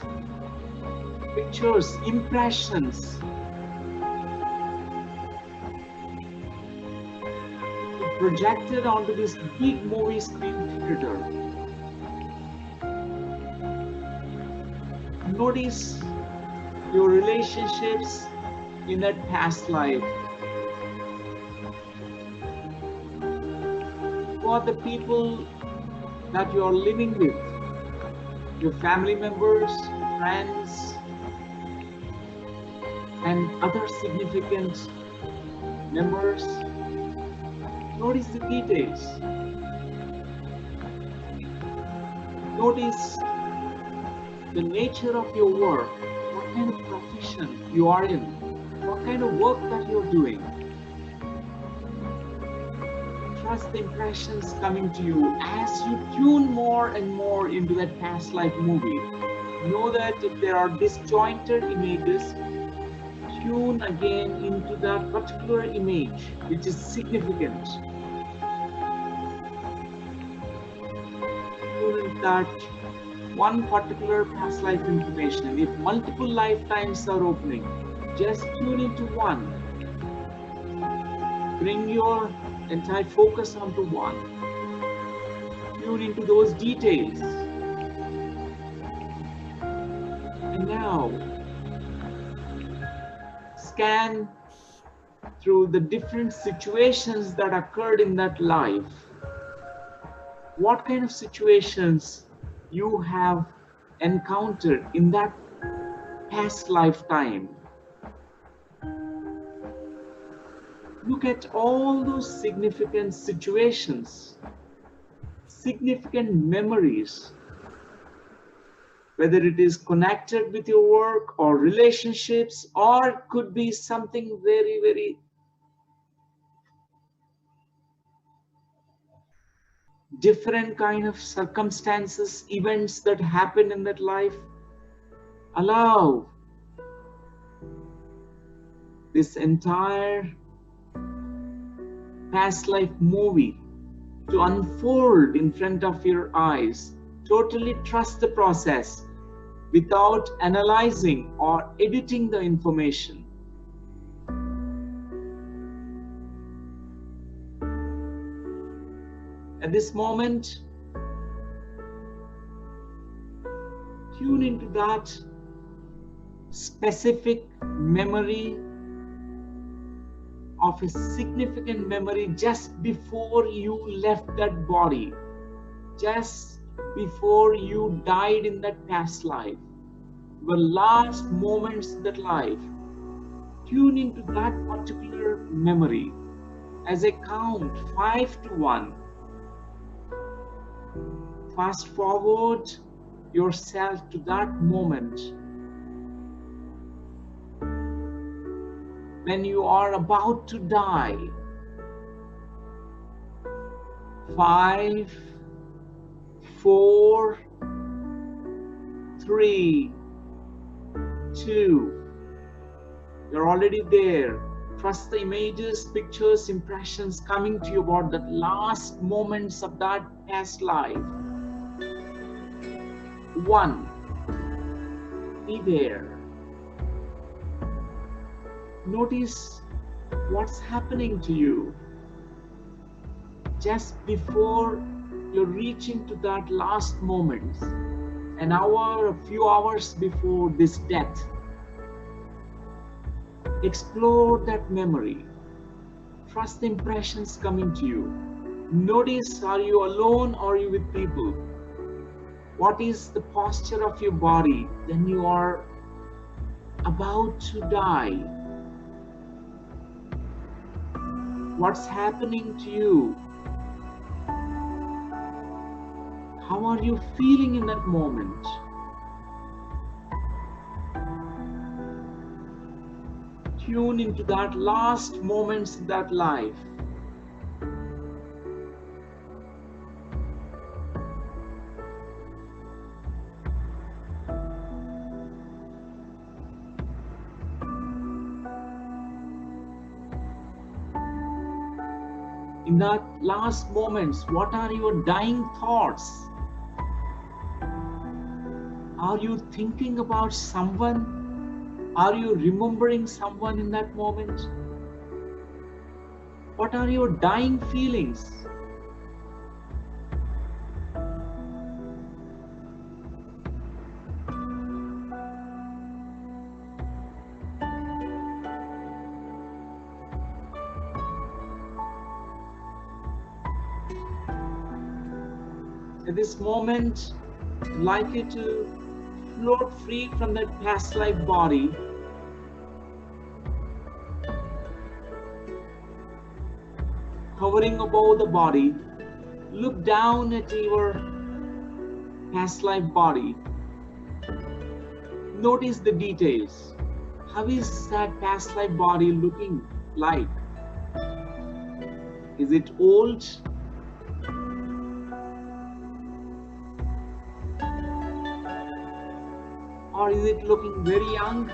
pictures, impressions be projected onto this big movie screen theater. Notice your relationships in that past life. Who are the people that you are living with? Your family members, friends, and other significant members. Notice the details. Notice the nature of your work. What kind of profession you are in, what kind of work that you're doing. Trust the impressions coming to you as you tune more and more into that past life movie. Know that if there are disjointed images, tune again into that particular image which is significant. Tune into that one particular past life information. If multiple lifetimes are opening, just tune into one. Bring your entire focus onto one. Tune into those details. And now, scan through the different situations that occurred in that life. What kind of situations you have encountered in that past lifetime. Look at all those significant situations, significant memories, whether it is connected with your work or relationships, or could be something very, very different kind of circumstances, events that happen in that life. Allow this entire past life movie to unfold in front of your eyes. Totally trust the process without analyzing or editing the information. At this moment, tune into that specific memory of a significant memory just before you left that body, just before you died in that past life, the last moments of that life. Tune into that particular memory as I count 5 to 1. Fast forward yourself to that moment when you are about to die. 5, 4, 3, 2. You're already there. Trust the images, pictures, impressions coming to you about the last moments of that past life. 1. Be there. Notice what's happening to you just before you're reaching to that last moment, an hour, a few hours before this death. Explore that memory. Trust the impressions coming to you. Notice, are you alone or are you with people? What is the posture of your body when you are about to die? What's happening to you? How are you feeling in that moment? Tune into that last moments of that life. In that last moments, what are your dying thoughts? Are you thinking about someone? Are you remembering someone in that moment? What are your dying feelings? At this moment, I'd like you to float free from that past life body. Hovering above the body, look down at your past life body. Notice the details. How is that past life body looking like? Is it old? Or is it looking very young?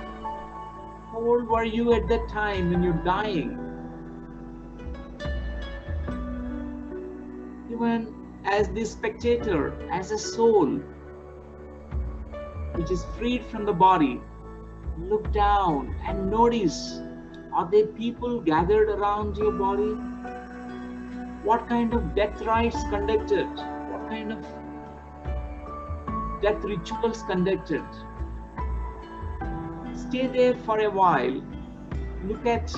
How old were you at that time when you're dying? Even as the spectator, as a soul which is freed from the body, look down and notice, are there people gathered around your body? What kind of death rites conducted? What kind of death rituals conducted? Stay there for a while. Look at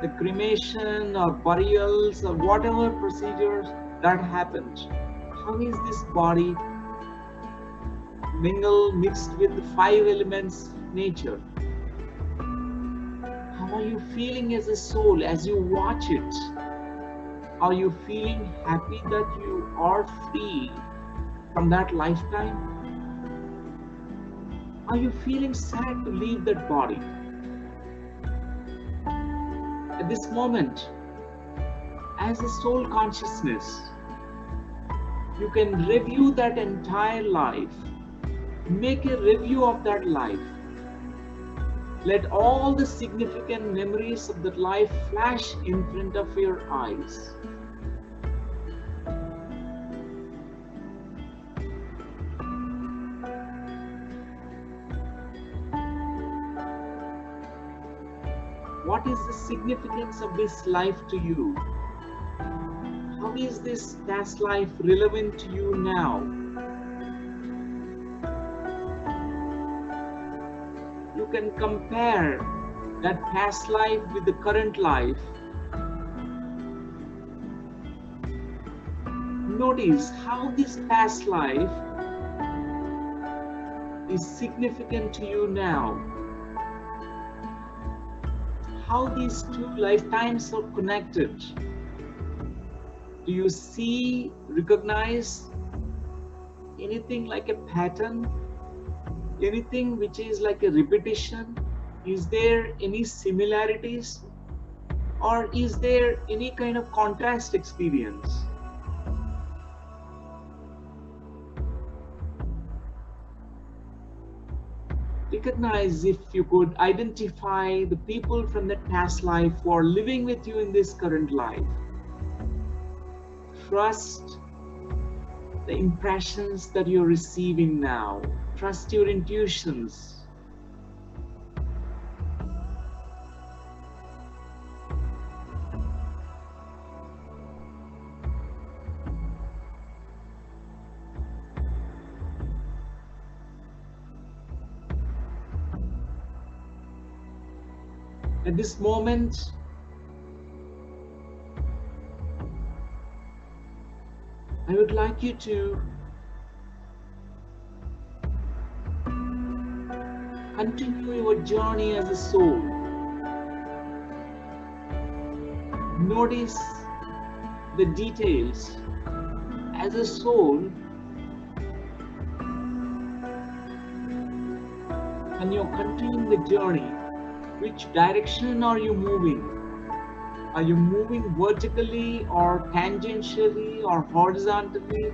the cremation or burials or whatever procedures that happened. How is this body mixed with the 5 elements nature? How are you feeling as a soul as you watch it? Are you feeling happy that you are free from that lifetime? Are you feeling sad to leave that body? At this moment, as a soul consciousness, you can review that entire life. Make a review of that life. Let all the significant memories of that life flash in front of your eyes. What is the significance of this life to you? How is this past life relevant to you now? You can compare that past life with the current life. Notice how this past life is significant to you now. How these two lifetimes are connected. Do you see, recognize anything like a pattern? Anything which is like a repetition? Is there any similarities? Or is there any kind of contrast experience? Recognize if you could identify the people from that past life who are living with you in this current life. Trust the impressions that you're receiving now. Trust your intuitions. At this moment, I would like you to continue your journey as a soul. Notice the details. As a soul, when you're continuing the journey, which direction are you moving? Are you moving vertically or tangentially or horizontally?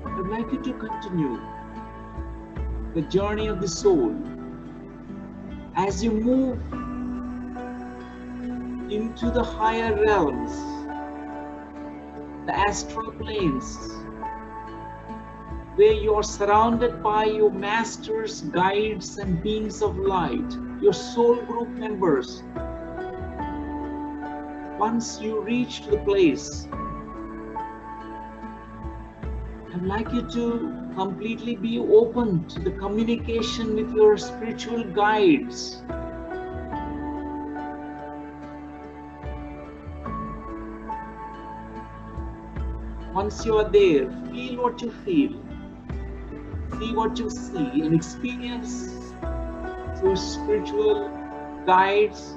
I'd like you to continue the journey of the soul. As you move into the higher realms, the astral planes, where you are surrounded by your masters, guides, and beings of light, your soul group members. Once you reach the place, I'd like you to completely be open to the communication with your spiritual guides. Once you are there, feel what you feel. See what you see and experience through spiritual guides,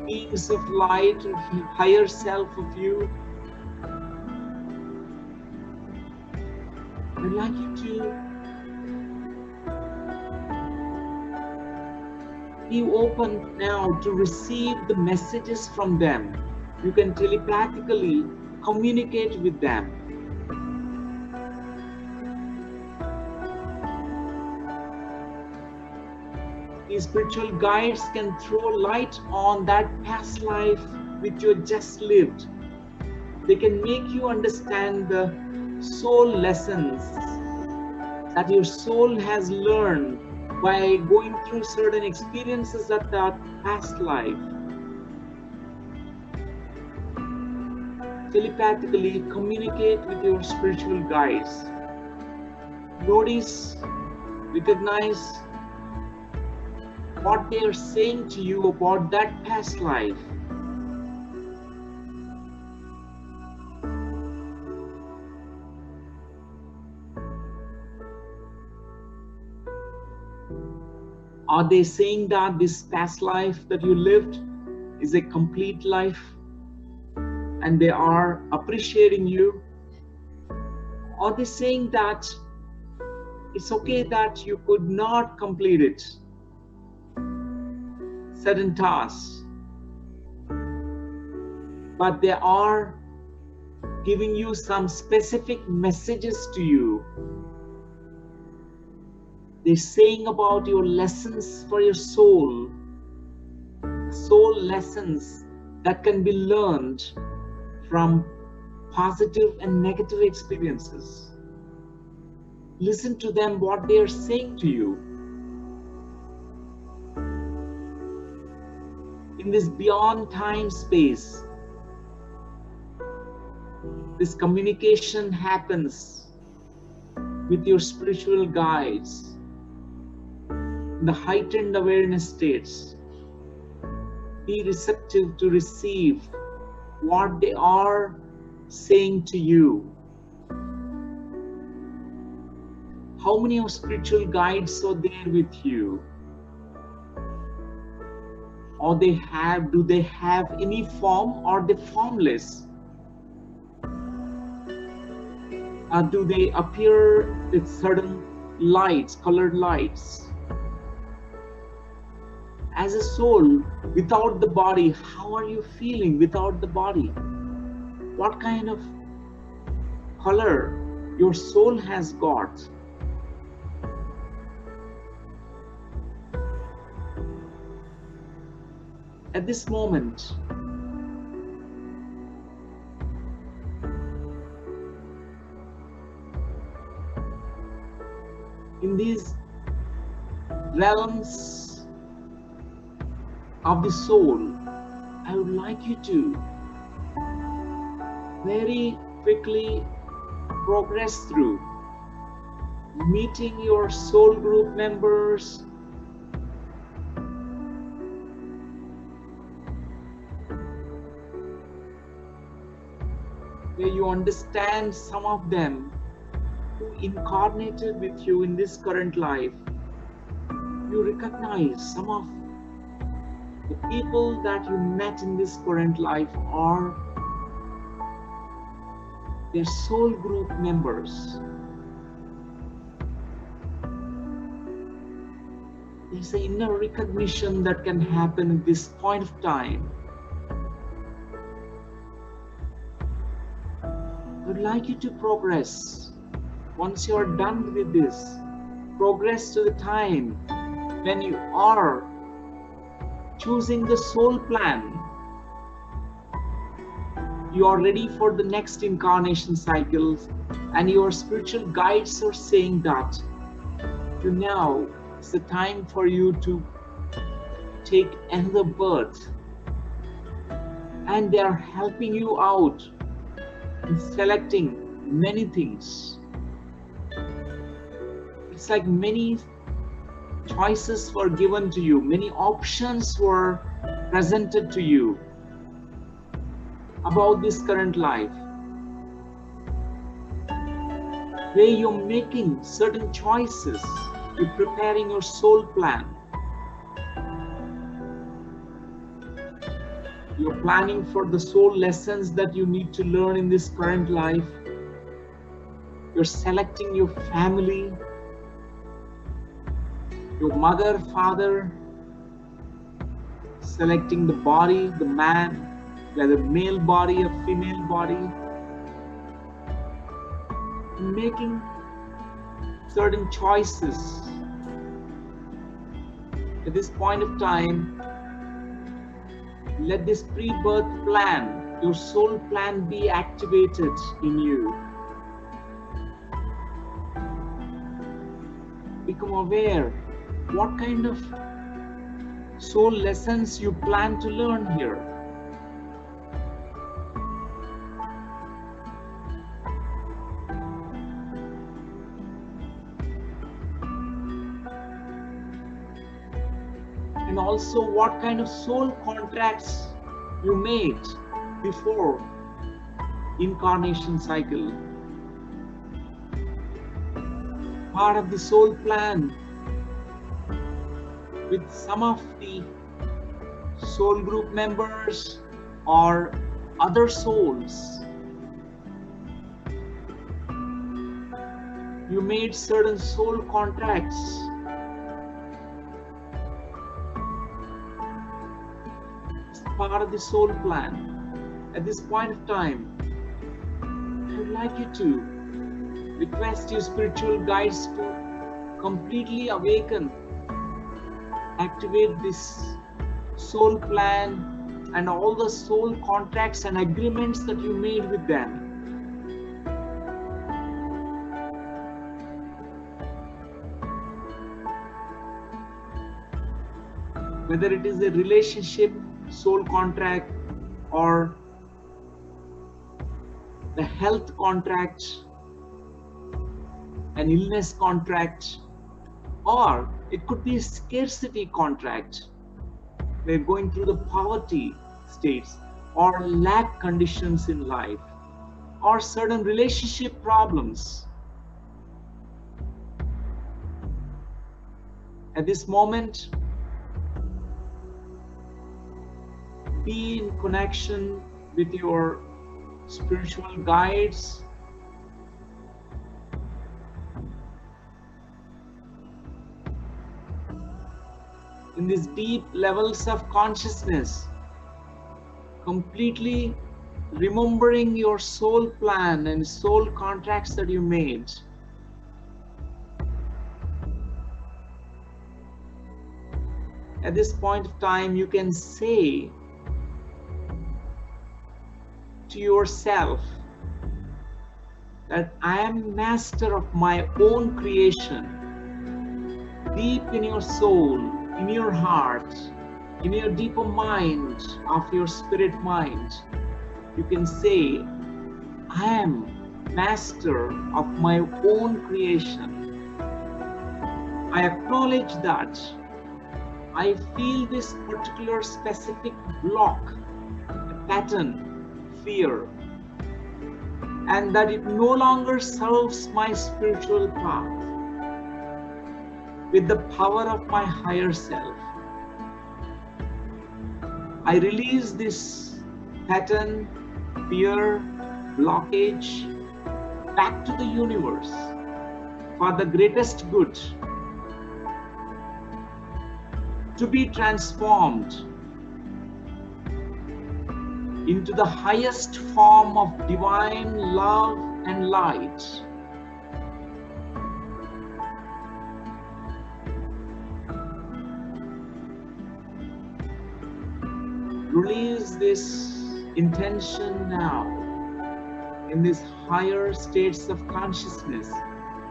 beings of light, higher self of you. I'd like you to be open now to receive the messages from them. You can telepathically communicate with them. These spiritual guides can throw light on that past life which you just lived. They can make you understand the soul lessons that your soul has learned by going through certain experiences of that past life. Telepathically communicate with your spiritual guides. Notice, recognize what they are saying to you about that past life. Are they saying that this past life that you lived is a complete life and they are appreciating you? Are they saying that it's okay that you could not complete it? Certain tasks, but they are giving you some specific messages to you. They're saying about your lessons for your soul, soul lessons that can be learned from positive and negative experiences. Listen to them, what they are saying to you. in this beyond time space, this communication happens with your spiritual guides in the heightened awareness states. Be receptive to receive what they are saying to you. How many of spiritual guides are there with you? Or do they have any form, or they formless? Or do they appear with certain lights, colored lights? As a soul without the body, how are you feeling without the body? What kind of color your soul has got? At this moment, in these realms of the soul, I would like you to very quickly progress through meeting your soul group members, where you understand some of them who incarnated with you in this current life. You recognize some of the people that you met in this current life are their soul group members. There's an inner recognition that can happen at this point of time. I would like you to progress. Once you are done with this, progress to the time when you are choosing the soul plan. You are ready for the next incarnation cycles, and your spiritual guides are saying that now is the time for you to take another birth, and they are helping you out in selecting many things. It's like many choices were given to you, many options were presented to you about this current life, where you're making certain choices, you're preparing your soul plan. You're planning for the soul lessons that you need to learn in this current life. You're selecting your family, your mother, father, selecting the body, the man, whether male body or female body, making certain choices. At this point of time, let this pre-birth plan, your soul plan, be activated in you. Become aware what kind of soul lessons you plan to learn here. And also what kind of soul contracts you made before incarnation cycle. Part of the soul plan with some of the soul group members or other souls. You made certain soul contracts. It's part of the soul plan. At this point of time, I would like you to request your spiritual guides to completely awaken, activate this soul plan and all the soul contracts and agreements that you made with them. Whether it is a relationship soul contract or the health contract, an illness contract, or it could be a scarcity contract. We're going through the poverty states or lack conditions in life or certain relationship problems. At this moment, be in connection with your spiritual guides. In these deep levels of consciousness, completely remembering your soul plan and soul contracts that you made. At this point of time, you can say to yourself that I am master of my own creation. Deep in your soul, in your heart, in your deeper mind of your spirit mind, you can say, I am master of my own creation. I acknowledge that I feel this particular specific block, a pattern, fear, and that it no longer serves my spiritual path. With the power of my higher self, I release this pattern, fear, blockage back to the universe for the greatest good, to be transformed into the highest form of divine love and light. Release this intention now in these higher states of consciousness,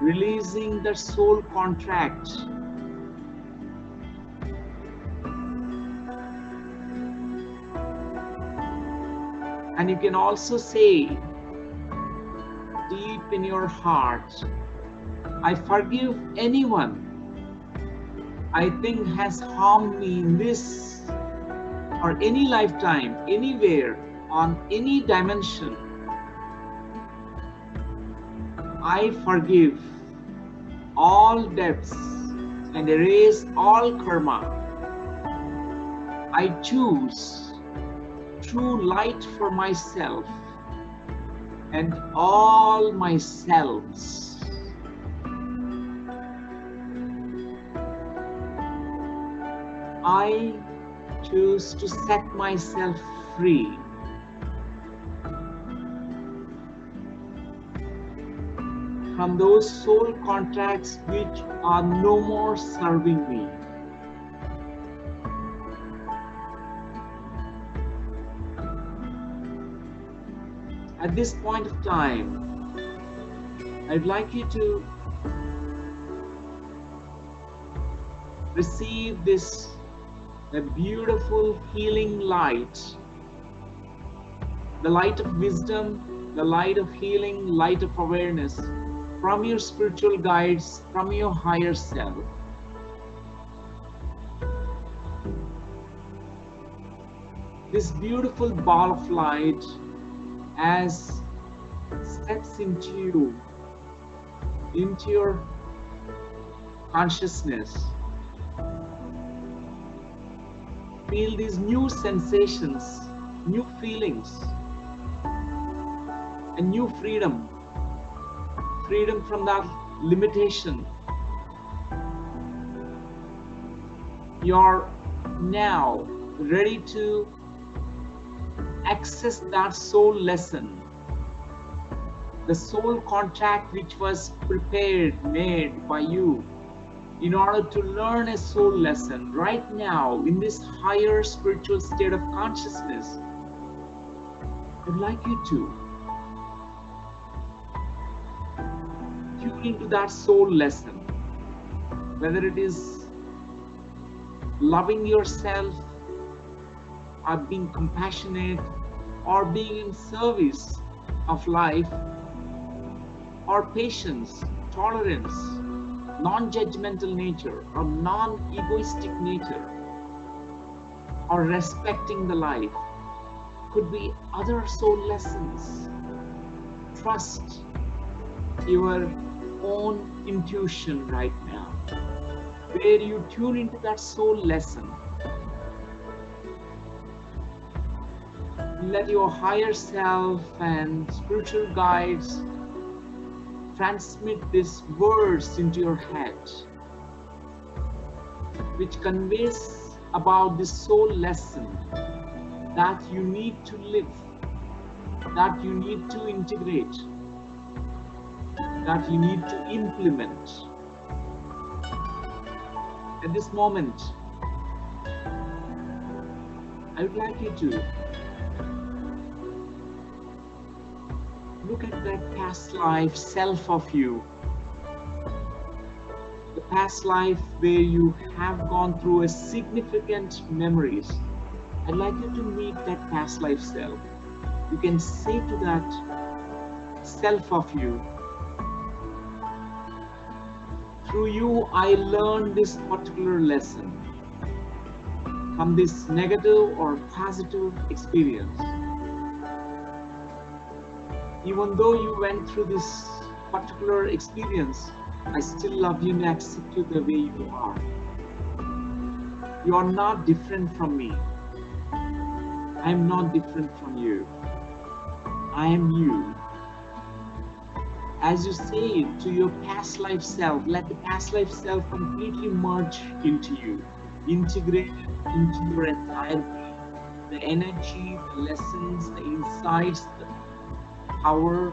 releasing the soul contract. And you can also say deep in your heart, I forgive anyone I think has harmed me in this or any lifetime, anywhere, on any dimension. I forgive all debts and erase all karma. I choose true light for myself and all my selves. I choose to set myself free. From those soul contracts which are no more serving me. At this point of time, I'd like you to receive this a beautiful healing light, the light of wisdom, the light of healing, light of awareness from your spiritual guides, from your higher self. This beautiful ball of light as steps into you, into your consciousness. Feel these new sensations, new feelings, and new freedom. Freedom from that limitation. You're now ready to access that soul lesson, the soul contract which was prepared, made by you in order to learn a soul lesson right now in this higher spiritual state of consciousness. I'd like you to tune into that soul lesson, whether it is loving yourself or being compassionate, or being in service of life, or patience, tolerance, non-judgmental nature, or non-egoistic nature, or respecting the life, could be other soul lessons. Trust your own intuition right now, where you tune into that soul lesson. Let your higher self and spiritual guides transmit these words into your head, which conveys about the soul lesson that you need to live, that you need to integrate, that you need to implement. At this moment, I would like you to look at that past life self of you, the past life where you have gone through a significant memories. I'd like you to meet that past life self. You can say to that self of you, through you I learned this particular lesson from this negative or positive experience. Even though you went through this particular experience, I still love you and accept you the way you are. You are not different from me. I am not different from you. I am you. As you say it to your past life self, let the past life self completely merge into you, integrate into your entire being. The energy, the lessons, the insights, the power,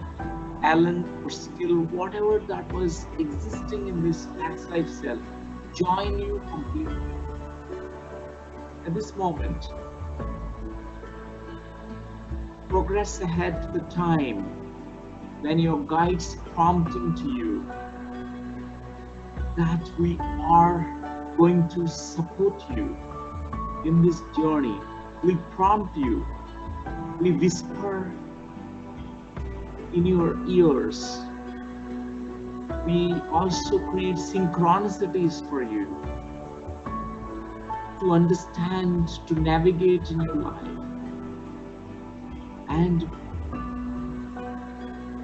talent, or skill, whatever that was existing in this past life self, join you completely. At this moment, progress ahead to the time when your guides prompting to you that we are going to support you in this journey. We prompt you, we whisper in your ears. We also create synchronicities for you to understand, to navigate in your life, and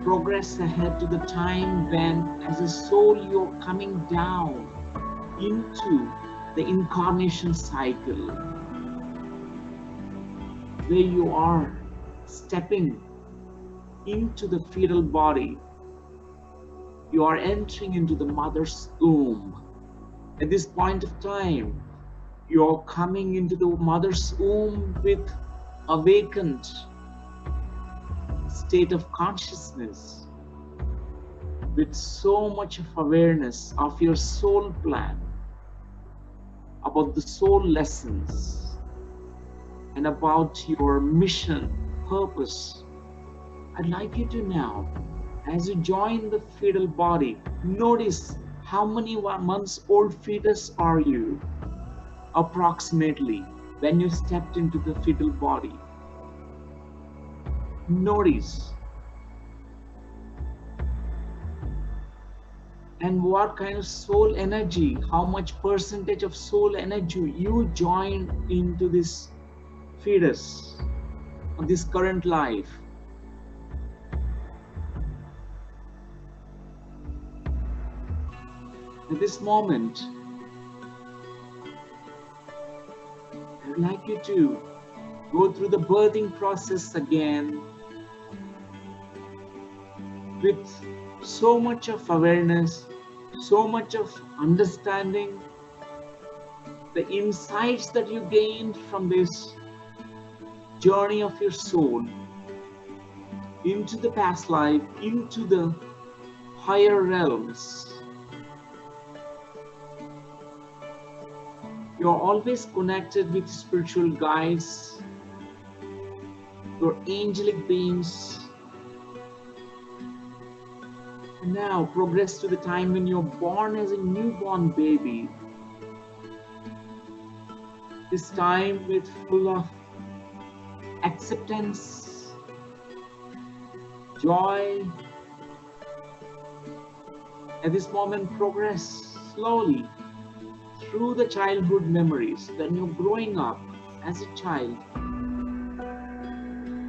progress ahead to the time when, as a soul, you're coming down into the incarnation cycle, where you are stepping into the fetal body. You are entering into the mother's womb. At this point of time, you are coming into the mother's womb with awakened state of consciousness, with so much of awareness of your soul plan, about the soul lessons, and about your mission, purpose. I'd like you to now, as you join the fetal body, notice how many months old fetus are you approximately when you stepped into the fetal body. Notice. And what kind of soul energy, how much percentage of soul energy you join into this fetus, of this current life. At this moment, I would like you to go through the birthing process again with so much of awareness, so much of understanding, the insights that you gained from this journey of your soul into the past life, into the higher realms. You're always connected with spiritual guides, your angelic beings. And now progress to the time when you're born as a newborn baby. This time with full of acceptance, joy. At this moment, progress slowly through the childhood memories when you're growing up as a child,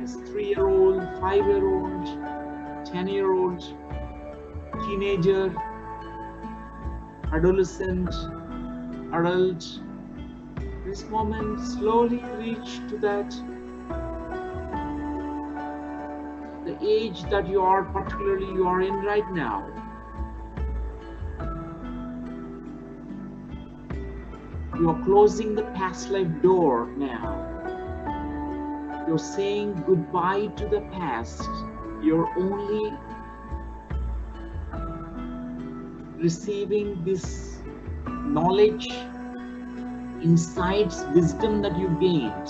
as 3-year-old, 5-year-old, 10-year-old, teenager, adolescent, adult. This moment slowly reach to that the age that you are in right now. You are closing the past life door now. You're saying goodbye to the past. You're only receiving this knowledge, insights, wisdom that you gained.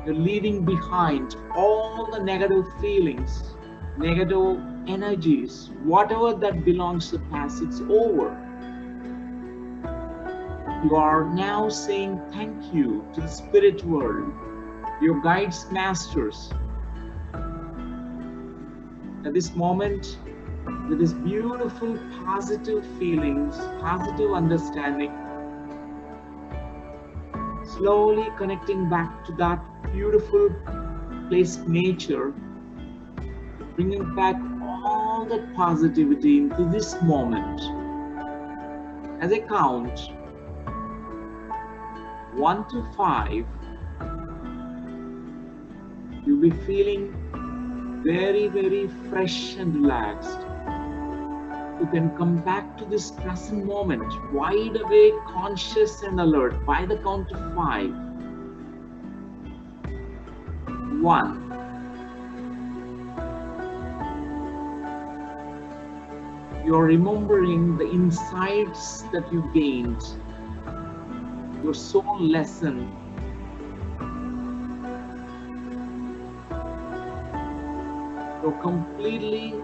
You're leaving behind all the negative feelings, negative energies, whatever that belongs to the past, it's over. You are now saying thank you to the spirit world, your guides, masters. At this moment, with this beautiful positive feelings, positive understanding, slowly connecting back to that beautiful place, nature, bringing back all that positivity into this moment. As I count 1 to 5, you'll be feeling very, very fresh and relaxed. You can come back to this present moment, wide awake, conscious and alert by the count of 5. 1. You're remembering the insights that you gained, your soul lesson. You're completely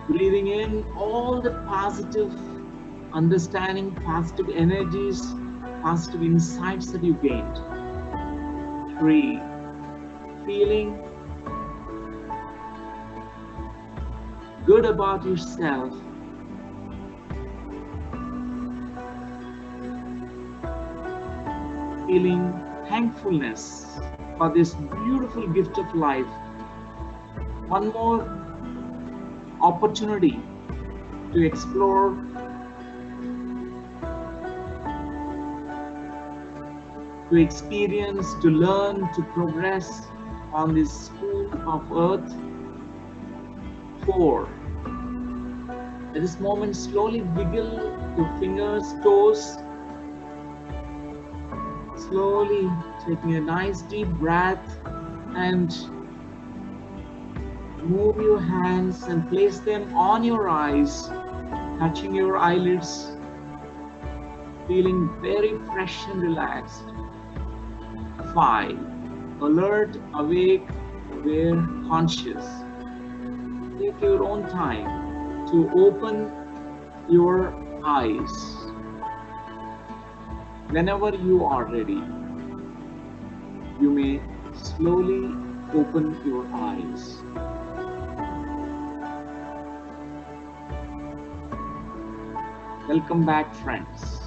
breathing in all the positive understanding, positive energies, positive insights that you gained. 3. Feeling good about yourself. Feeling thankfulness for this beautiful gift of life. One more opportunity to explore, to experience, to learn, to progress on this school of earth. 4. At this moment, slowly wiggle your fingers, toes, slowly taking a nice deep breath and move your hands and place them on your eyes, touching your eyelids, feeling very fresh and relaxed. 5. Alert, awake, aware, conscious. Take your own time to open your eyes. Whenever you are ready, you may slowly open your eyes. Welcome back, friends.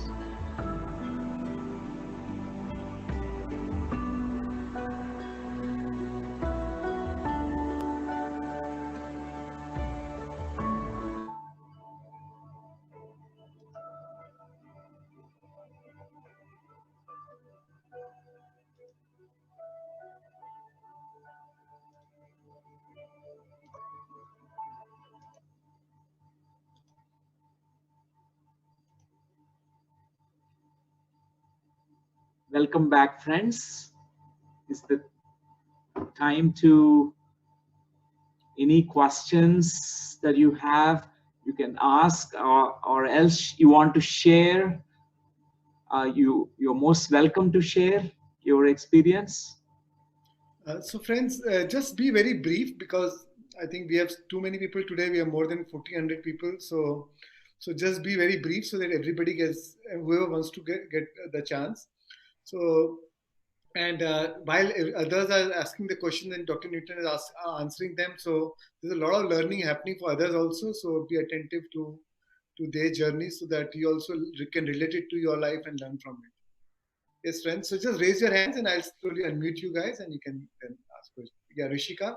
Welcome back, friends. It's the time to any questions that you have, you can ask, or else you want to share. You're most welcome to share your experience. So friends, just be very brief because I think we have too many people today. We have more than 1,400 people. So just be very brief so that everybody gets, whoever wants to get the chance. So And while others are asking the question, then Dr. Newton is answering them. So there's a lot of learning happening for others also. So be attentive to their journey so that you also can relate it to your life and learn from it. Yes, friends. So just raise your hands and I'll slowly unmute you guys and you can then ask questions. Yeah, Rishika.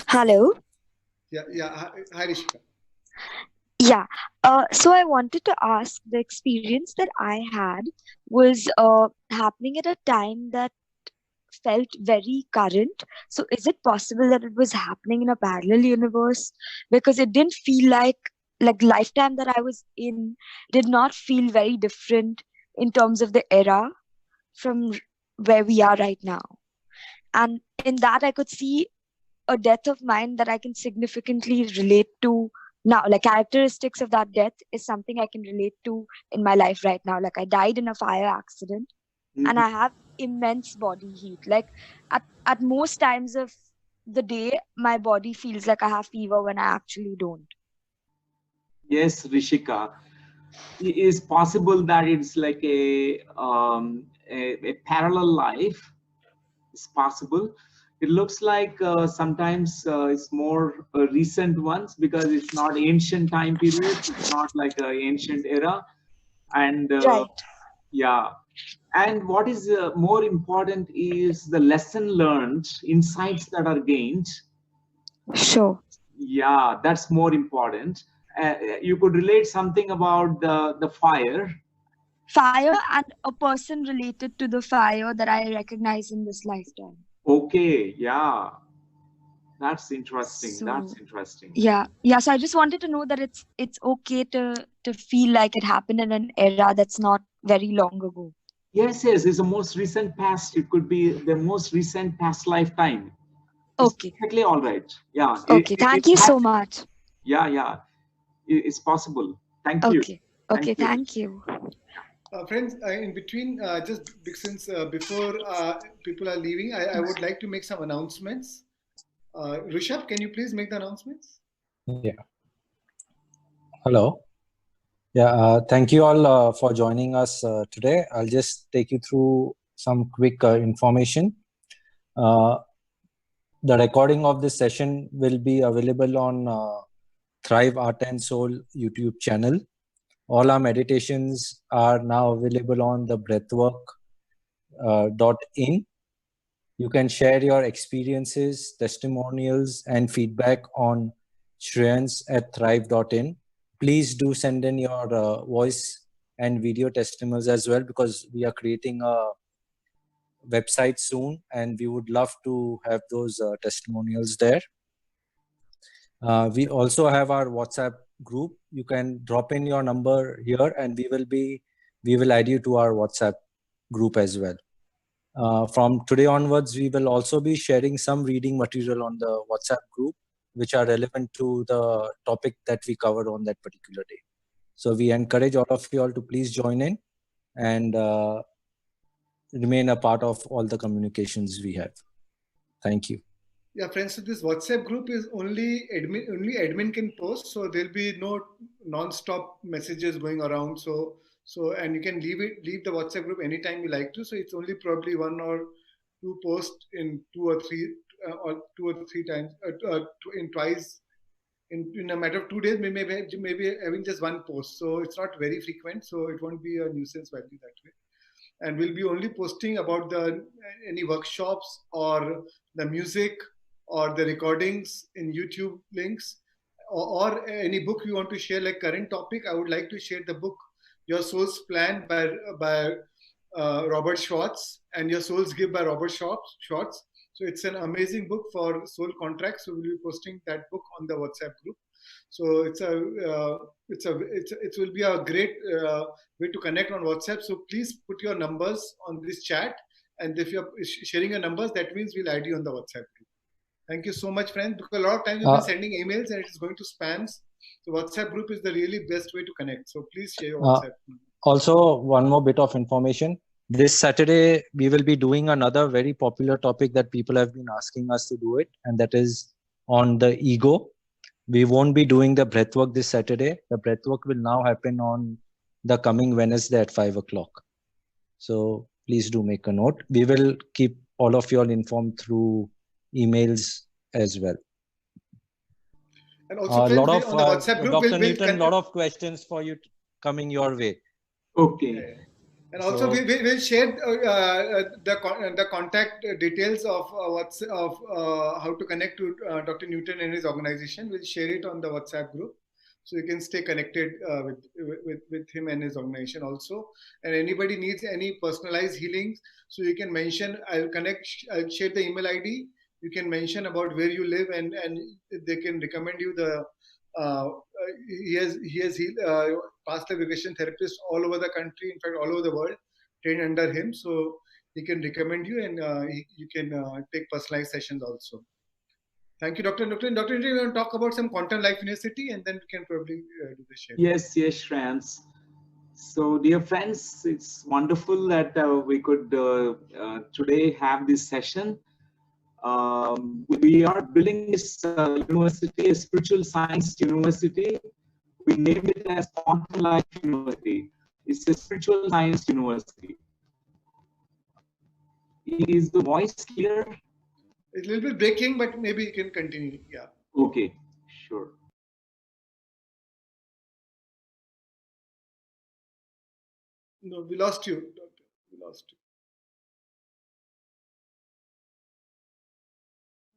Hello. Yeah. Hi, Rishika. Yeah. So I wanted to ask, the experience that I had was happening at a time that felt very current. So is it possible that it was happening in a parallel universe? Because it didn't feel like lifetime that I was in did not feel very different in terms of the era from where we are right now. And in that I could see a death of mine that I can significantly relate to now. Like, characteristics of that death is something I can relate to in my life right now. Like, I died in a fire accident and I have immense body heat. Like, at most times of the day, my body feels like I have fever when I actually don't. Yes, Rishika. It is possible that it's like a parallel life. It's possible. It looks like sometimes it's more recent ones because it's not ancient time period. It's not like an ancient era. And Right. yeah. And what is more important is the lesson learned, insights that are gained. Sure. Yeah, that's more important. You could relate something about the fire. Fire and a person related to the fire that I recognize in this lifetime. Okay, yeah, that's interesting. That's So interesting. yeah, so I just wanted to know that it's okay to feel like it happened in an era that's not very long ago. Yes, it's the most recent past. It could be the most recent past lifetime. It's Okay. perfectly all right. Yeah, Okay, thank you so much. yeah, it's possible. Thank you. Okay. Okay, Thank you. thank you. Friends, in between, just since before people are leaving, I would like to make some announcements. Rishabh, can you please make the announcements? Yeah. Hello. Yeah. Thank you all for joining us today. I'll just take you through some quick information. The recording of this session will be available on Thriive Art and Soul YouTube channel. All our meditations are now available on the breathwork.in. You can share your experiences, testimonials, and feedback on Shreans@thriive.in. Please do send in your voice and video testimonials as well, because we are creating a website soon and we would love to have those testimonials there. We also have our WhatsApp group. You can drop in your number here and we will add you to our WhatsApp group as well. From today onwards, we will also be sharing some reading material on the WhatsApp group, which are relevant to the topic that we covered on that particular day. So we encourage all of you all to please join in and remain a part of all the communications we have. Thank you. Yeah, friends, so this WhatsApp group is only admin can post, so there'll be no non-stop messages going around. So and you can leave the WhatsApp group anytime you like to. So it's only probably one or two posts in two or three times in twice in a matter of 2 days. Maybe having just one post. So it's not very frequent. So it won't be a nuisance value that way. And we'll be only posting about any workshops or the music or the recordings in YouTube links, or any book you want to share, like current topic. I would like to share the book Your Soul's Plan by Robert Schwartz, and Your Soul's Gift by Robert Schwartz. So it's an amazing book for soul contracts. So we'll be posting that book on the WhatsApp group. So it will be a great way to connect on WhatsApp. So please put your numbers on this chat, and if you're sharing your numbers, that means we'll add you on the WhatsApp group. Thank you so much, friends. Because a lot of times you've been sending emails and it is going to spams. So WhatsApp group is the really best way to connect. So please share your WhatsApp. Also, one more bit of information. This Saturday, we will be doing another very popular topic that people have been asking us to do it, and that is on the ego. We won't be doing the breathwork this Saturday. The breathwork will now happen on the coming Wednesday at 5 o'clock. So please do make a note. We will keep all of you all informed through emails as well. And also, A lot friends, of on the WhatsApp group, Dr. Newton, a lot of questions for you coming your way. Okay. And also, So- we'll share the contact details of how to connect to Dr. Newton and his organization. We'll share it on the WhatsApp group, so you can stay connected with him and his organization also. And anybody needs any personalized healings, so you can mention. I'll share the email ID. You can mention about where you live, and they can recommend you the. He has healed past life regression therapists all over the country, in fact all over the world, trained under him, so he can recommend you, and you can take personalized sessions also. Thank you, Dr. Newton. Dr. Newton, we want to talk about some Quantum Life University, and then we can probably do the share. Yes, Shreans. So, dear friends, it's wonderful that we could today have this session. We are building this university, a spiritual science university. We named it as Quantum Life University. It's a spiritual science university. Is the voice clear? It's a little bit breaking, but maybe you can continue. Yeah. Okay, sure. No, we lost you, Doctor. We lost you.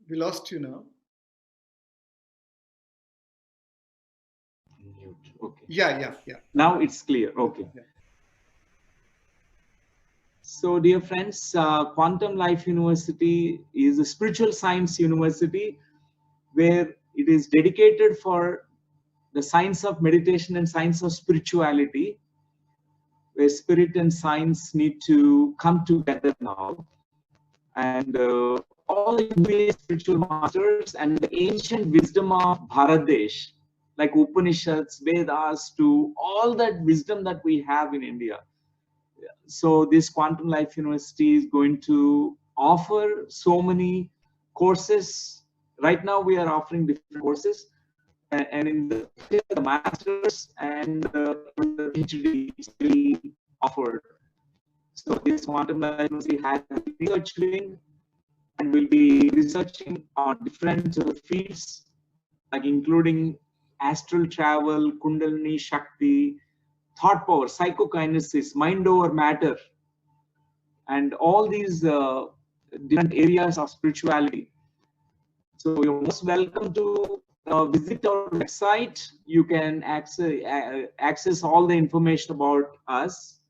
We lost you now. Okay. Yeah. Now it's clear. Okay. Yeah. So, dear friends, Quantum Life University is a spiritual science university where it is dedicated for the science of meditation and science of spirituality, where spirit and science need to come together now. And all the spiritual masters and the ancient wisdom of Bharat like Upanishads, Vedas, to all that wisdom that we have in India. So this Quantum Life University is going to offer so many courses. Right now we are offering different courses, and in the masters and the PhD is really offered. So this Quantum Life University has a research wing, and will be researching on different fields, like including astral travel, Kundalini Shakti, thought power, psychokinesis, mind over matter, and all these different areas of spirituality. So you're most welcome to visit our website. You can access all the information about us.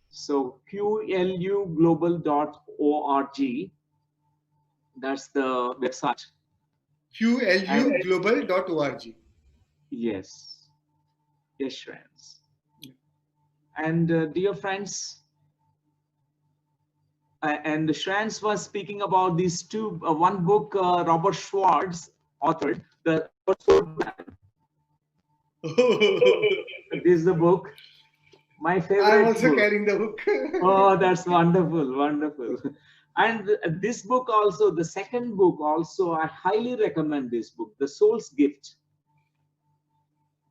So qluglobal.org. That's the website. qluglobal.org. Yes, friends. And dear friends, and Shreans was speaking about these two, one book Robert Schwartz authored, the Soul Plan. This is the book. My favorite. I'm also book. carrying the book. Oh, that's wonderful, wonderful. And this book also, the second book also, I highly recommend this book, The Soul's Gift.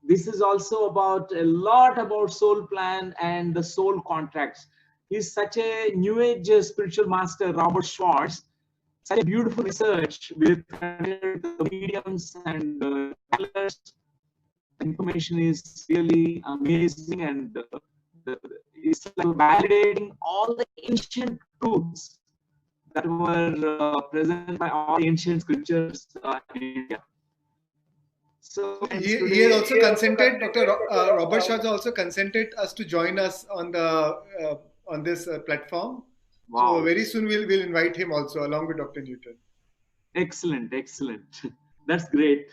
This is also about a lot about soul plan and the soul contracts. He's such a new age spiritual master, Robert Schwartz. Such a beautiful research with the mediums and channelers. Information is really amazing, and it's like validating all the ancient truths that were present by all the ancient scriptures in India. So he has also consented. Dr. Robert Schwartz also consented us to join us on the on this platform. Wow. So very soon we'll invite him also along with Dr. Newton. Excellent. That's great.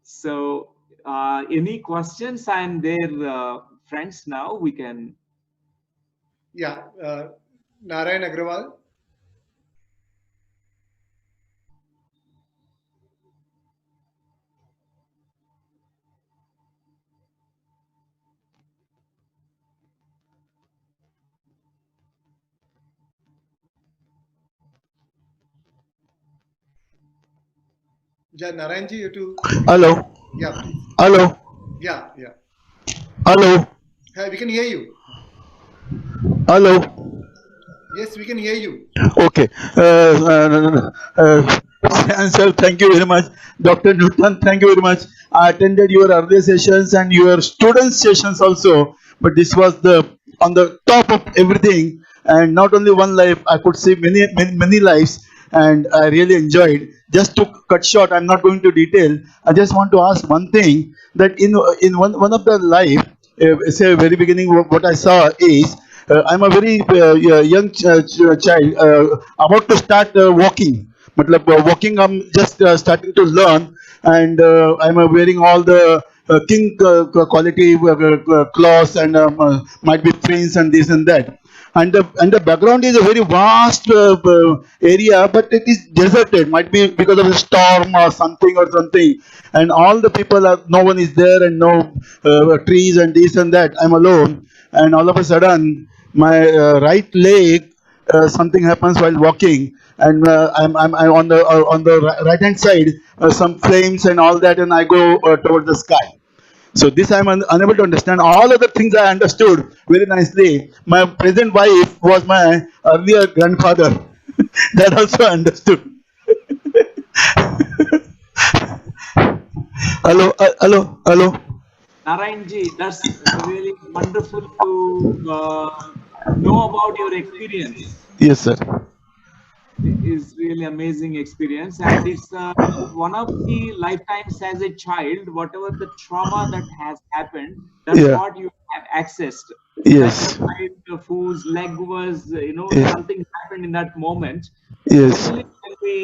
So any questions? I'm there, friends. Now we can. Yeah, Narayan Agrawal. Yeah, Narayanji, you too. Hello. Yeah, please. Hello. Yeah. Hello. Hi, we can hear you. Hello. Yes, we can hear you. Okay. And sir, thank you very much. Dr. Newton, thank you very much. I attended your earlier sessions and your student sessions also, but this was the on the top of everything. And not only one life, I could see many lives, and I really enjoyed. Just to cut short, I'm not going to detail. I just want to ask one thing that in one of the life, say very beginning, what I saw is I'm a very young child about to start walking. मतलब walking I'm just starting to learn, and I'm wearing all the king quality clothes, and might be prints and this and that. And the background is a very vast area, but it is deserted. Might be because of a storm or something. And all the people are, no one is there, and no trees and this and that. I'm alone, and all of a sudden my right leg, something happens while walking, and I'm on the right hand side, some flames and all that, and I go towards the sky. So this I'm unable to understand. All other things I understood very nicely. My present wife was my earlier grandfather. That also I understood. Hello, hello. Narayanji, that's really wonderful to know about your experience. Yes, sir. Is really amazing experience, and it's one of the lifetimes as a child. Whatever the trauma that has happened, that's Yeah. what you have accessed. Like a Yes. child whose leg was, Yeah. something happened in that moment. Yes. Generally, when we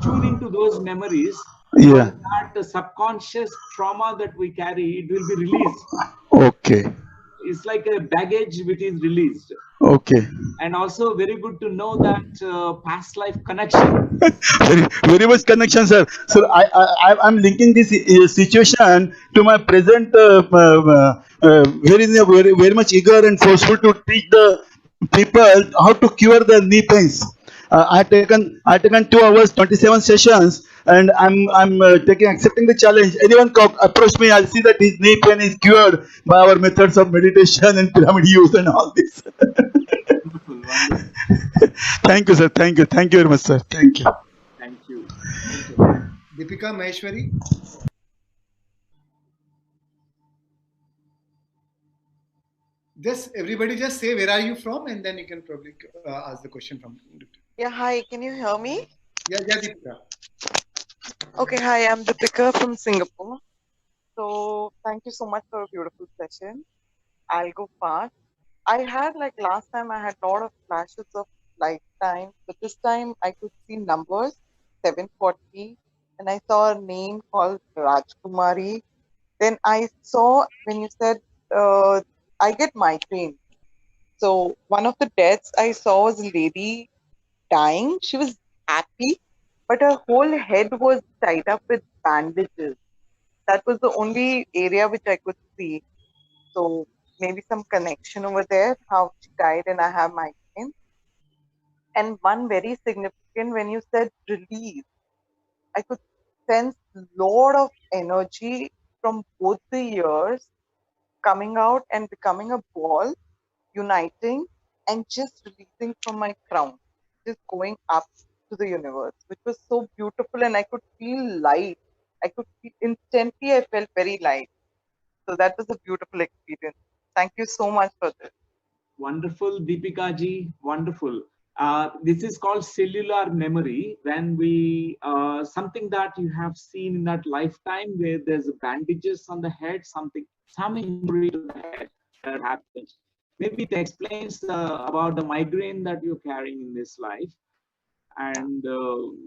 tune into those memories, Yeah. from that subconscious trauma that we carry, it will be released. Okay. It's like a baggage which is released. Okay. And also very good to know that past life connection. Very much connection, sir. So I'm linking this situation to my present. Very much eager and forceful to teach the people how to cure their knee pains. I taken 2 hours 27 sessions, and I'm accepting the challenge. Anyone approach me, I'll see that his knee pain is cured by our methods of meditation and pyramid use and all this. Wonderful, wonderful. Thank you, sir. Thank you very much, sir. Thank you. Thank you. Deepika Maheshwari. Just everybody just say where are you from, and then you can probably ask the question from. Yeah, hi, can you hear me? Yeah, Deepika. Okay, hi, I'm Deepika from Singapore. So, thank you so much for a beautiful session. I'll go fast. I had, like last time, I had a lot of flashes of lifetime, but this time I could see numbers 740, and I saw a name called Rajkumari. Then I saw when you said, I get migraine. So, one of the deaths I saw was a lady dying. She was happy, but her whole head was tied up with bandages. That was the only area which I could see. So maybe some connection over there, how she died, and I have migraine. And one very significant, when you said release, I could sense a lot of energy from both the ears coming out and becoming a ball, uniting, and just releasing from my crown, just going up to the universe, which was so beautiful. And I could feel light. I could feel instantly, I felt very light. So that was a beautiful experience. Thank you so much for this. Wonderful, Deepika ji. Wonderful. This is called cellular memory. When we something that you have seen in that lifetime, where there's bandages on the head, some injury to the head that happens. Maybe it explains about the migraine that you're carrying in this life. And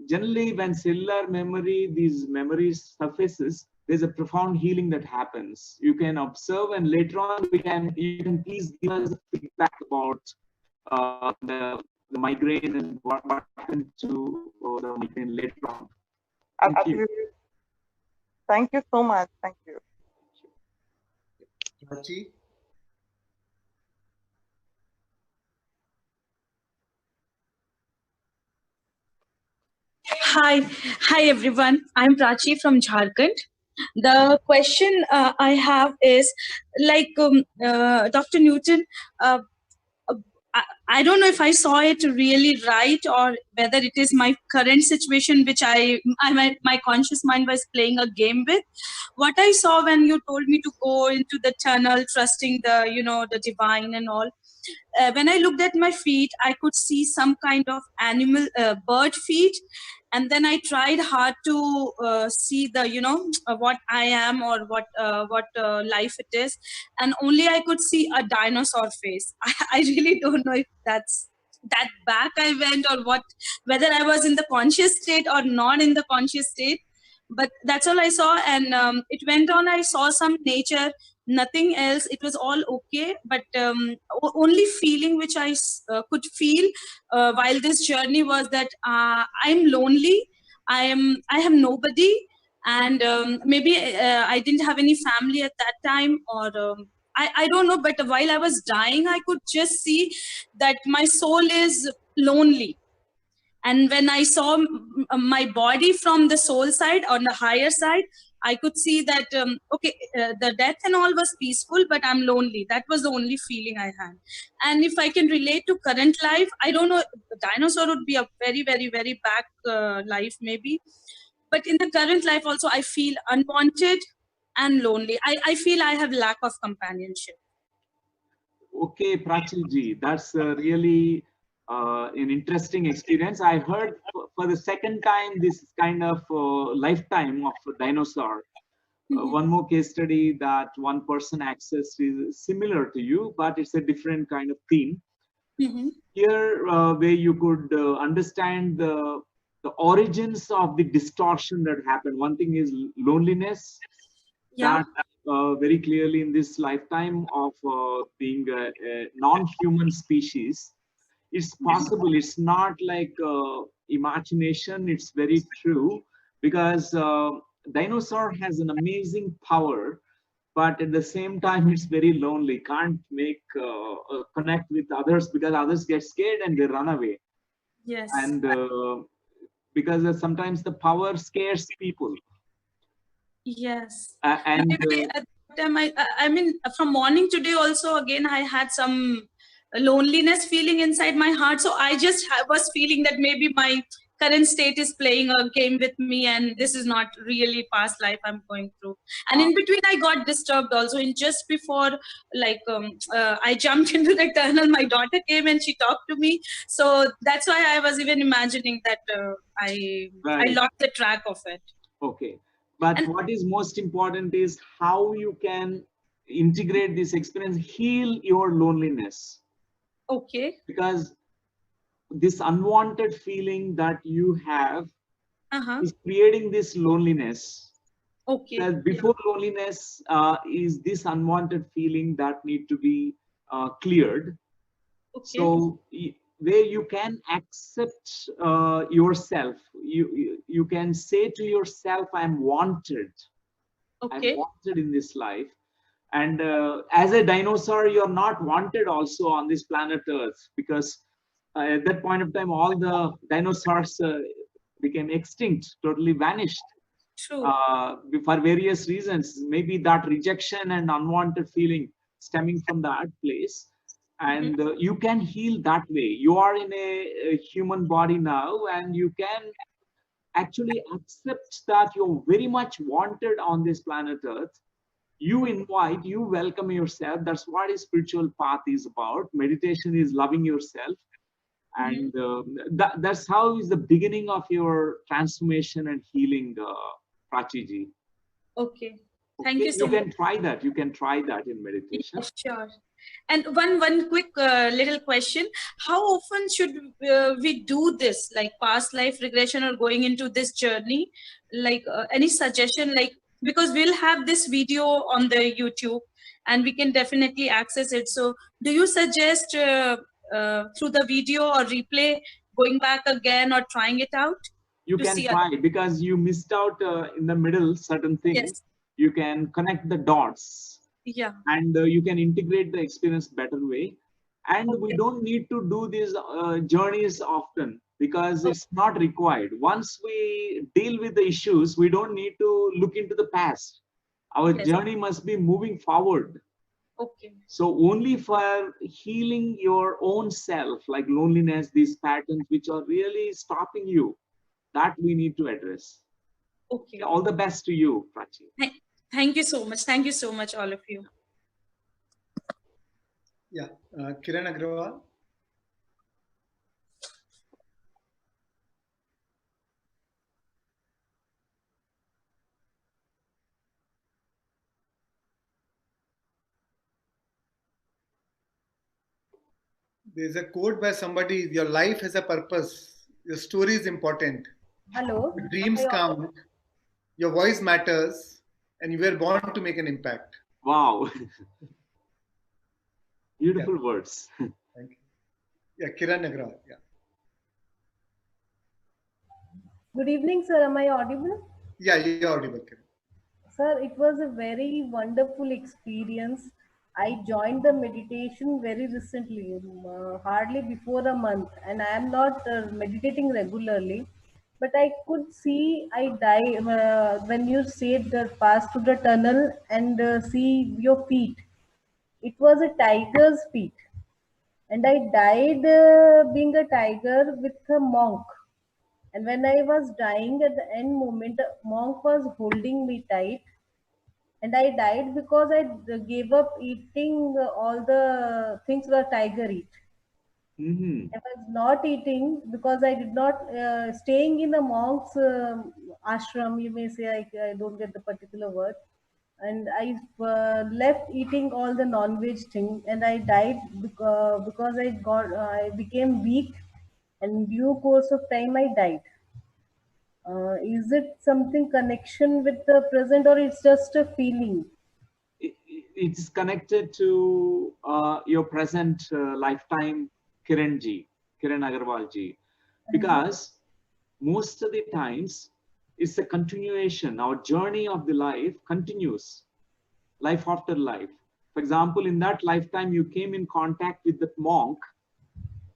generally, when cellular memory, these memories surfaces, there's a profound healing that happens. You can observe, and later on, you can please give us feedback about the migraine and what happened to the migraine later on. Thank Absolutely. you. Thank you so much. Thank you. Prachi. Hi, hi everyone. I'm Prachi from Jharkhand. The question I have is like, Dr. Newton, uh, uh, I don't know if I saw it really right, or whether it is my current situation which my conscious mind was playing a game with. What I saw when you told me to go into the tunnel, trusting the divine and all, when I looked at my feet, I could see some kind of animal, bird feet. And then I tried hard to see what I am, or what life it is. And only I could see a dinosaur face. I really don't know if that's that back I went, or what, whether I was in the conscious state or not in the conscious state. But that's all I saw. And it went on. I saw some nature, nothing else. It was all okay. But only feeling which I could feel while this journey was that I'm lonely. I have nobody. And maybe I didn't have any family at that time, or I don't know. But while I was dying, I could just see that my soul is lonely. And when I saw my body from the soul side, on the higher side, I could see that okay, the death and all was peaceful, but I'm lonely. That was the only feeling I had. And if I can relate to current life, I don't know, the dinosaur would be a very, very, very back life maybe. But in the current life also, I feel unwanted and lonely. I feel I have lack of companionship. Okay, Prachilji, that's really an interesting experience. I heard for the second time this kind of lifetime of a dinosaur. One more case study that one person accessed is similar to you, but it's a different kind of theme. Here, where you could understand the origins of the distortion that happened. One thing is loneliness. Yeah. That very clearly in this lifetime of being a non-human species, it's possible. It's not like imagination. It's very true, because dinosaur has an amazing power, but at the same time it's very lonely. Can't make connect with others, because others get scared and they run away. Yes. And because sometimes the power scares people. Yes. And Maybe at that time, I mean, from morning today also, again, I had some loneliness feeling inside my heart. So I just was feeling that maybe my current state is playing a game with me, and this is not really past life I'm going through. And in between, I got disturbed also. In just before, like, I jumped into the tunnel, my daughter came and she talked to me. So that's why I was even imagining that I lost the track of it. Okay. But what is most important is how you can integrate this experience, heal your loneliness. Okay. Because this unwanted feeling that you have is creating this loneliness. Okay. Because before loneliness is this unwanted feeling that need to be cleared. Okay. So where you can accept yourself, you can say to yourself, I'm wanted. Okay. I'm wanted in this life. And as a dinosaur, you're not wanted also on this planet Earth, because at that point of time, all the dinosaurs became extinct, totally vanished. True. For various reasons. Maybe that rejection and unwanted feeling stemming from that place. And you can heal that way. You are in a human body now, and you can actually accept that you're very much wanted on this planet Earth. You invite, you welcome yourself. That's what a spiritual path is about. Meditation is loving yourself. And that's how is the beginning of your transformation and healing, Prachiji. Okay. Thank you so much. You can try that. You can try that in meditation. Yeah, sure. And one quick little question: how often should we do this, like past life regression or going into this journey? Like any suggestion? Like, because we'll have this video on the YouTube, and we can definitely access it. So, do you suggest through the video or replay going back again or trying it out? You can try, because you missed out in the middle certain things. Yes. You can connect the dots. Yeah. And you can integrate the experience better way. And we don't need to do these journeys often because it's not required. Once we deal with the issues, we don't need to look into the past. Our journey must be moving forward. Okay. So only for healing your own self, like loneliness, these patterns which are really stopping you, that we need to address. Okay. All the best to you, Prachi. Thank you so much. Thank you so much, all of you. Yeah, Kiran Agrawal. There's a quote by somebody: "Your life has a purpose. Your story is important. Hello. Your dreams count. Your voice matters, and you were born to make an impact." Wow. Beautiful words. Thank you. Yeah, Kiran Agrawal. Yeah. Good evening, sir. Am I audible? Yeah, you're audible, Kiran. Sir, it was a very wonderful experience. I joined the meditation very recently, hardly before a month, and I am not meditating regularly. But I could see I die when you said pass through the tunnel and see your feet. It was a tiger's feet, and I died being a tiger with a monk. And when I was dying at the end moment, the monk was holding me tight, and I died because I gave up eating all the things the tiger eat. I was not eating because I did not staying in the monk's ashram. You may say I don't get the particular word, and I left eating all the non-veg thing, and I died because I became weak, and due course of time I died. Is it something connection with the present, or it's just a feeling? It's connected to your present lifetime, Kiran Agarwal ji, because most of the times it's a continuation. Our journey of the life continues, life after life. For example, in that lifetime, you came in contact with the monk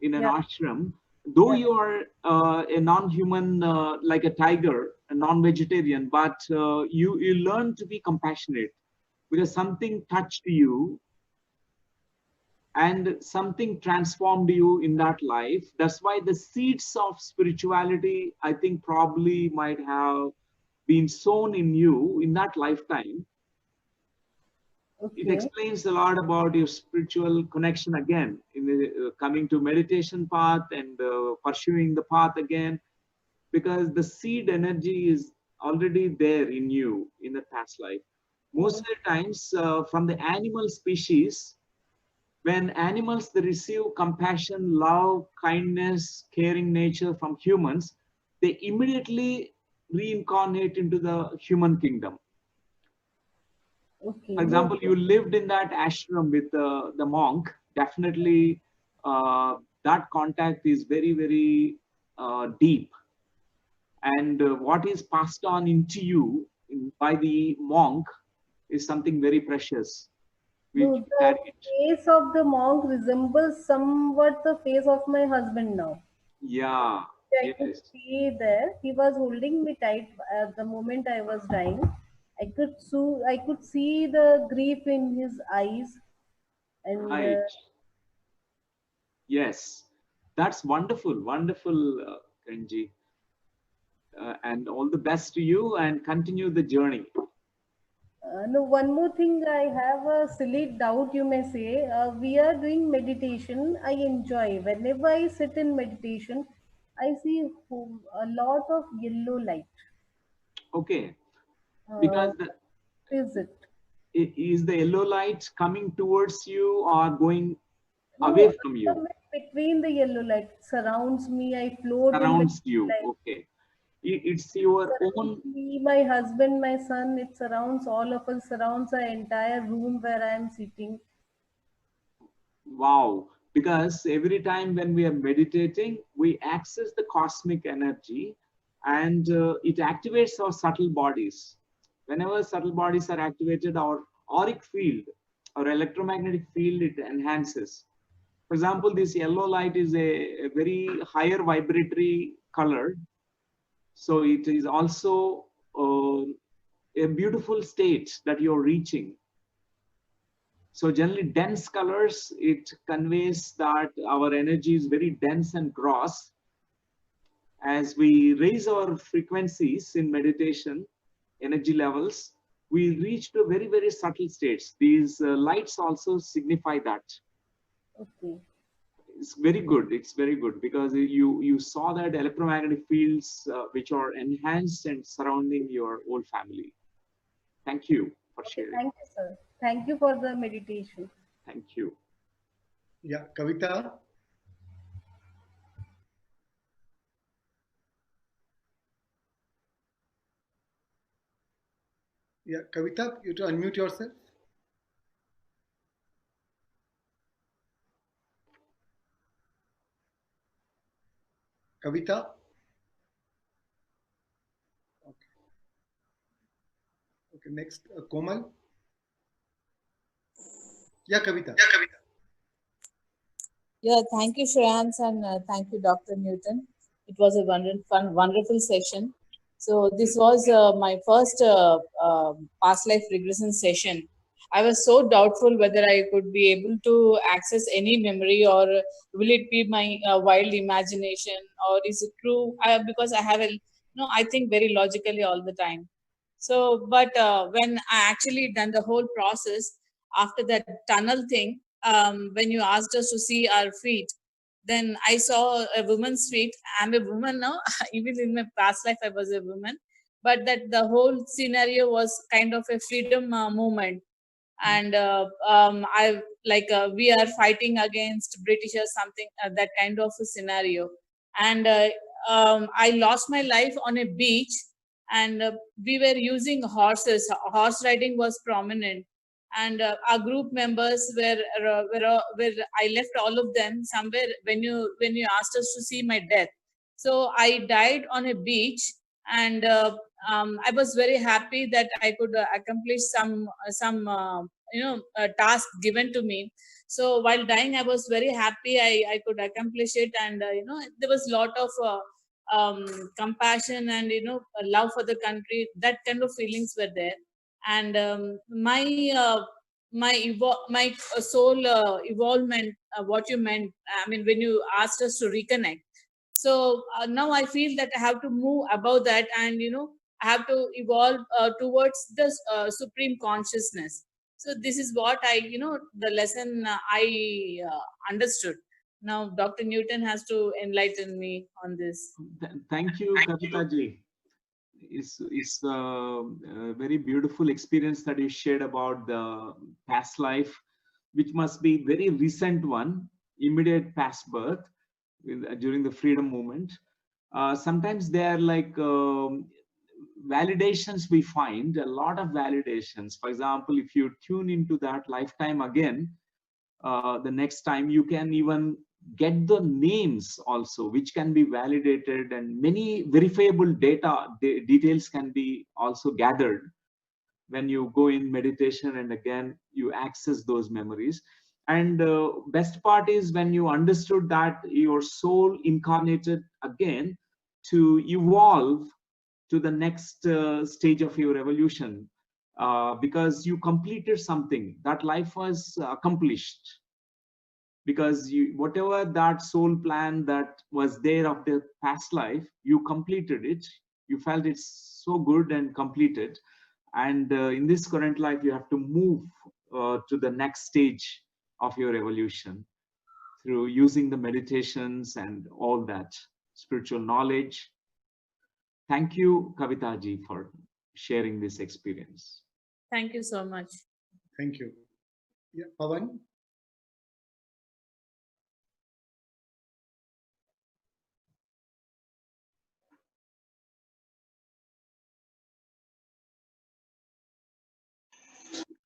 in an ashram. Though you are a non-human, like a tiger, a non-vegetarian, but you learn to be compassionate because something touched you and something transformed you in that life. That's why the seeds of spirituality, I think, probably might have been sown in you in that lifetime. It explains a lot about your spiritual connection again in the coming to meditation path and pursuing the path again, because the seed energy is already there in you in the past life. Most of the times from the animal species, when animals they receive compassion, love, kindness, caring nature from humans, they immediately reincarnate into the human kingdom. For example, you lived in that ashram with the monk, definitely that contact is very, very deep. And what is passed on into you by the monk is something very precious. No, the face of the monk resembles somewhat the face of my husband now. Yeah. I could see there. He was holding me tight at the moment I was dying. I could see the grief in his eyes, and Right. Yes, that's wonderful, wonderful, Kenji. And all the best to you and continue the journey. no, one more thing, I have a silly doubt, you may say. We are doing meditation. I enjoy. Whenever I sit in meditation, I see a lot of yellow light. Okay, because Is it? Is the yellow light coming towards you or going No, away from you? between the yellow light surrounds me. I float in the Surrounds you. light. Okay. It's your own. Me, my husband, my son. It surrounds all of us. Surrounds our entire room where I am sitting. Wow. Because every time when we are meditating, we access the cosmic energy and it activates our subtle bodies. Whenever subtle bodies are activated, our auric field, our electromagnetic field, it enhances. For example, this yellow light is a very higher vibratory color. So it is also a beautiful state that you're reaching. So generally dense colors, it conveys that our energy is very dense and gross. As we raise our frequencies in meditation, energy levels, we reach to very, very subtle states. These lights also signify that. Okay. It's very good. It's very good because you saw that electromagnetic fields which are enhanced and surrounding your whole family. Thank you for sharing. Thank you, sir. Thank you for the meditation. Thank you. Yeah, Kavita. Yeah, Kavita, you to unmute yourself. Kavita. Okay. Okay, next, Komal. Yeah, Kavita. Yeah, thank you, Shreans, and thank you, Dr. Newton. It was a wonderful session. So this was my first past life regression session. I was so doubtful whether I could be able to access any memory, or will it be my wild imagination, or is it true? Because I have I think very logically all the time. So, but when I actually done the whole process after that tunnel thing, when you asked us to see our feet, then I saw a woman's feet. I'm a woman now. Even in my past life, I was a woman. But that the whole scenario was kind of a freedom movement. And I like we are fighting against British or something, that kind of a scenario. And I lost my life on a beach, and we were using horses. Horse riding was prominent, and our group members were I left all of them somewhere when you asked us to see my death. So I died on a beach, and I was very happy that I could accomplish some task given to me. So while dying, I was very happy I could accomplish it, and there was a lot of compassion and love for the country. That kind of feelings were there, and my soul evolvement. What you meant, I mean, when you asked us to reconnect. So now I feel that I have to move above that, and I have to evolve towards the supreme consciousness. So this is what I the lesson I understood. Now Dr. Newton has to enlighten me on this. Thank you, Kavita ji. It's a very beautiful experience that you shared about the past life, which must be very recent one, immediate past birth during the freedom movement. Sometimes they are like validations. We find a lot of validations. For example, if you tune into that lifetime again, the next time you can even get the names also, which can be validated, and many verifiable details can be also gathered when you go in meditation, and again you access those memories. And best part is when you understood that your soul incarnated again to evolve to the next stage of your evolution, because you completed something. That life was accomplished because whatever that soul plan that was there of the past life, you completed it. You felt it's so good and completed. And in this current life, you have to move to the next stage of your evolution through using the meditations and all that spiritual knowledge. Thank you, Kavita ji, for sharing this experience. Thank you so much. Thank you. Yeah, Pawan.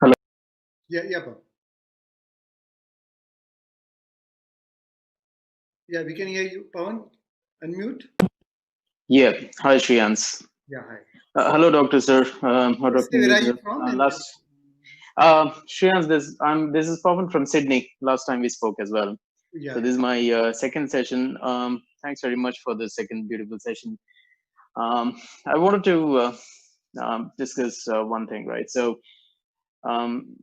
Hello. Yeah, Pawan. Yeah, we can hear you, Pawan. Unmute. Yeah. Hi, Shreans. Yeah, hi. Hello, Dr. Sir. Or Dr. Where are Sir. you from? Shreans, this is Pawan from Sydney. Last time we spoke as well. Yeah. So this is my second session. Thanks very much for the second beautiful session. I wanted to discuss one thing, right? So, um,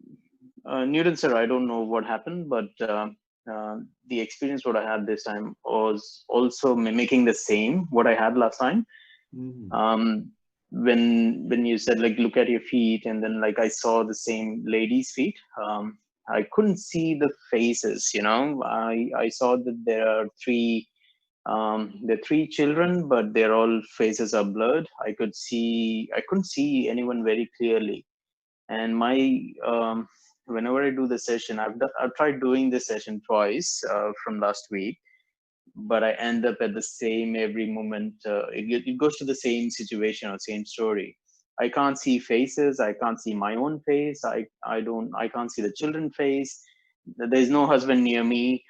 Newton sir, I don't know what happened, but the experience what I had this time was also mimicking the same what I had last time. Mhm. When you said like look at your feet, and then like I saw the same lady's feet. I couldn't see the faces. I saw that there are three children, but their all faces are blurred. I couldn't see anyone very clearly. And my whenever I do the session, I've tried doing this session twice from last week, but I end up at the same every moment. It goes to the same situation or same story. I can't see faces. I can't see my own face. I can't see the children face. There's no husband near me.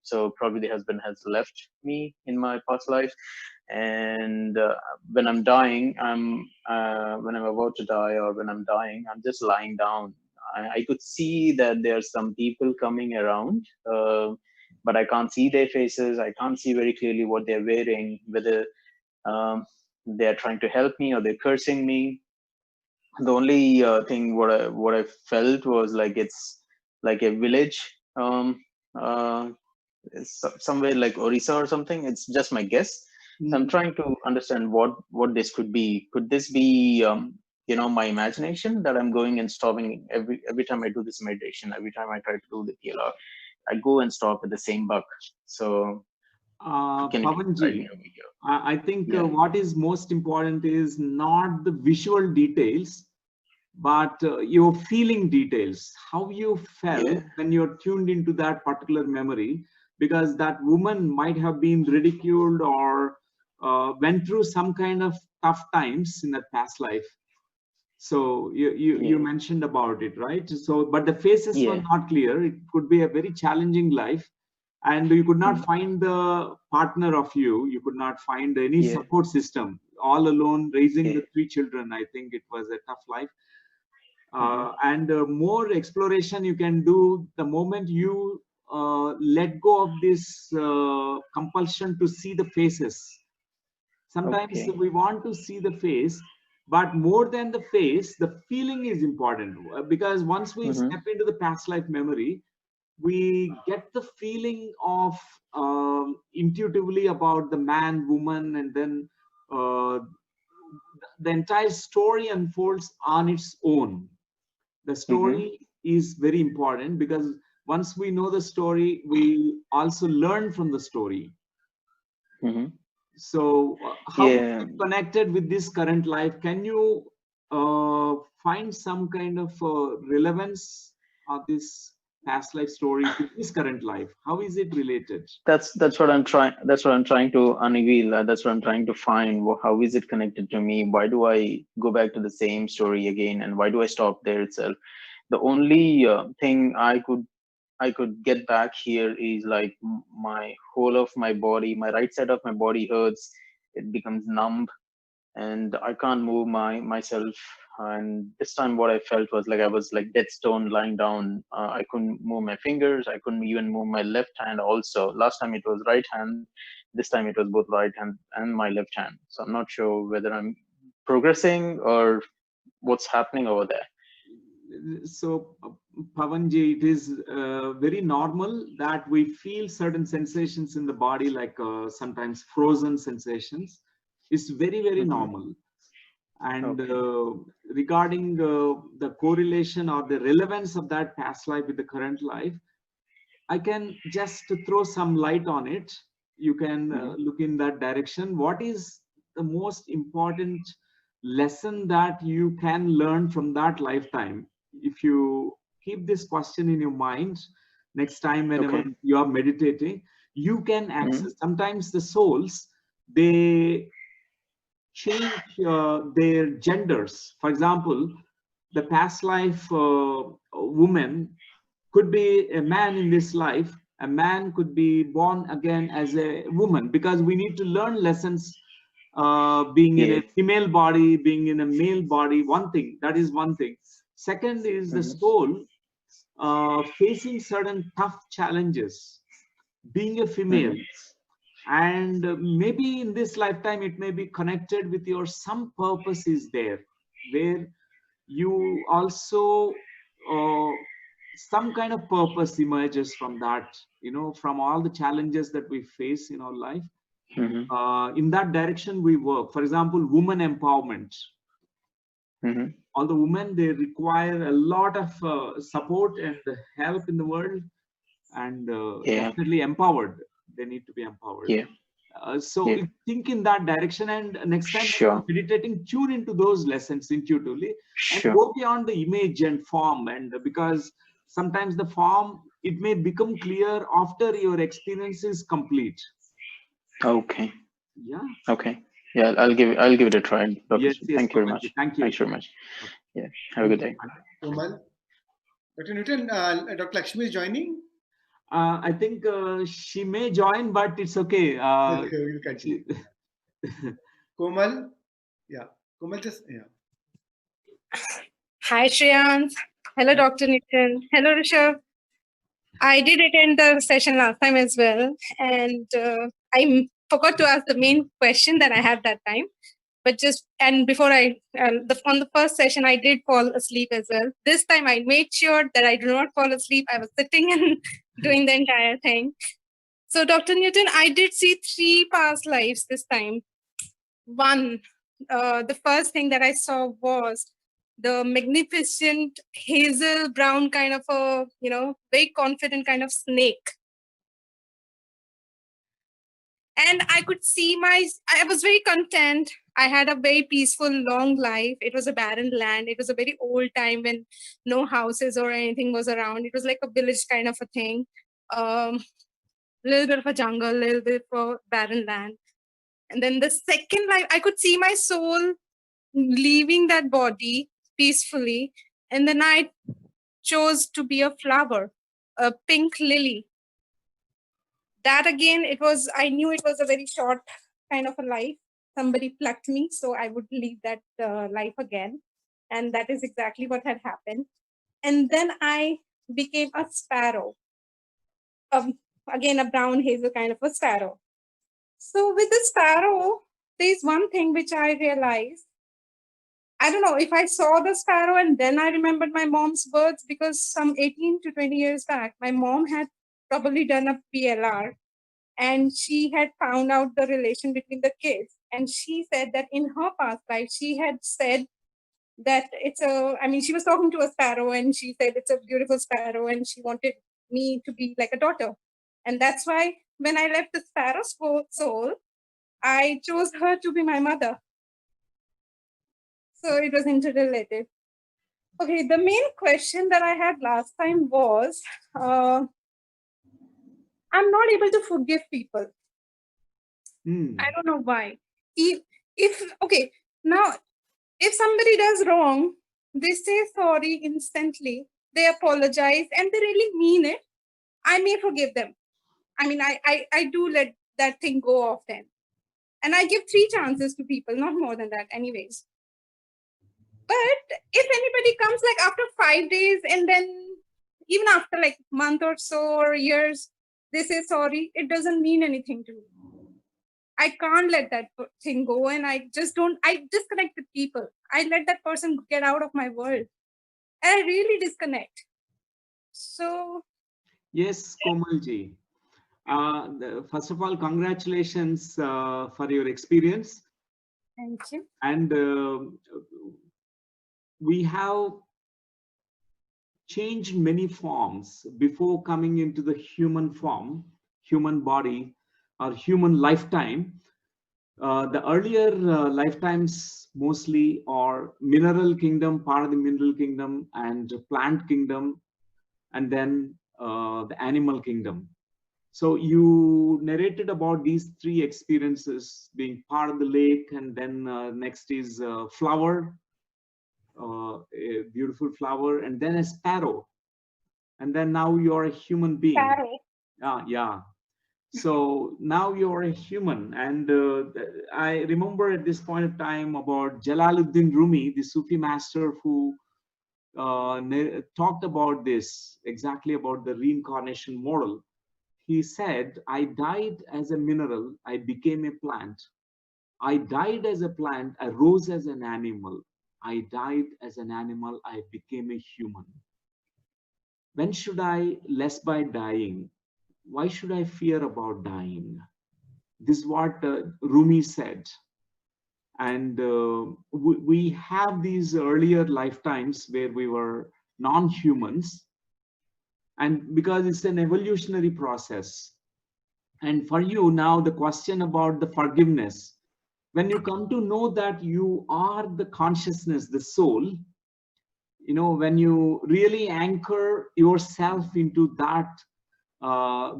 So probably the husband has left me in my past life. And when I'm dying, when I'm about to die or when I'm dying, I'm just lying down. I could see that there are some people coming around, but I can't see their faces. I can't see very clearly what they're wearing, whether um, they're trying to help me or they're cursing me. The only thing what I felt was like it's like a village, uh, somewhere like Orissa or something. It's just my guess. So I'm trying to understand what this could be. Could this be my imagination that I'm going and stopping every time I do this meditation, every time I try to do the PLR, I go and stop at the same buck. So can you guide me Pavanji, over here? I think Yeah. what is most important is not the visual details, but your feeling details, how you felt Yeah. when you're tuned into that particular memory, because that woman might have been ridiculed or went through some kind of tough times in that past life. So you Yeah. mentioned about it, right? So, but the faces were Yeah. not clear. It could be a very challenging life, and you could not find the partner of you. You could not find any Yeah. support system. All alone raising Yeah. the three children. I think it was a tough life. Mhm. And more exploration you can do the moment you let go of this compulsion to see the faces. Sometimes Okay. we want to see the face, but more than the face, the feeling is important, because once we Mhm. step into the past life memory, we get the feeling of intuitively about the man, woman, and then uh, the entire story unfolds on its own. The Mhm. story is very important, because once we know the story, we also learn from the story. Mhm. So how is Yeah. it connected with this current life? Can you find some kind of relevance of this past life story to this current life? How is it related? That's what I'm trying. That's what I'm trying to unveil. That's what I'm trying to find. How is it connected to me? Why do I go back to the same story again? And why do I stop there itself? The only thing I could get back here is like my whole of my body, my right side of my body hurts. It becomes numb, and I can't move myself. And this time, what I felt was like I was like dead stone lying down. I couldn't move my fingers. I couldn't even move my left hand. Also, last time it was right hand. This time it was both right hand and my left hand. So I'm not sure whether I'm progressing or what's happening over there. So, Pavanji, it is very normal that we feel certain sensations in the body, like sometimes frozen sensations. It's very, very Mm-hmm. normal. And Okay. regarding the correlation or the relevance of that past life with the current life, I can just throw some light on it. You can Mm-hmm. look in that direction. What is the most important lesson that you can learn from that lifetime? If you keep this question in your mind, next time whenever Okay. you are meditating, you can Mm-hmm. access. Sometimes the souls, they change their genders. For example, the past life woman could be a man in this life. A man could be born again as a woman, because we need to learn lessons being in a Yeah. female body, being in a male body. One thing, that is one thing. Second is the Mm-hmm. soul facing certain tough challenges. being a female, and maybe in this lifetime it may be connected with your some purpose is there, where you also some kind of purpose emerges from that, from all the challenges that we face in our life. In that direction we work. For example, women empowerment. All the women, they require a lot of support and help in the world, and definitely empowered. They need to be empowered. So think in that direction, and next time when you're meditating, tune into those lessons intuitively, and go beyond the image and form. And because sometimes the form, it may become clear after your experience is complete. Okay. Yeah. Okay. Yeah, I'll give it a try. Yes, Thank you very much. Thank you. Thanks very much. Yeah. Have a good day. Komal. Dr. Newton, Dr. Lakshmi is joining. I think she may join, but it's okay. Okay, we'll continue. Komal, yeah. Komal, just Hi, Shreans. Hello, Dr. Newton. Hello, Rishabh. I did attend the session last time as well, and I forgot to ask the main question that I had that time. But before on the first session, I did fall asleep as well. This time, I made sure that I do not fall asleep. I was sitting and doing the entire thing. So, Dr. Newton, I did see 3 past lives this time. One, the first thing that I saw was the magnificent hazel brown kind of a, very confident kind of snake. And I could see I was very content. I had a very peaceful, long life. It was a barren land. It was a very old time when no houses or anything was around. It was like a village kind of a thing. Little bit of a jungle, little bit of a barren land. And then the second life, I could see my soul leaving that body peacefully. And then I chose to be a flower, a pink lily. That again, I knew it was a very short kind of a life. Somebody plucked me, so I would leave that life again. And that is exactly what had happened. And then I became a sparrow. Again, a brown hazel kind of a sparrow. So with the sparrow, there's one thing which I realized. I don't know if I saw the sparrow and then I remembered my mom's words, because some 18 to 20 years back, my mom had probably done a PLR and she had found out the relation between the kids. And she said that in her past life, she had said that she was talking to a sparrow and she said it's a beautiful sparrow and she wanted me to be like a daughter. And that's why when I left the sparrow's soul, I chose her to be my mother. So it was interrelated. Okay, the main question that I had last time was, I'm not able to forgive people. I don't know why. Now, if somebody does wrong, they say sorry instantly, they apologize, and they really mean it, I may forgive them. I do let that thing go often. And I give 3 chances to people, not more than that anyways. But if anybody comes like after 5 days and then even after like a month or so or years, they say sorry, it doesn't mean anything to me. I can't let that thing go, and I disconnect with people. I let that person get out of my world. And I really disconnect. So. Yes, Komalji. First of all, congratulations for your experience. Thank you. And we have changed many forms before coming into the human form, human body, or human lifetime. The earlier lifetimes mostly are mineral kingdom, part of the mineral kingdom, and plant kingdom, and then the animal kingdom. So you narrated about these 3 experiences, being part of the lake, and then next is flower, a beautiful flower, and then a sparrow, and then now you're a human being. Sparrow. Yeah. So now you're a human, and I remember at this point of time about Jalaluddin Rumi, the Sufi master, who talked about this, exactly about the reincarnation model. he said, I died as a mineral, I became a plant. I died as a plant, I rose as an animal. I died as an animal, I became a human. When should I less by dying? Why should I fear about dying? This is what Rumi said. And we have these earlier lifetimes where we were non-humans, and because it's an evolutionary process. And for you now, the question about the forgiveness, when you come to know that you are the consciousness, the soul, you know, when you really anchor yourself into that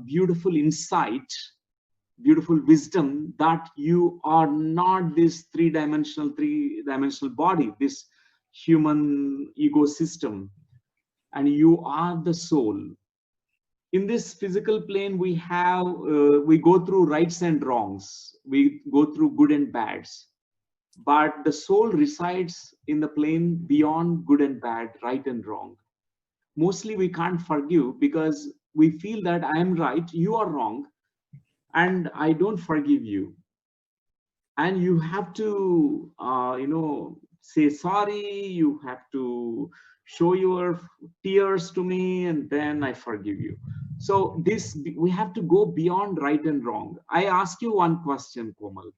beautiful insight, beautiful wisdom, that you are not this three-dimensional body, this human ecosystem, and you are the soul. In this physical plane, we have we go through rights and wrongs, we go through good and bads, but the soul resides in the plane beyond good and bad, right and wrong. Mostly we can't forgive because we feel that I am right, you are wrong, and I don't forgive you. And you have to you know, say sorry, you have to show your tears to me, and then I forgive you. So this, we have to go beyond right and wrong. I ask you one question, Komal.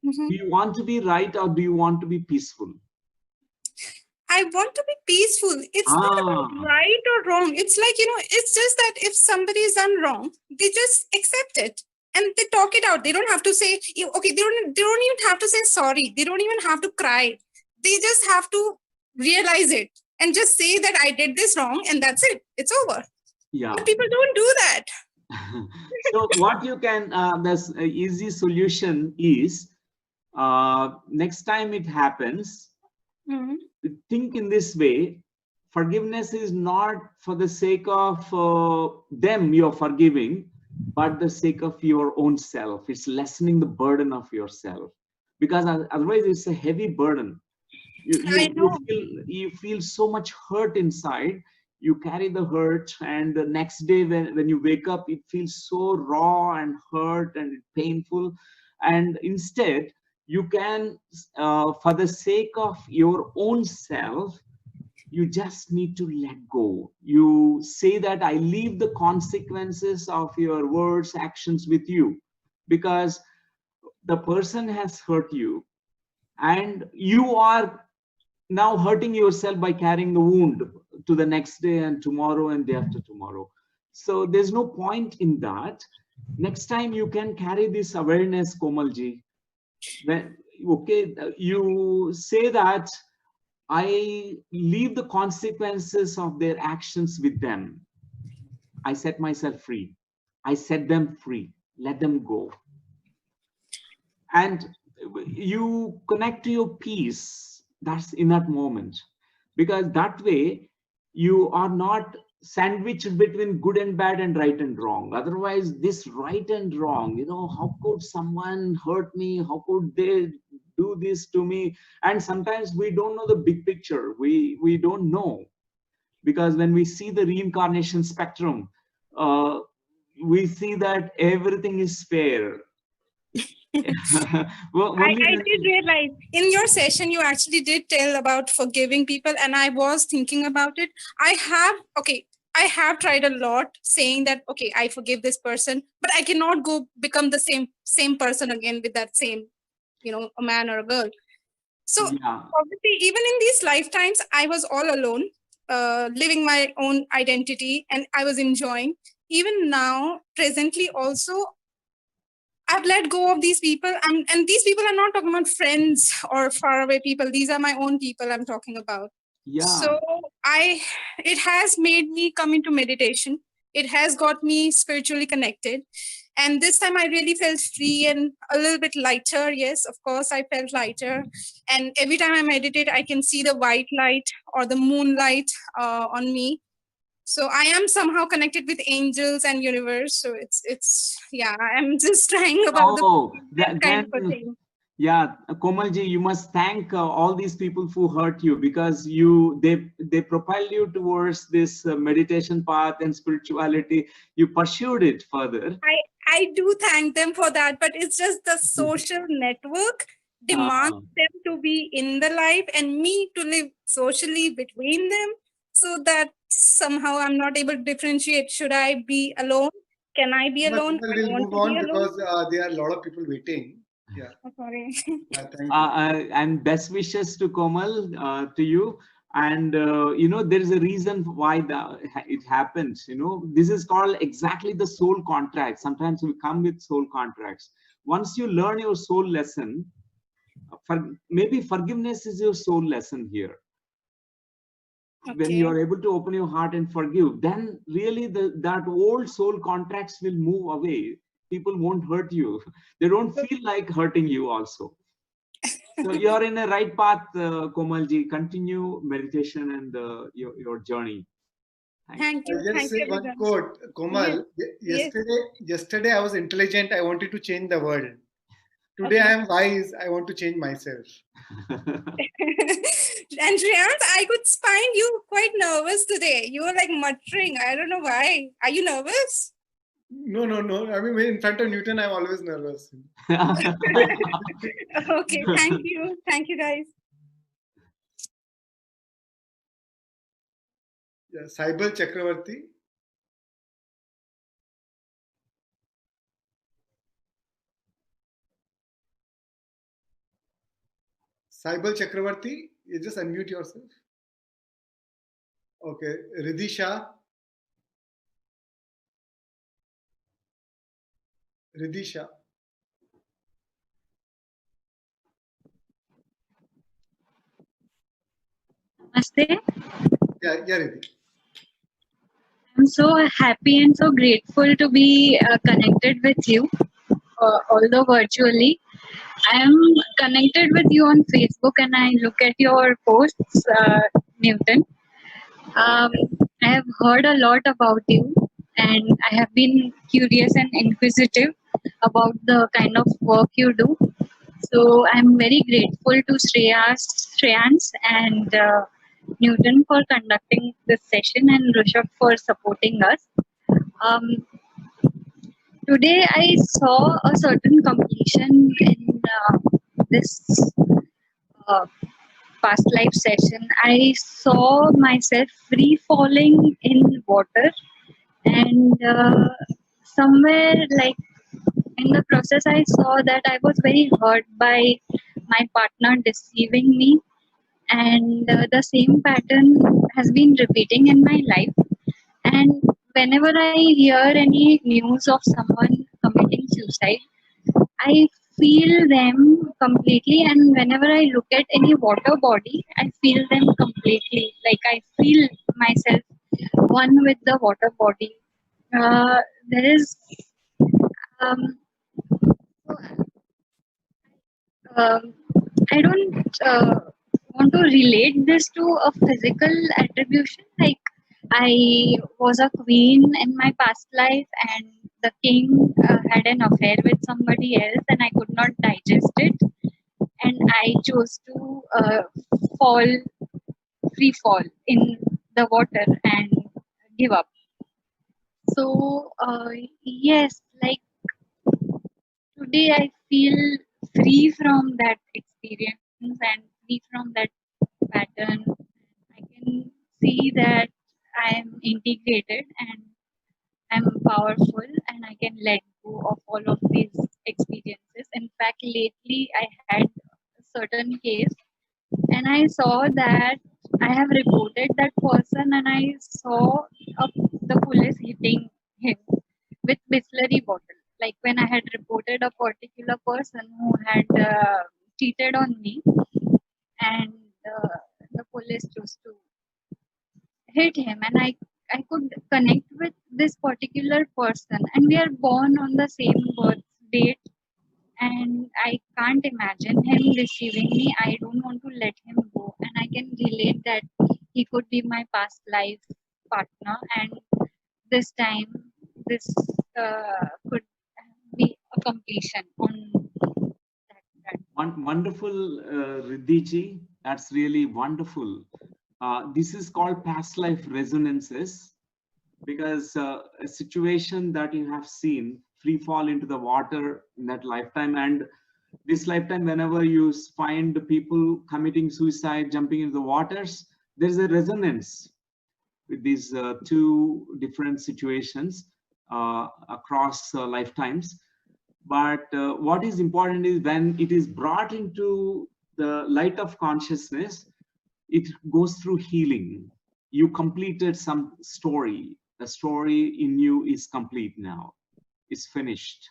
Do you want to be right, or do you want to be peaceful? I want to be peaceful. It's not about right or wrong. It's like, you know, it's just that if somebody is done wrong, they just accept it and they talk it out. They don't have to say, okay, they don't even have to say sorry. They don't even have to cry. They just have to realize it and just say that I did this wrong, and that's it. It's over. Yeah. But people don't do that. So what you can, this easy solution is, next time it happens, think in this way. Forgiveness is not for the sake of them you're forgiving, but the sake of your own self. It's lessening the burden of yourself, because otherwise it's a heavy burden. You feel so much hurt inside. You carry the hurt, and the next day when you wake up, it feels so raw and hurt and painful. And instead, you can, for the sake of your own self, you just need to let go. You say that I leave the consequences of your words, actions with you, because the person has hurt you, and you are now hurting yourself by carrying the wound to the next day and tomorrow and day after tomorrow. So there's no point in that. Next time you can carry this awareness, Komalji. When, okay, you say that I leave the consequences of their actions with them. I set myself free. I set them free. Let them go. And you connect to your peace. That's in that moment. Because that way, you are not sandwiched between good and bad and right and wrong. Otherwise, this right and wrong, you know, how could someone hurt me? How could they do this to me? And sometimes we don't know the big picture. We don't know. Because when we see the reincarnation spectrum, we see that everything is fair. I did realize in your session you actually did tell about forgiving people, and I was thinking about it. I have tried a lot saying that, okay, I forgive this person, but I cannot go become the same person again with that same, you know, a man or a girl. So obviously, even in these lifetimes, I was all alone, living my own identity, and I was enjoying. Even now, presently also, I've let go of these people, and these people are not talking about friends or faraway people. These are my own people I'm talking about. Yeah. So it has made me come into meditation. It has got me spiritually connected. And this time I really felt free and a little bit lighter. Yes, of course, I felt lighter. And every time I meditate, I can see the white light or the moonlight on me. So I am somehow connected with angels and universe. So it's yeah, I'm just trying about that kind of a thing. Yeah, Komalji, you must thank all these people who hurt you, because they propelled you towards this meditation path and spirituality. You pursued it further. I do thank them for that, but it's just the social network demands them to be in the life and me to live socially between them, so that somehow I'm not able to differentiate. Should I be alone? Can I be alone? I We'll want move to be on alone. because there are a lot of people waiting. Yeah. Oh, sorry. Thank you. And best wishes to Komal, to you. And you know, there is a reason why it happens. You know, this is called exactly the soul contract. Sometimes we come with soul contracts. Once you learn your soul lesson, maybe forgiveness is your soul lesson here. When you are able to open your heart and forgive, then really that old soul contracts will move away. People won't hurt you. They don't feel like hurting you also. So you are in a right path, Komalji. Continue meditation and your journey. Thank you. I'll just say one everyone. quote. Komal, yesterday I was intelligent. I wanted to change the world. Today I am wise. I want to change myself. And Shreans, I could find you quite nervous today. You were like muttering. I don't know why. Are you nervous? No. I mean, in front of Newton, I'm always nervous. Okay, thank you. Thank you, guys. Yeah, Saibal Chakravarti. Saibal Chakravarti, you just unmute yourself. Okay, Ridisha. Ridisha. Namaste. Yeah, Ridhi. I'm so happy and so grateful to be connected with you, although virtually. I am connected with you on Facebook and I look at your posts, Newton. I have heard a lot about you and I have been curious and inquisitive about the kind of work you do. So I'm very grateful to Shreans and Newton for conducting this session and Rishabh for supporting us. Today I saw a certain completion in this uh, past life session. I saw myself free falling in water, and somewhere like in the process I saw that I was very hurt by my partner deceiving me, and the same pattern has been repeating in my life. And whenever I hear any news of someone committing suicide, I feel them completely, and whenever I look at any water body, I feel them completely. Like I feel myself one with the water body. There is um, I don't want to relate this to a physical attribution. Like I was a queen in my past life, and the king had an affair with somebody else, and I could not digest it, and I chose to fall, free fall in the water and give up. So yes, like today I feel free from that experience and free from that pattern. I can see that I am integrated and I'm powerful and I can let go of all of these experiences. In fact, lately I had a certain case and I saw that I have reported that person and I saw the police hitting him with Bisleri bottle. Like when I had reported a particular person who had cheated on me, and the police chose to hit him, and I could connect with this particular person, and we are born on the same birth date, and I can't imagine him deceiving me. I don't want to let him go, and I can relate that he could be my past life partner, and this time this could be a completion on that. Wonderful, Riddhiji. That's really wonderful. This is called past life resonances, because a situation that you have seen free fall into the water in that lifetime, and this lifetime, whenever you find people committing suicide, jumping into the waters, there is a resonance with these two different situations across lifetimes. But what is important is when it is brought into the light of consciousness, it goes through healing. You completed some story. The story in you is complete now. It's finished.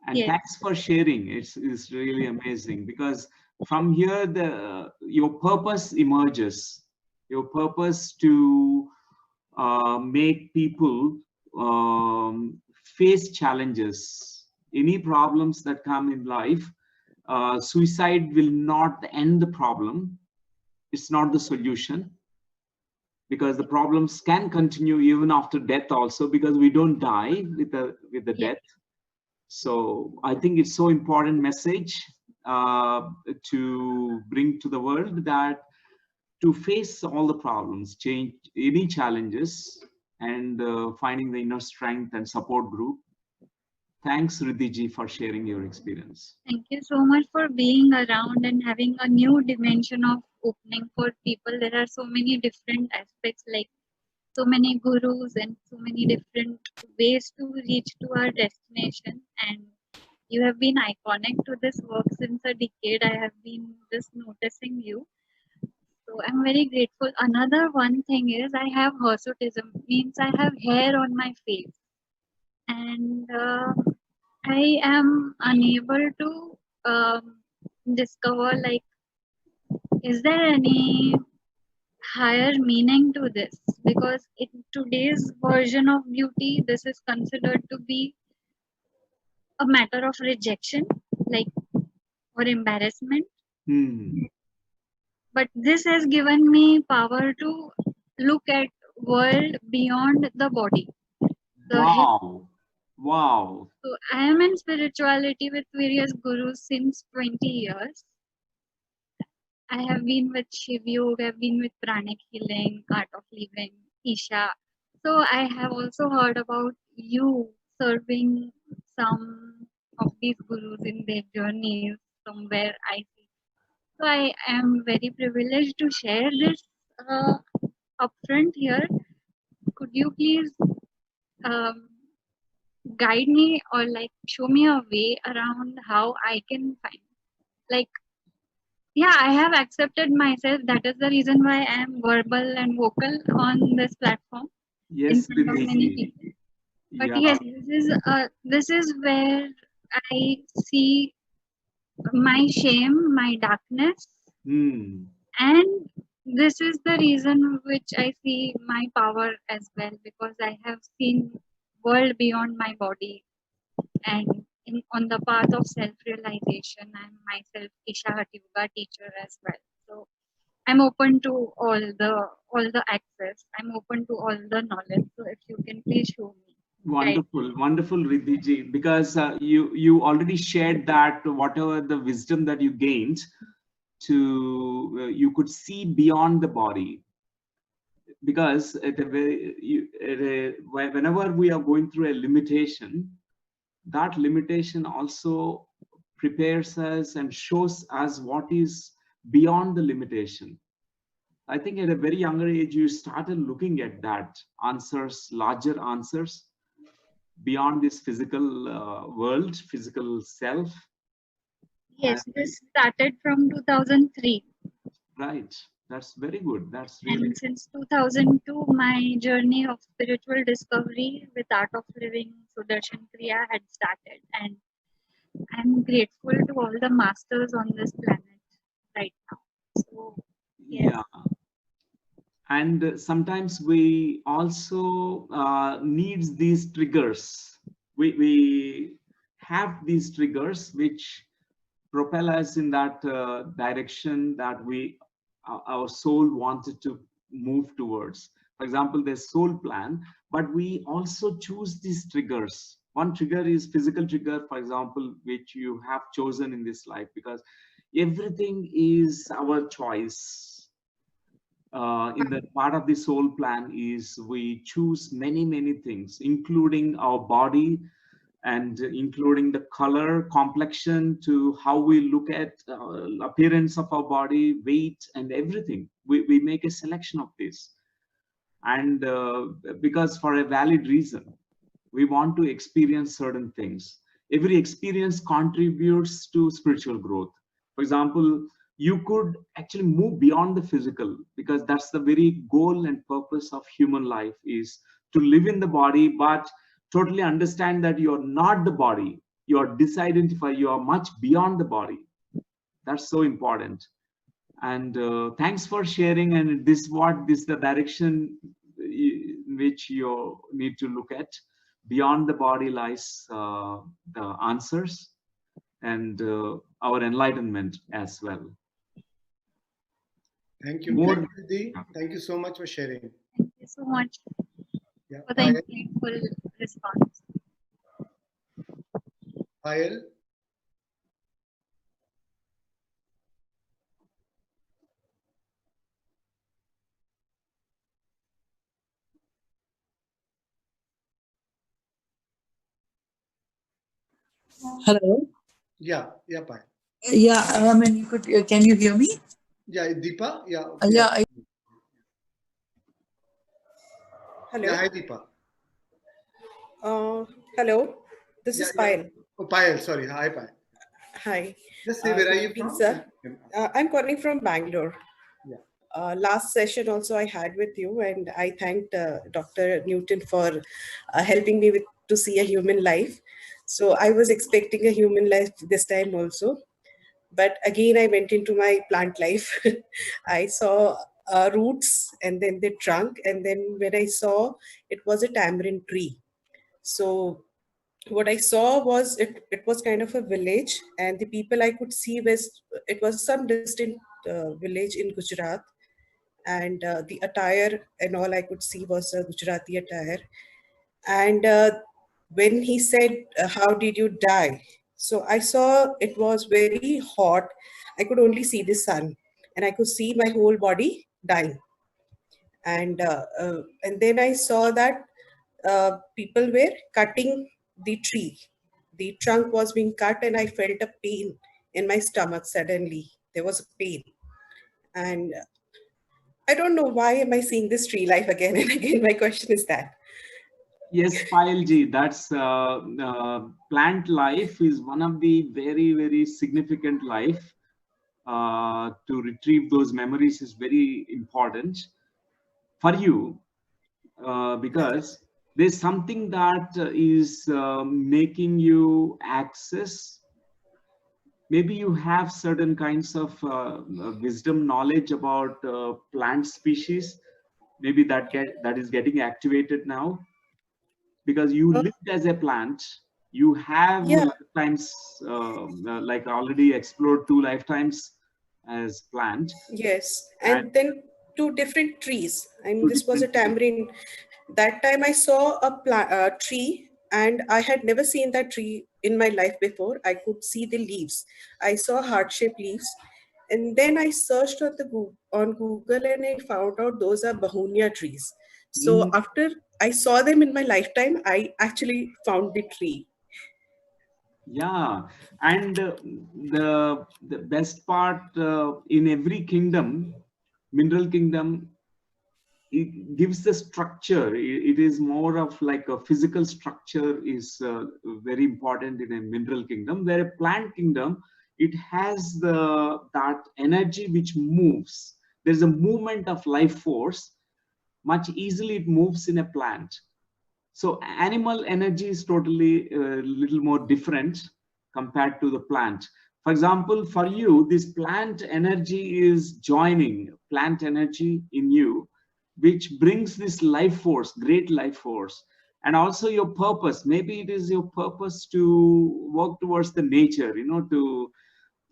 And Yes. thanks for sharing. It's really amazing, because from here your purpose emerges. Your purpose to make people face challenges, any problems that come in life. Suicide will not end the problem. It's not the solution, because the problems can continue even after death also, because we don't die with the death. So I think it's so important message to bring to the world, that to face all the problems, change any challenges, and finding the inner strength and support group. Thanks, Riddhiji, for sharing your experience. Thank you so much for being around and having a new dimension of opening for people. There are so many different aspects, like so many gurus and so many different ways to reach to our destination. And you have been iconic to this work since a decade. I have been just noticing you. So I'm very grateful. Another one thing is I have hirsutism, means I have hair on my face. And I am unable to discover, like, is there any higher meaning to this? Because in today's version of beauty, this is considered to be a matter of rejection, like, or embarrassment. But this has given me power to look at world beyond the body. Wow. Wow. So I am in spirituality with various gurus since 20 years. I have been with Shiv Yoga, I've been with pranic healing, art of living, Isha. So I have also heard about you serving some of these gurus in their journeys somewhere I see. So I am very privileged to share this upfront here. Could you please guide me, or like show me a way around how I can find, like, yeah, I have accepted myself. That is the reason why I am verbal and vocal on this platform in Yes, front of many Riddhiji. people. But Yeah. yes, this is where I see my shame, my darkness, and this is the reason which I see my power as well, because I have seen world beyond my body, and on the path of self-realization. I'm myself Isha Yoga teacher as well. So I'm open to all the access. I'm open to all the knowledge. So if you can please show me. Wonderful, wonderful, Riddhiji, because you already shared that whatever the wisdom that you gained, to you could see beyond the body. Because whenever we are going through a limitation, that limitation also prepares us and shows us what is beyond the limitation. I think at a very younger age, you started looking at that answers, larger answers beyond this physical world, physical self. Yes, this started from 2003. Right. That's very good. That's really. And since 2002, my journey of spiritual discovery with art of living, Sudarshan Kriya, had started. And I'm grateful to all the masters on this planet right now. So, yes. Yeah. And sometimes we also needs these triggers. We have these triggers which propel us in that direction that our soul wanted to move towards. For example, there's soul plan, but we also choose these triggers. One trigger is physical trigger, for example, which you have chosen in this life, because everything is our choice. In the part of the soul plan is we choose many things, including our body and including the color, complexion, to how we look at appearance of our body, weight, and everything. We make a selection of this, and because for a valid reason, we want to experience certain things. Every experience contributes to spiritual growth. For example, you could actually move beyond the physical, because that's the very goal and purpose of human life, is to live in the body, but totally understand that you're not the body. You are disidentified. You are much beyond the body. That's so important. And thanks for sharing. And this is the direction in which you need to look at. Beyond the body lies the answers and our enlightenment as well. Thank you. More, Thank you, Didi. Thank you so much for sharing. Thank you so much Yeah. for the insightful response. Payal. Hello. Yeah, Payal. Yeah, I mean, you could. Can you hear me? Yeah, Deepa. Yeah. Yeah. Hello. Yeah, hi, Deepa. Hello. This is Payal. Oh, Payal. Sorry. Hi, Payal. Hi. Just say where are you Good evening, from? sir. I'm calling from Bangalore. Yeah. Last session also I had with you, and I thanked Dr. Newton for helping me to see a human life. So I was expecting a human life this time also, but again I went into my plant life. I saw roots and then the trunk, and then when I saw, it was a tamarind tree. So what I saw was it was kind of a village, and the people I could see it was some distant village in Gujarat, and the attire and all I could see was a Gujarati attire. And when he said, "How did you die?" So I saw it was very hot. I could only see the sun, and I could see my whole body dying. And then I saw that people were cutting the tree. The trunk was being cut, and I felt a pain in my stomach. Suddenly there was a pain, and I don't know why am I seeing this tree life again and again. My question is that. yes, Payalji, that's plant life is one of the very significant life. To retrieve those memories is very important for you, because there's something that is making you access. Maybe you have certain kinds of wisdom knowledge about plant species. Maybe that is getting activated now, because you lived as a plant. You have lifetimes, like already explored 2 lifetimes as plant. Yes, and then 2 different trees. I mean, this was a tamarind. That time I saw a tree, and I had never seen that tree in my life before. I could see the leaves. I saw heart-shaped leaves, and then I searched on Google, and I found out those are begonia trees. So after I saw them in my lifetime, I actually found the tree. Yeah, and the best part, in every kingdom, mineral kingdom, it gives the structure. It is more of like a physical structure is very important in a mineral kingdom. Where a plant kingdom, it has that energy which moves. There's a movement of life force. Much easily it moves in a plant. So animal energy is totally a little more different compared to the plant. For example, for you, this plant energy is joining plant energy in you, which brings this life force, great life force. And also your purpose. Maybe it is your purpose to work towards the nature, to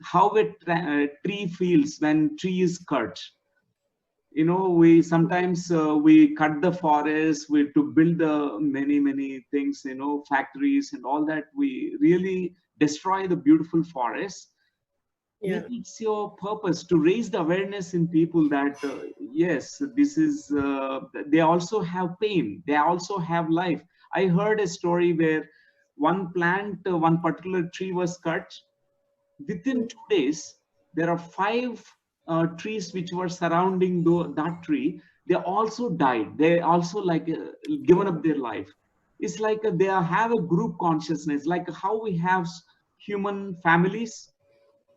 how a tree feels when tree is cut. you know, we sometimes we cut the forest to build the many things, you know, factories and all that. We really destroy the beautiful forests. Yeah. Maybe it's your purpose to raise the awareness in people that yes, this is they also have pain, they also have life. I heard a story where one plant, one particular tree was cut. Within 2 days, there are 5 trees which were surrounding that tree. They also died. They also like given up their life. It's like they have a group consciousness, like how we have human families,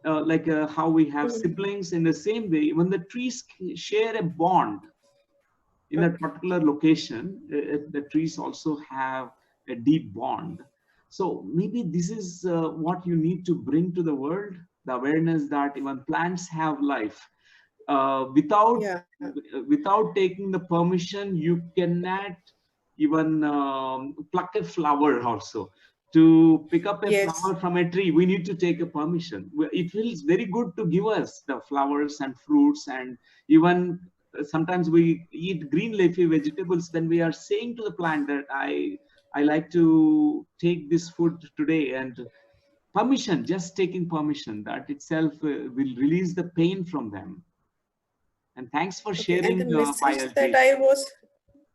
like how we have siblings. In the same way, when the trees share a bond in a particular location, the trees also have a deep bond. So maybe this is what you need to bring to the world, the awareness that even plants have life. Without taking the permission, you cannot even pluck a flower also. To pick up a flower from a tree, we need to take a permission. It feels very good to give us the flowers and fruits, and even sometimes we eat green leafy vegetables. When we are saying to the plant that I like to take this food today, and permission, just taking permission, that itself will release the pain from them. And thanks for sharing, and the message Payal that ji. I was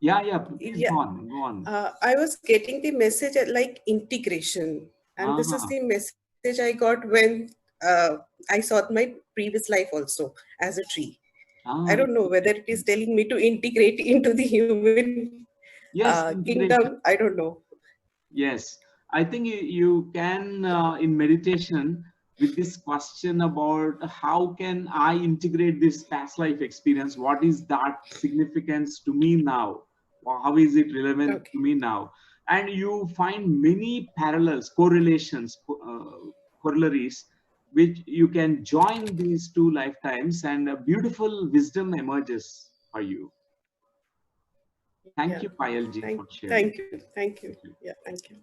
Please go on. I was getting the message like integration, and this is the message I got when I saw my previous life also as a tree. I don't know whether it is telling me to integrate into the human kingdom. I don't know. Yes, I think you can in meditation, with this question about how can I integrate this past life experience, what is that significance to me now, or how is it relevant to me now, and you find many parallels, correlations, corollaries, which you can join these two lifetimes, and a beautiful wisdom emerges for you. Thank you, Payal ji, for sharing. Thank you. Yeah, thank you.